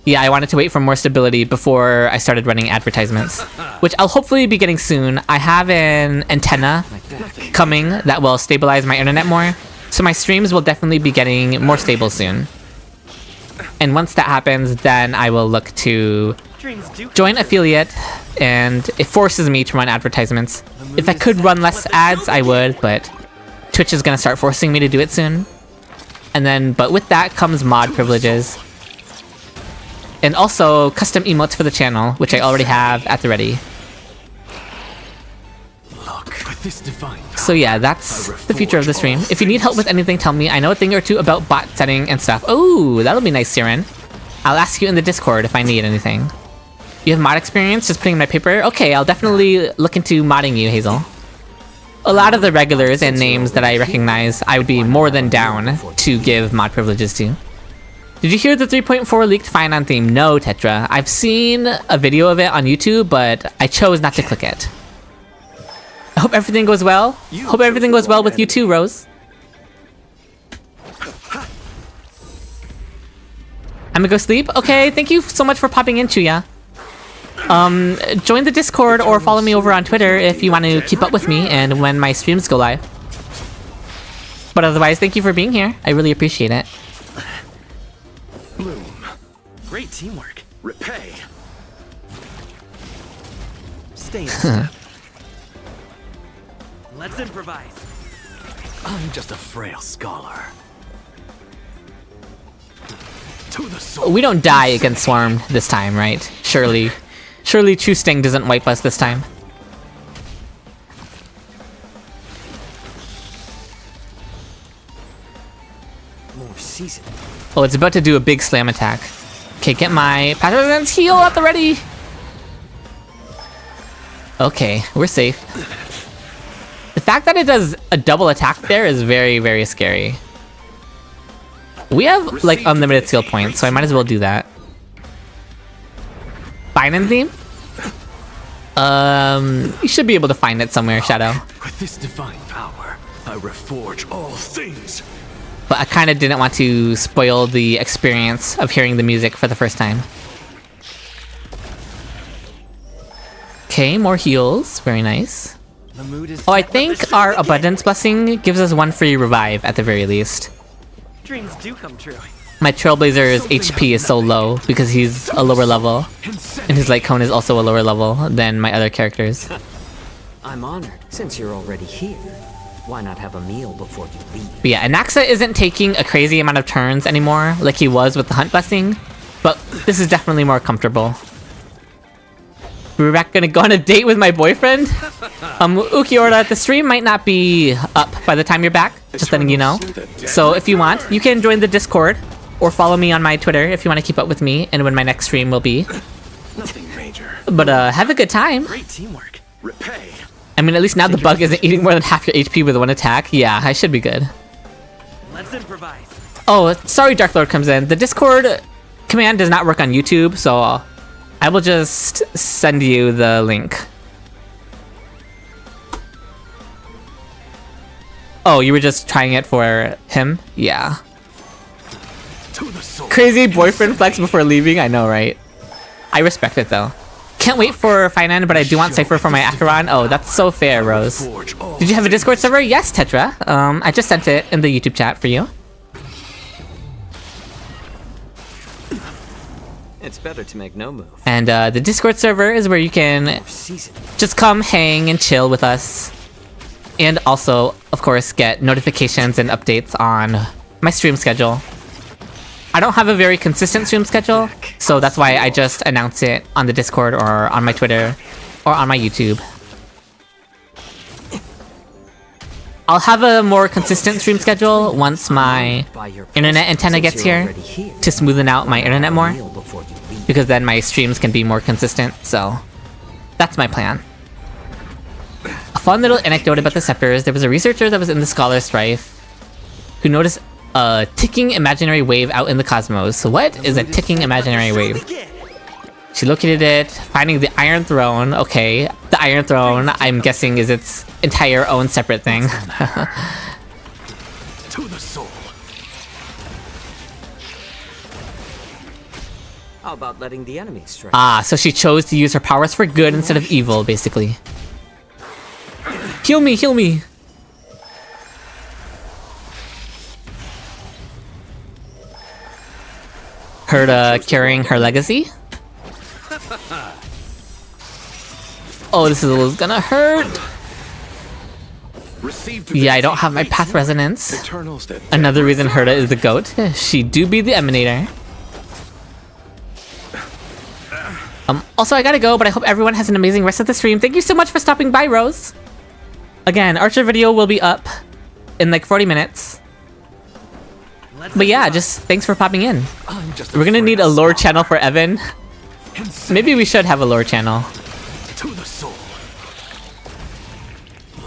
Yeah, I wanted to wait for more stability before I started running advertisements, which I'll hopefully be getting soon. I have an antenna coming that will stabilize my internet more, so my streams will definitely be getting more stable soon. And once that happens, then I will look to join affiliate, and it forces me to run advertisements. If I could run less ads, I would, but Twitch is gonna start forcing me to do it soon. And then, but with that comes mod privileges. And also custom emotes for the channel, which I already have at the ready. Look, with this divine power, So yeah, that's the future of the stream. If you need help with anything, tell me. I know a thing or two about bot setting and stuff. Oh, that'll be nice, Siren. I'll ask you in the Discord if I need anything. You have mod experience? Just putting my paper? Okay, I'll definitely look into modding you, Hazel. A lot of the regulars and names that I recognize, I would be more than down to give mod privileges to. Did you hear the 3.4 leaked Phainon theme? No, Tetra. I've seen a video of it on YouTube, but I chose not to click it. I hope everything goes well. Hope everything goes well with you too, Rose. I'm gonna go sleep? Okay, thank you so much for popping in, Chuya. Join the Discord or follow me over on Twitter if you want to keep up with me and when my streams go live. But otherwise, thank you for being here. I really appreciate it. Bloom. Great teamwork. Repay. Stay in step. Let's improvise. I'm just a frail scholar. To the soul. We don't die against Swarm this time, right? Surely True Sting doesn't wipe us this time. More season. Oh, it's about to do a big slam attack. Okay, get my Pathogen's heal at the ready. Okay, we're safe. The fact that it does a double attack there is very, very scary. We have, like, unlimited skill points, so I might as well do that. Phainon theme? You should be able to find it somewhere, Shadow. With this divine power, I reforge all things. But I kind of didn't want to spoil the experience of hearing the music for the first time. Okay, more heals. Very nice. The mood is Oh, I set. Let the think show our begin. Abundance Blessing gives us one free revive at the very least. Dreams do come true. My Trailblazer's HP is so low because he's a lower level, and his Light Cone is also a lower level than my other characters. I'm honored. Since you're already here, why not have a meal before you leave? But yeah, Anaxa isn't taking a crazy amount of turns anymore like he was with the Hunt Blessing, but this is definitely more comfortable. We're back gonna go on a date with my boyfriend? Ukiora, the stream might not be up by the time you're back, just letting you know. So if you want, you can join the Discord, or follow me on my Twitter if you want to keep up with me and when my next stream will be. Nothing major. But have a good time. Great teamwork. Repay. I mean, at least now the bug isn't eating more than half your HP with one attack. Yeah, I should be good. Let's improvise. Oh, sorry, Dark Lord comes in. The Discord command does not work on YouTube, so I will just send you the link. Oh, you were just trying it for him? Yeah. To the soul. Crazy boyfriend flex before leaving? I know, right? I respect it, though. Can't wait for Phainon, but I do want Cypher for my Acheron. Oh, that's so fair, Rose. Forge all Did you have a Discord server? Yes, Tetra. I just sent it in the YouTube chat for you. It's better to make no move. And the Discord server is where you can just come hang and chill with us. And also, of course, get notifications and updates on my stream schedule. I don't have a very consistent stream schedule, so that's why I just announce it on the Discord or on my Twitter or on my YouTube. I'll have a more consistent stream schedule once my internet antenna gets here to smoothen out my internet more, because then my streams can be more consistent, so that's my plan. A fun little anecdote about the scepters: there was a researcher that was in the Scholar Strife who noticed a ticking imaginary wave out in the cosmos. So what is a ticking imaginary wave? She located it, finding the Iron Throne. Okay, the Iron Throne, I'm guessing, is its entire own separate thing. To the soul. How about letting the enemy strike? Ah, so she chose to use her powers for good instead of evil, basically. Heal me, heal me! Herta carrying her legacy? Oh, this is gonna hurt! Yeah, I don't have my path resonance. Another reason Herta is the GOAT. She do be the Emanator. Also, I gotta go, but I hope everyone has an amazing rest of the stream. Thank you so much for stopping by, Rose. Again, Archer video will be up in like 40 minutes. But yeah, just thanks for popping in. We're gonna need a lore channel for Evan. Maybe we should have a lore channel. To the soul.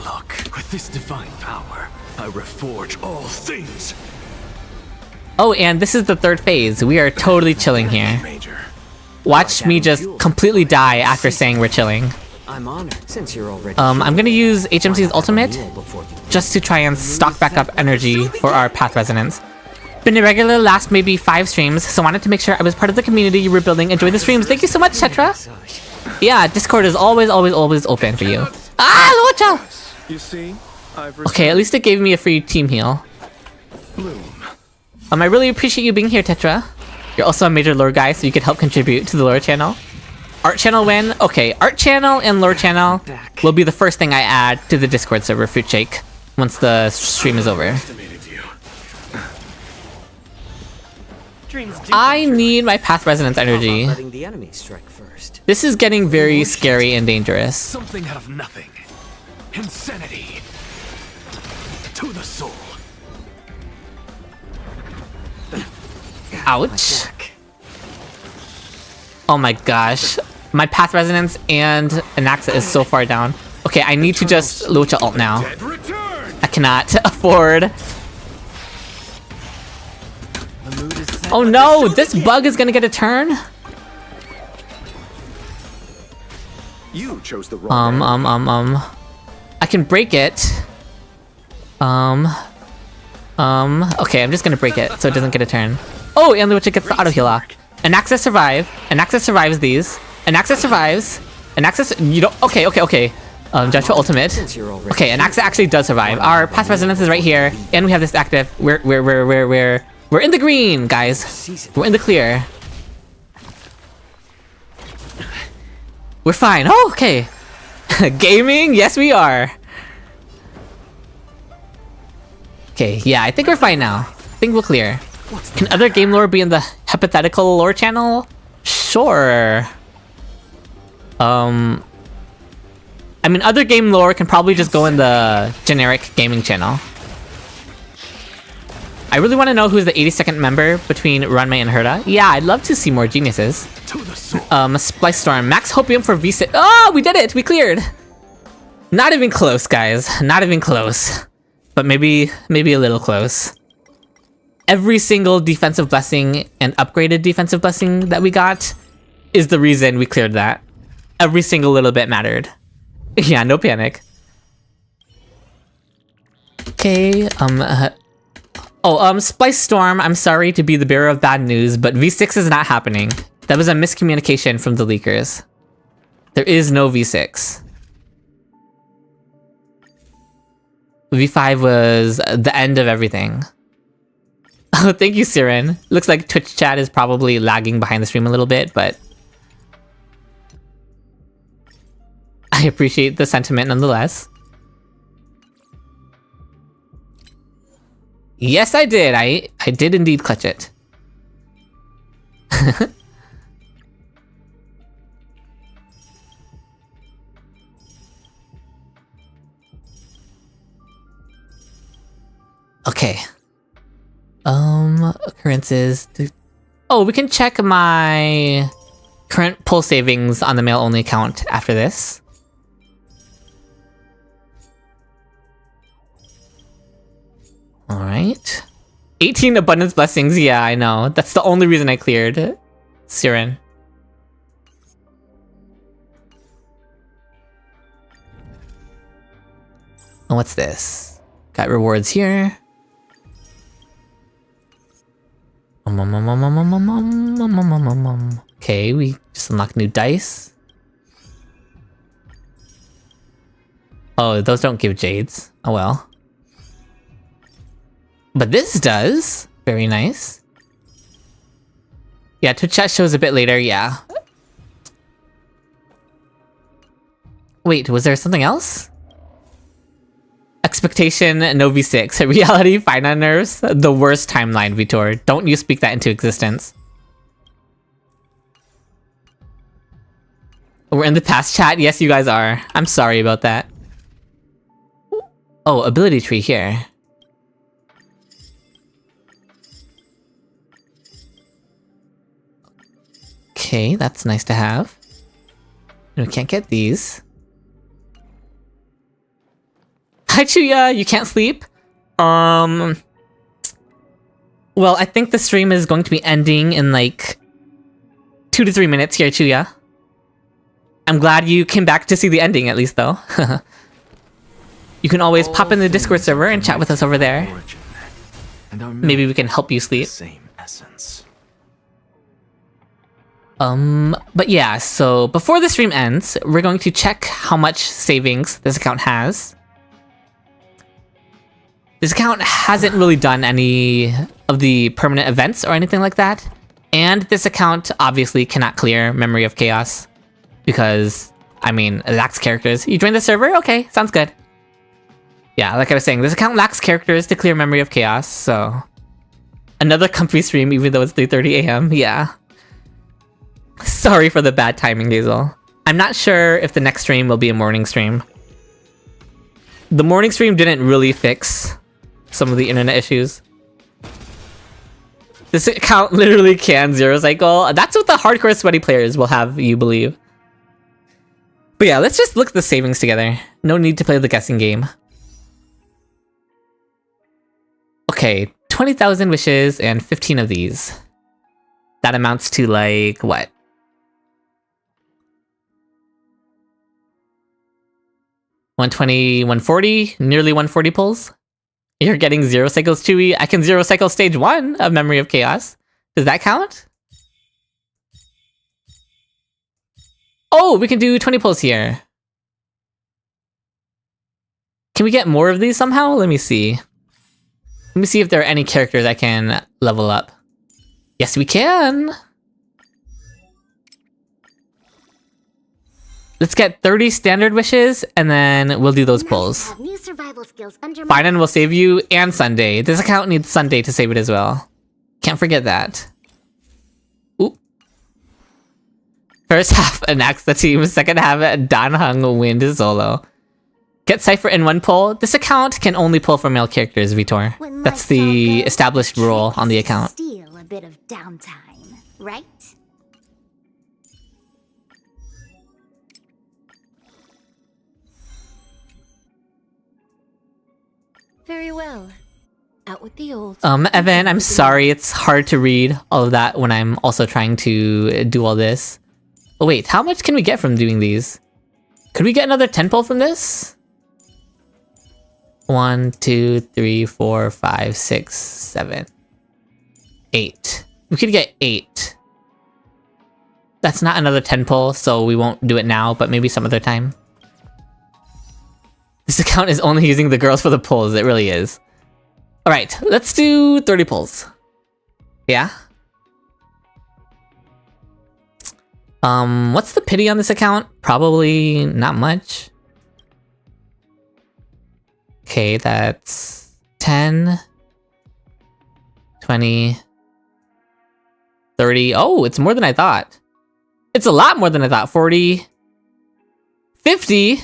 Look, with this divine power, I reforge all things. Oh, and this is the third phase. We are totally chilling here. Watch me just completely die after saying we're chilling. I'm honored since you're already. I'm gonna use HMC's ultimate just to try and stock back up energy for our path resonance. Been a regular last maybe 5 streams, so wanted to make sure I was part of the community you were building. Enjoy the streams. Thank you so much, Tetra. Yeah, Discord is always open for you. Ah, Lucha! You see, Okay, at least it gave me a free team heal. I really appreciate you being here, Tetra. You're also a major lore guy, so you could help contribute to the lore channel. Art channel win? Okay, art channel and lore channel will be the first thing I add to the Discord server, Fruit Shake, once the stream is over. I need my path resonance energy. This is getting very scary and dangerous. Something out of nothing. Insanity. To the soul. Ouch. Oh my gosh. My path resonance and Anaxa is so far down. Okay, I need to just Lucha ult now. I cannot afford. Oh no, this bug is gonna get a turn? You chose the wrong. I can break it. Okay, I'm just gonna break it so it doesn't get a turn. Oh, and Lucha gets the auto heal off. Anaxa survive. Anaxa survives these. Anaxa survives. Anaxa, you don't. Okay. Joshua ultimate. Okay, Anaxa actually does survive. Our path resonance is right here, and we have this active. We're in the green, guys. We're in the clear. We're fine. Oh, okay. Gaming? Yes, we are. Okay, yeah, I think we're fine now. I think we're clear. Can other game lore be in the hypothetical lore channel? Sure. I mean, other game lore can probably just go in the generic gaming channel. I really want to know who's the 82nd member between Runmei and Herta. Yeah, I'd love to see more geniuses. Splice Storm. Max Hopium for V6. Oh, we did it! We cleared! Not even close, guys. Not even close. But maybe a little close. Every single defensive blessing and upgraded defensive blessing that we got is the reason we cleared that. Every single little bit mattered. Yeah, no panic. Okay, Splice Storm, I'm sorry to be the bearer of bad news, but V6 is not happening. That was a miscommunication from the leakers. There is no V6. V5 was the end of everything. Oh, thank you, Siren. Looks like Twitch chat is probably lagging behind the stream a little bit, but I appreciate the sentiment nonetheless. Yes, I did. I did indeed clutch it. Okay. Occurrences. Oh, we can check my current pull savings on the mail only account after this. Alright. 18 abundance blessings, yeah, I know. That's the only reason I cleared Siren. And what's this? Got rewards here. Okay, we just unlocked new dice. Oh, those don't give jades. Oh well. But this does. Very nice. Yeah, Twitch chat shows a bit later, yeah. Wait, was there something else? Expectation, no V6. Reality, Phainon nerfs. The worst timeline, Vitor. Don't you speak that into existence. We're in the past chat? Yes, you guys are. I'm sorry about that. Oh, ability tree here. Okay, that's nice to have. We can't get these. Hi Chuya, you can't sleep? Well, I think the stream is going to be ending in like 2 to 3 minutes here, Chuya. I'm glad you came back to see the ending at least though. You can always pop in the Discord server and chat with us over there. Maybe we can help you sleep. Same essence. But yeah, so before the stream ends, we're going to check how much savings this account has. This account hasn't really done any of the permanent events or anything like that. And this account obviously cannot clear Memory of Chaos because, I mean, it lacks characters. You joined the server? Okay, sounds good. Yeah, like I was saying, this account lacks characters to clear Memory of Chaos, so... Another comfy stream even though it's 3:30 AM, yeah. Sorry for the bad timing, Hazel. I'm not sure if the next stream will be a morning stream. The morning stream didn't really fix some of the internet issues. This account literally can zero cycle. That's what the hardcore sweaty players will have you believe. But yeah, let's just look at the savings together. No need to play the guessing game. Okay, 20,000 wishes and 15 of these. That amounts to like, what? $120, $140, nearly 140 pulls. You're getting 0 cycles, Chewy. I can 0 cycle stage 1 of Memory of Chaos. Does that count? Oh, we can do 20 pulls here. Can we get more of these somehow? Let me see. Let me see if there are any characters I can level up. Yes, we can. Let's get 30 standard wishes, and then we'll do those pulls. Phainon will save you, and Sunday. This account needs Sunday to save it as well. Can't forget that. Oop. First half, Anax the team. Second half, Danhung wind solo. Get Cypher in 1 pull. This account can only pull from male characters, Vitor. That's the established rule on the account. Steal a bit of downtime, right? Very well. Out with the old. Evan, I'm sorry, it's hard to read all of that when I'm also trying to do all this. Oh wait, how much can we get from doing these? Could we get another 10 pull from this? 1, 2, 3, 4, 5, 6, 7, 8. We could get 8. That's not another 10 pull, so we won't do it now, but maybe some other time. This account is only using the girls for the pulls, it really is. Alright, let's do 30 pulls. Yeah? What's the pity on this account? Probably not much. Okay, that's 10, 20, 30. Oh, it's more than I thought. It's a lot more than I thought. 40, 50.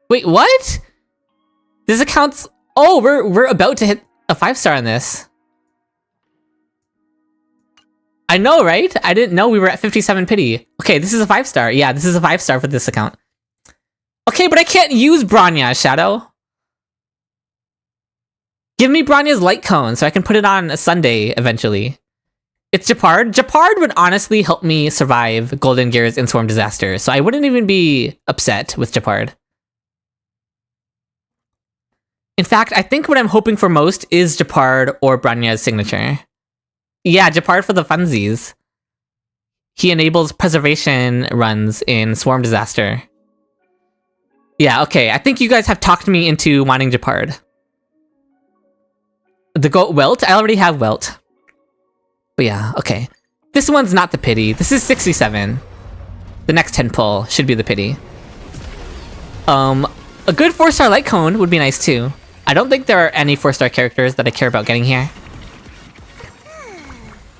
Wait, what? This account's... Oh, we're about to hit a 5-star on this. I know, right? I didn't know we were at 57 pity. Okay, this is a 5-star. Yeah, this is a 5-star for this account. Okay, but I can't use Branya, Shadow. Give me Branya's light cone so I can put it on a Sunday eventually. It's Japard. Japard would honestly help me survive Golden Gears and Swarm Disaster, so I wouldn't even be upset with Japard. In fact, I think what I'm hoping for most is Japard or Branya's signature. Yeah, Japard for the funsies. He enables preservation runs in Swarm Disaster. Yeah, okay, I think you guys have talked me into wanting Japard. The goat Welt? I already have Welt. But yeah, okay. This one's not the pity. This is 67. The next 10 pull should be the pity. A good 4-star light cone would be nice too. I don't think there are any 4-star characters that I care about getting here.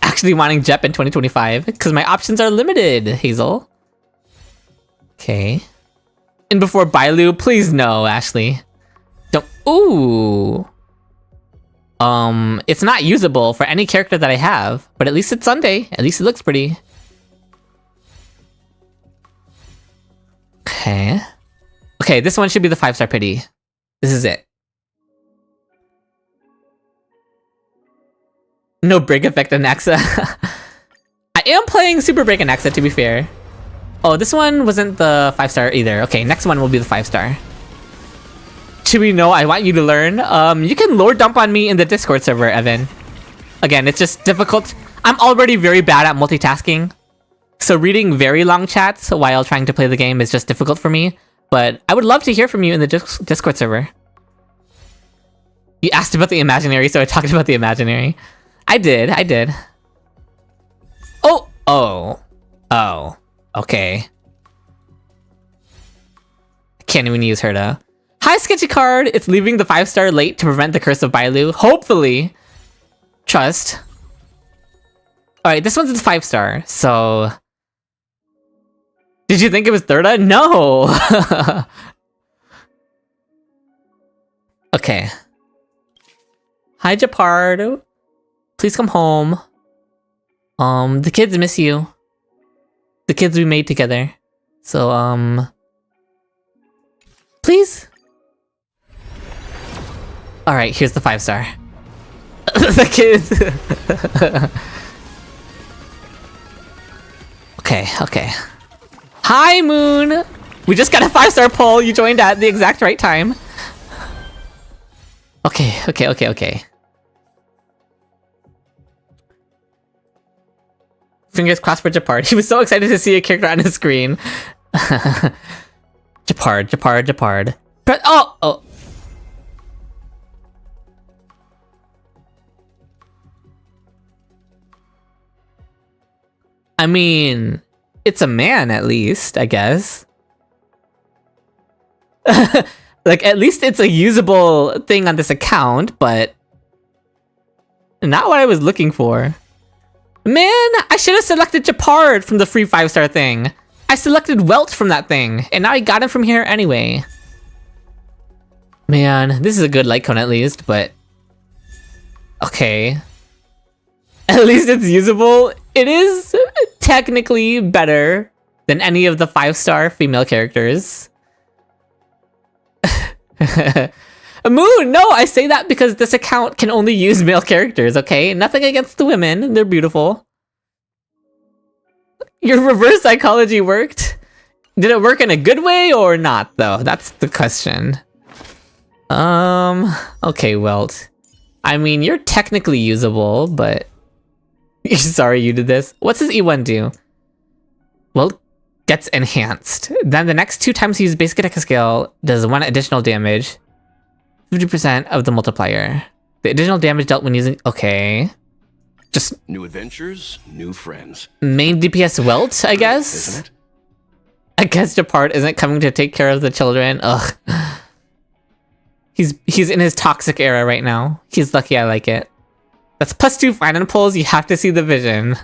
Actually wanting Jep in 2025, because my options are limited, Hazel. Okay. And before Bailu, please no, Ashley. Don't... Ooh! It's not usable for any character that I have, but at least it's Sunday. At least it looks pretty. Okay. Okay, this one should be the 5-star pity. This is it. No break effect on Nexa. I am playing Super Break and Nexa, to be fair. Oh, this one wasn't the 5-star either. Okay, next one will be the 5-star. Should we know I want you to learn? You can lore dump on me in the Discord server, Evan. Again, it's just difficult. I'm already very bad at multitasking. So reading very long chats while trying to play the game is just difficult for me. But I would love to hear from you in the Discord server. You asked about the imaginary, so I talked about the imaginary. I did. Oh, okay. I can't even use Herda. Hi, Sketchy Card! It's leaving the 5-star late to prevent the curse of Bailu. Hopefully. Trust. Alright, this one's a 5-star, so... Did you think it was Thirda? No! Okay. Hi, Japard. Please come home. The kids miss you. The kids we made together. So, please? Alright, here's the 5-star. The kids. Okay. Hi, Moon! We just got a 5-star poll. You joined at the exact right time. Okay. Fingers crossed for Japard. He was so excited to see a character on his screen. Japard. Oh! I mean, it's a man at least, I guess. Like, at least it's a usable thing on this account, but not what I was looking for. Man, I should have selected Japard from the free 5-star thing. I selected Welt from that thing, and now I got him from here anyway. Man, this is a good light cone at least, but... Okay. At least it's usable. It is technically better than any of the 5-star female characters. Moon, no, I say that because this account can only use male characters, okay? Nothing against the women, they're beautiful. Your reverse psychology worked? Did it work in a good way or not, though? That's the question. Okay, Welt. I mean, you're technically usable, but... Sorry you did this. What's his E1 do? Well, gets enhanced. Then the next 2 times he uses basic attack skill does 1 additional damage. 50% of the multiplier. The additional damage dealt when using... Okay. Just New adventures, new friends. main DPS Welt, I guess? Isn't it? I guess Japart isn't coming to take care of the children. Ugh. He's in his toxic era right now. He's lucky I like it. That's +2 Phainon pulls. You have to see the vision.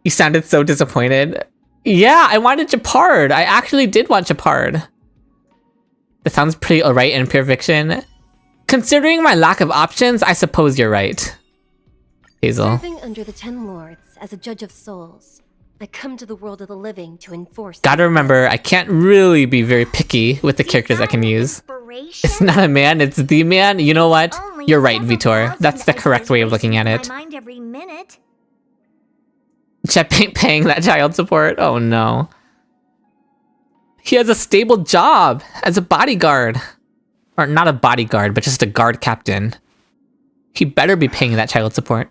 You sounded so disappointed. Yeah, I wanted Japard. I actually did want Japard. That sounds pretty alright in Pure Fiction. Considering my lack of options, I suppose you're right. Hazel. Serving under the 10 lords as a judge of souls, I come to the world of the living to enforce. Gotta remember, I can't really be very picky with the characters I can use. It's not a man, it's the man. You know what? You're right, Vitor. That's the correct way of looking at it. Chet ain't paying that child support. Oh no. He has a stable job as a bodyguard. Or not a bodyguard, but just a guard captain. He better be paying that child support.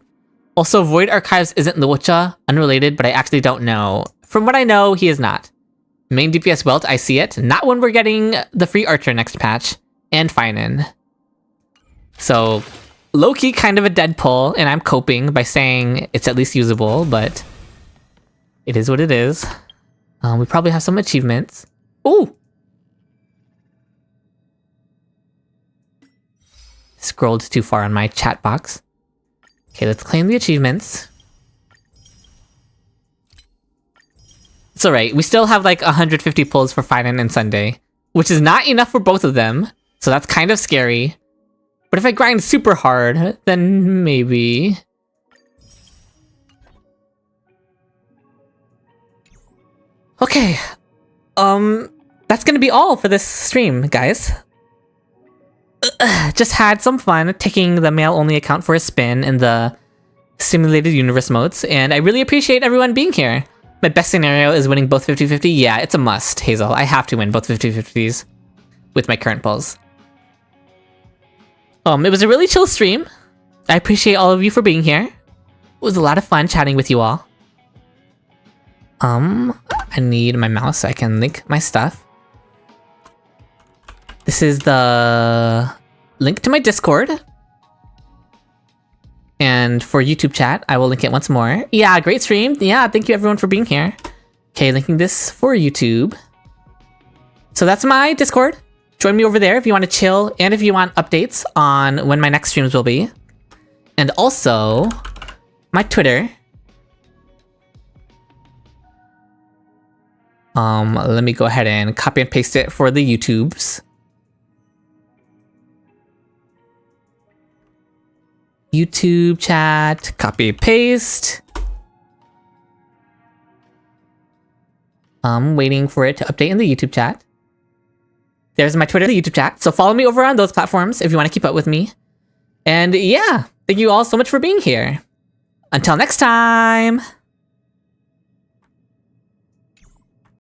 Also, Void Archives isn't Luocha, unrelated, but I actually don't know. From what I know, he is not. Main DPS Welt, I see it. Not when we're getting the free Archer next patch. And Phainon. So, low-key kind of a dead pull, and I'm coping by saying it's at least usable, but it is what it is. We probably have some achievements. Ooh! Scrolled too far on my chat box. Okay, let's claim the achievements. It's alright, we still have like 150 pulls for Phainon and Sunday, which is not enough for both of them, so that's kind of scary. But if I grind super hard, then maybe... Okay, that's gonna be all for this stream, guys. Just had some fun taking the male-only account for a spin in the simulated universe modes, and I really appreciate everyone being here. My best scenario is winning both 50-50. Yeah, it's a must, Hazel. I have to win both 50-50s with my current pulls. It was a really chill stream. I appreciate all of you for being here. It was a lot of fun chatting with you all. I need my mouse so I can link my stuff. This is the link to my Discord. And for YouTube chat, I will link it once more. Yeah, great stream. Yeah, thank you everyone for being here. Okay, linking this for YouTube. So that's my Discord. Join me over there if you want to chill and if you want updates on when my next streams will be. And also, my Twitter. Let me go ahead and copy and paste it for the YouTubes. YouTube chat, copy paste. I'm waiting for it to update in the YouTube chat. There's my Twitter, the YouTube chat. So follow me over on those platforms if you want to keep up with me. And yeah, thank you all so much for being here. Until next time.